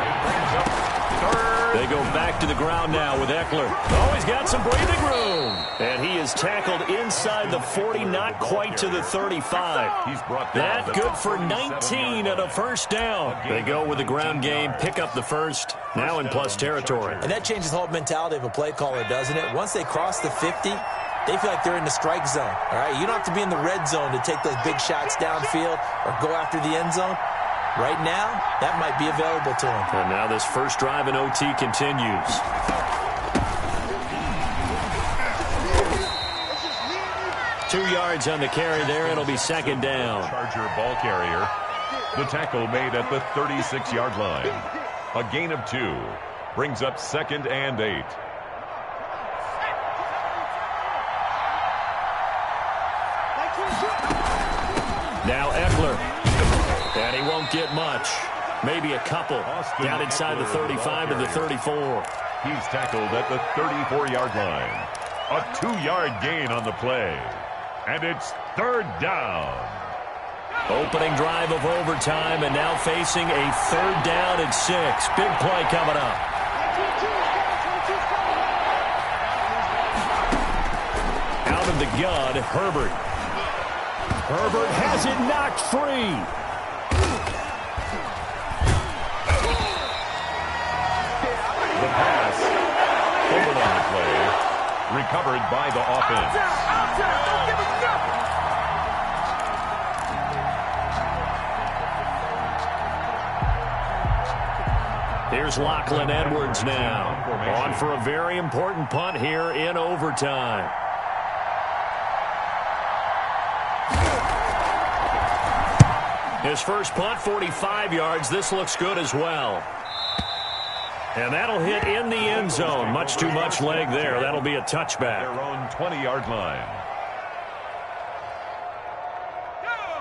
They go back to the ground now with Eckler. Oh, he's got some breathing room. And he is tackled inside the 40, not quite to the 35. That good for 19 and a first down. They go with the ground game, pick up the first, now in plus territory. And that changes the whole mentality of a play caller, doesn't it? Once they cross the 50, they feel like they're in the strike zone. All right, you don't have to be in the red zone to take those big shots downfield or go after the end zone. Right now, that might be available to him. And now this first drive in OT continues. Two yards on the carry there. It'll be second down. Charger ball carrier. The tackle made at the 36-yard line. A gain of 2 brings up 2nd and 8. Now Eckler. And he won't get much. Maybe a couple. Down inside the 35 to the 34. He's tackled at the 34-yard line. A 2-yard gain on the play. And it's third down. Opening drive of overtime, and now facing a 3rd down and 6. Big play coming up. Out of the gun, Herbert. Herbert has it knocked free. The pass, fumbled on the play, recovered by the offense. Don't give him nothing. Here's Lachlan Edwards now. On for a very important punt here in overtime. His first punt, 45 yards. This looks good as well. And that'll hit in the end zone. Much too much leg there. That'll be a touchback. Their own 20-yard line.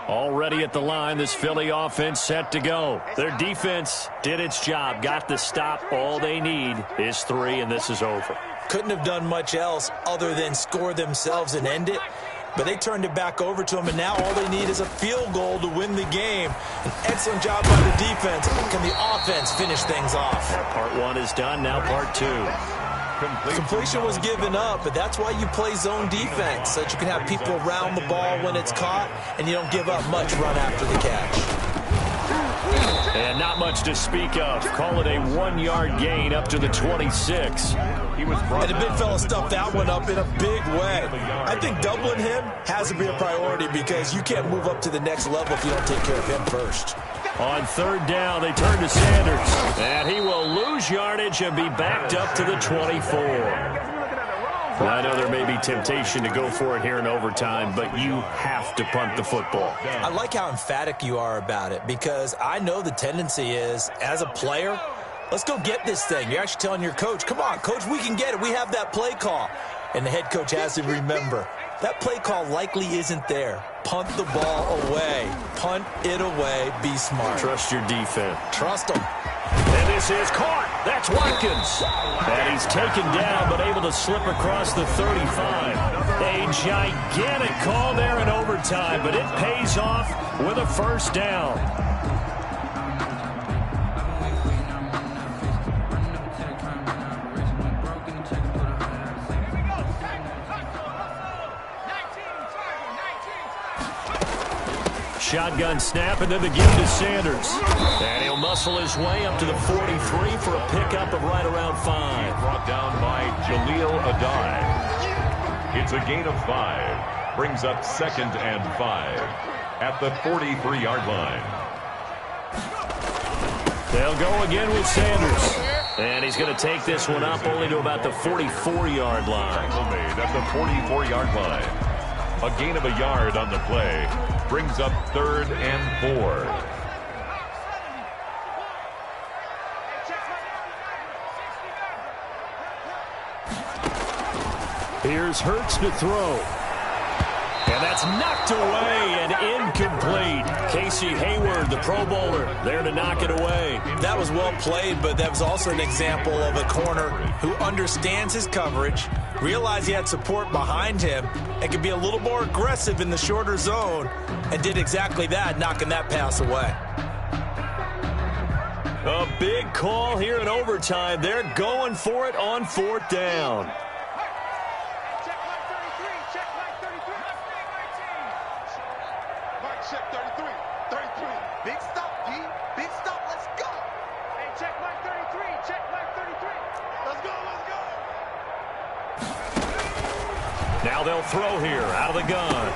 Already at the line, this Philly offense set to go. Their defense did its job, got the stop. All they need is 3, and this is over. Couldn't have done much else other than score themselves and end it. but they turned it back over to him, and now all they need is a field goal to win the game. An excellent job by the defense. Can the offense finish things off? Part one is done, now part two. Completion was given up, but that's why you play zone defense, so that you can have people around the ball when it's caught, and you don't give up much run after the catch. And not much to speak of. Call it a 1-yard gain up to the 26. And the big fella stuffed that one up in a big way. I think doubling him has to be a priority because you can't move up to the next level if you don't take care of him first. On third down, they turn to Sanders. And he will lose yardage and be backed up to the 24. Well, I know there may be temptation to go for it here in overtime, but you have to punt the football. I like how emphatic you are about it because I know the tendency is, as a player, let's go get this thing. You're actually telling your coach, come on, coach, we can get it. We have that play call. And the head coach has to remember, that play call likely isn't there. Punt the ball away. Punt it away. Be smart. Trust your defense. Trust them. And this is caught. That's Watkins. And he's taken down, but able to slip across the 35. A gigantic call there in overtime, but it pays off with a first down. Shotgun snap, and then the give to Sanders. And he'll muscle his way up to the 43 for a pickup of right around 5. Brought down by Jaleel Adai. It's a gain of 5. Brings up 2nd and 5 at the 43-yard line. They'll go again with Sanders. And he's going to take this one up only to about the 44-yard line. Tackle made at the 44-yard line. A gain of a yard on the play. Brings up 3rd and 4. Here's Hurts to throw. And that's knocked away and incomplete. Casey Hayward, the Pro Bowler, there to knock it away. That was well played, but that was also an example of a corner who understands his coverage, realized he had support behind him, and could be a little more aggressive in the shorter zone, and did exactly that, knocking that pass away. A big call here in overtime. They're going for it on 4th down. Check 33. 33. Big stop, D. Big stop. Let's go. Hey, check mark 33. Check mark 33. Let's go. Let's go. Now they'll throw here out of the gun.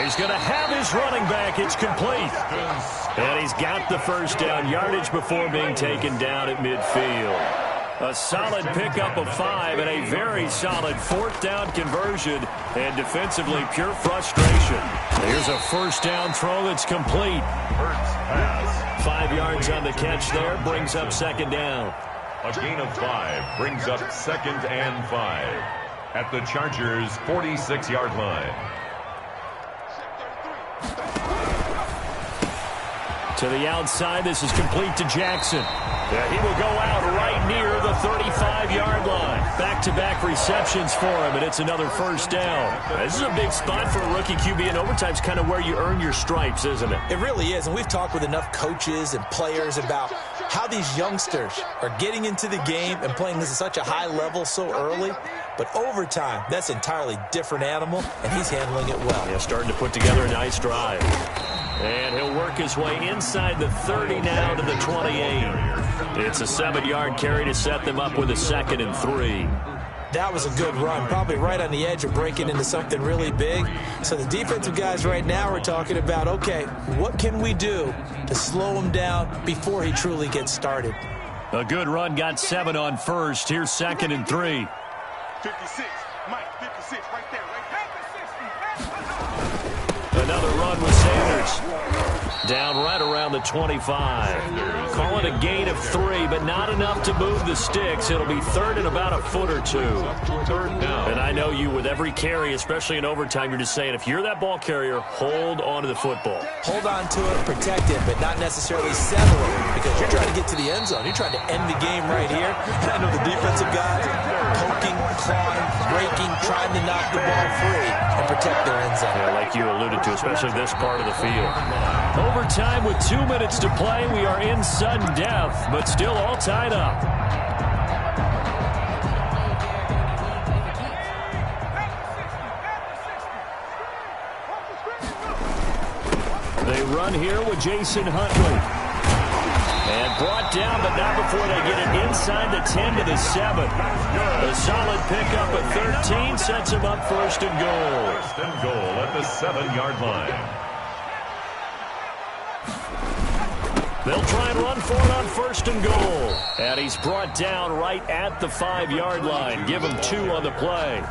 He's going to have his running back. It's complete. And he's got the first down yardage before being taken down at midfield. A solid pickup of 5 and a very solid 4th down conversion. And defensively, pure frustration. Here's a first down throw that's complete. Hurts pass. 5 yards on the catch there. Brings up 2nd down. A gain of 5 brings up 2nd and 5 at the Chargers' 46-yard line. To the outside, this is complete to Jackson. Yeah, he will go out right near the 35-yard line. Back-to-back receptions for him, and it's another first down. This is a big spot for a rookie QB, and overtime's kind of where you earn your stripes, isn't it? It really is, and we've talked with enough coaches and players about how these youngsters are getting into the game and playing this at such a high level so early. But overtime, that's an entirely different animal, and he's handling it well. Yeah, starting to put together a nice drive. And he'll work his way inside the 30 now to the 28. It's a 7-yard carry to set them up with a 2nd and 3. That was a good run, probably right on the edge of breaking into something really big. So the defensive guys right now are talking about, okay, what can we do to slow him down before he truly gets started? A good run, got 7 on first. Here's 2nd and 3. 56. Mike, 56. Right there. Another run with Sanders. Down right around the 25. Call it a gain of 3, but not enough to move the sticks. It'll be 3rd and about a foot or 2. 3rd down. And I know you, with every carry, especially in overtime, you're just saying, if you're that ball carrier, hold on to the football. Hold on to it, protect it, but not necessarily settle it, because you're trying to get to the end zone. You're trying to end the game right here. And I know the defensive guys are poking, clawing, breaking, trying to knock the ball free and protect their end zone. Yeah, like you alluded to, especially this part of the field. Overtime with 2 minutes to play. We are in sudden death, but still all tied up. They run here with Jason Huntley. And brought down, but not before they get it inside the 10 to the 7. A solid pickup at 13 sets him up first and goal. First and goal at the 7-yard line. They'll try and run for it on first and goal. And he's brought down right at the 5-yard line. Give him 2 on the play.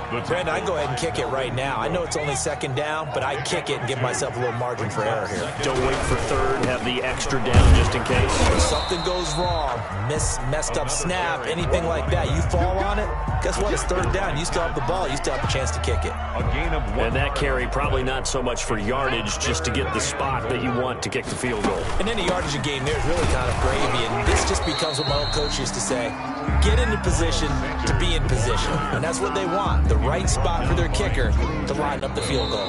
Brandon, I go ahead and kick it right now. I know it's only second down, but I kick it and give myself a little margin for error here. Don't wait for third. Have the extra down just in case. If something goes wrong, messed up snap, anything like that, you fall on it, guess what? It's third down. You still have the ball. You still have a chance to kick it. A gain of 1. And that carry probably not so much for yardage, just to get the spot that you want to kick the field goal. And any yardage you gain there is really kind of gravy, and this just becomes what my old coach used to say. Get into position to be in position. And that's what they want, the right spot for their kicker to line up the field goal.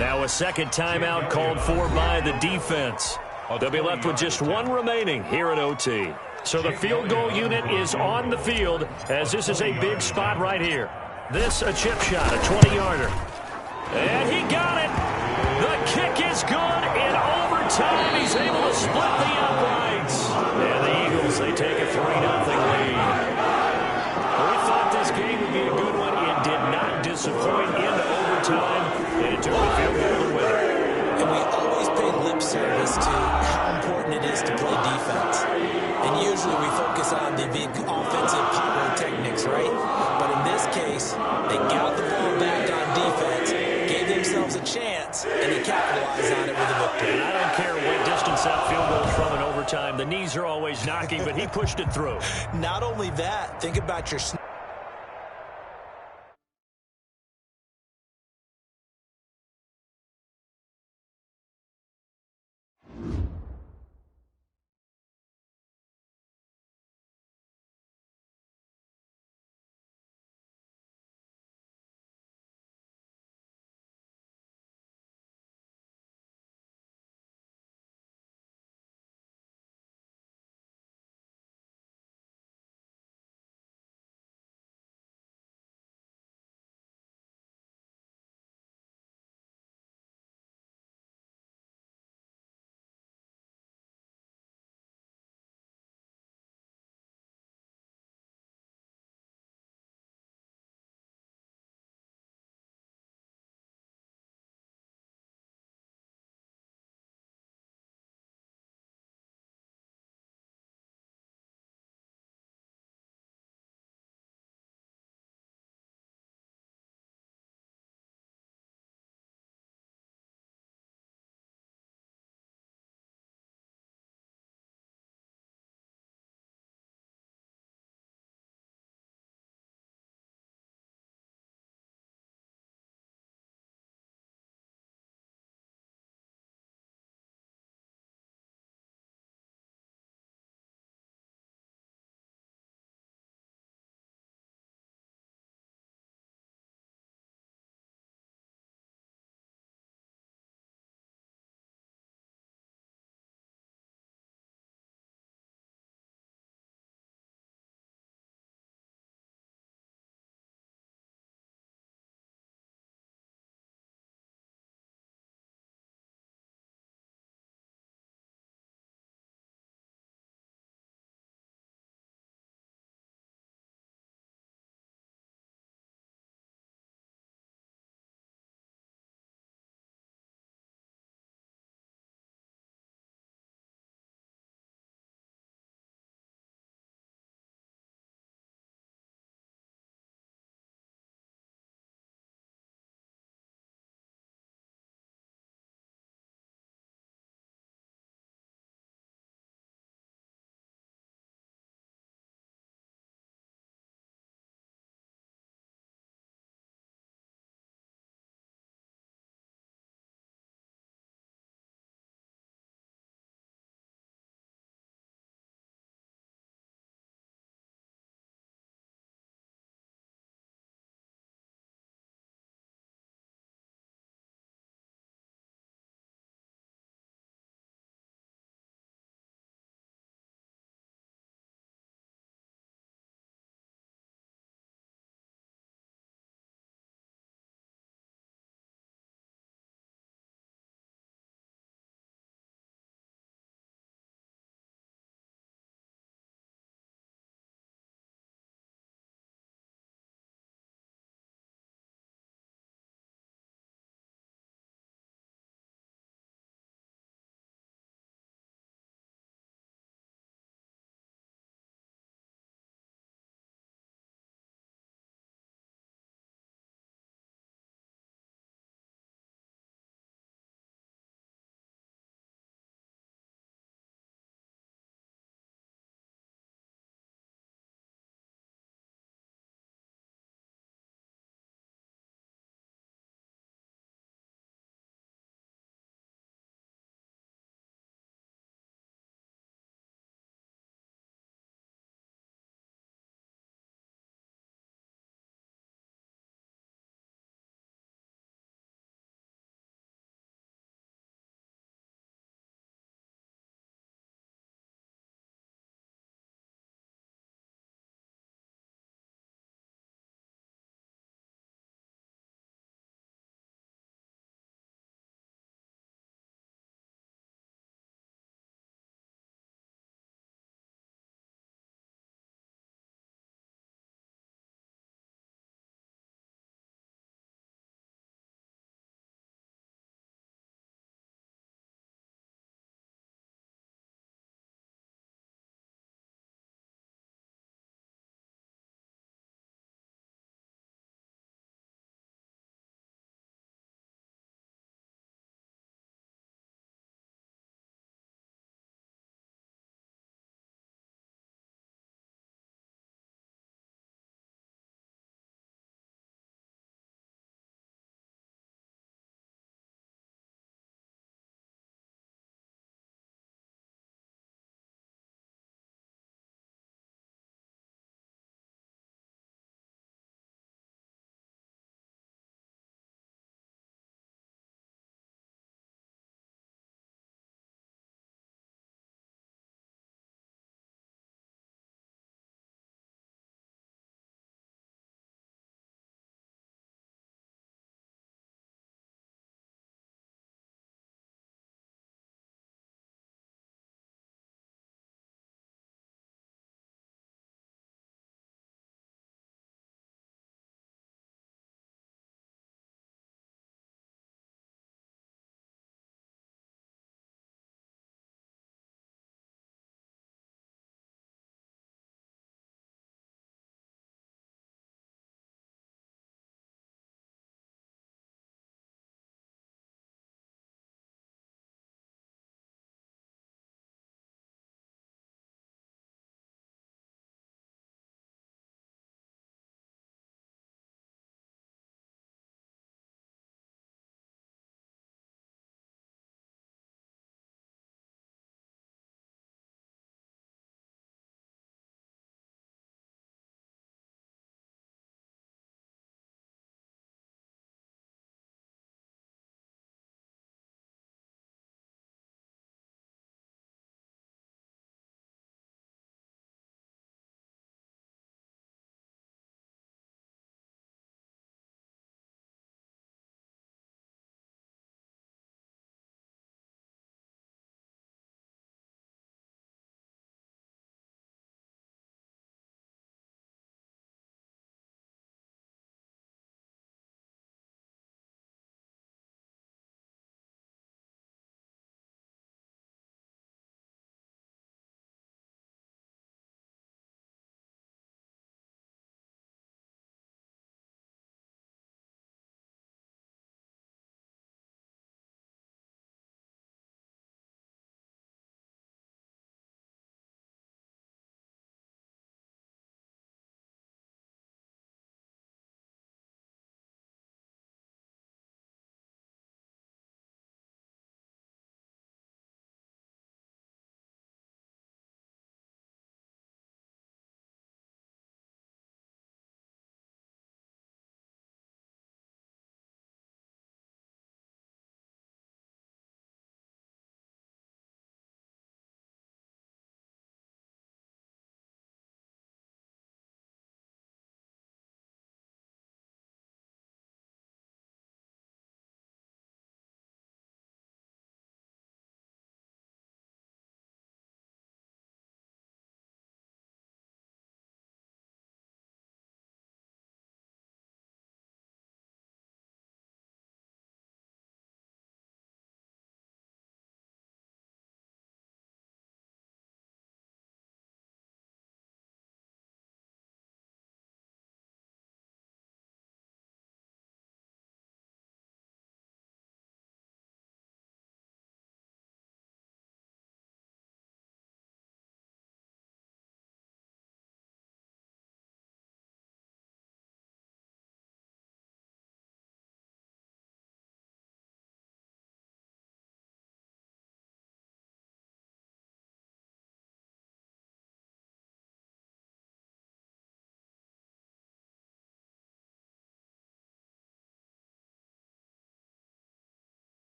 Now a second timeout called for by the defense. They'll be left with just 1 remaining here at OT. So the field goal unit is on the field as this is a big spot right here. This a chip shot, a 20-yarder. And he got it. The kick is good in overtime. He's able to split the uprights. And the Eagles, they take a 3-0 lead. We thought this game would be a good one. It did not disappoint into overtime. And it took the field goal to win it. And we always pay lip service to how important it is to play defense. And usually we focus on the big offensive pyrotechnics, right? But in this case, they got the ball back on defense, gave themselves a chance, and they capitalized on it with a victory. And I don't care what distance that field goes from in overtime. The knees are always knocking, but he pushed it through. Not only that, think about your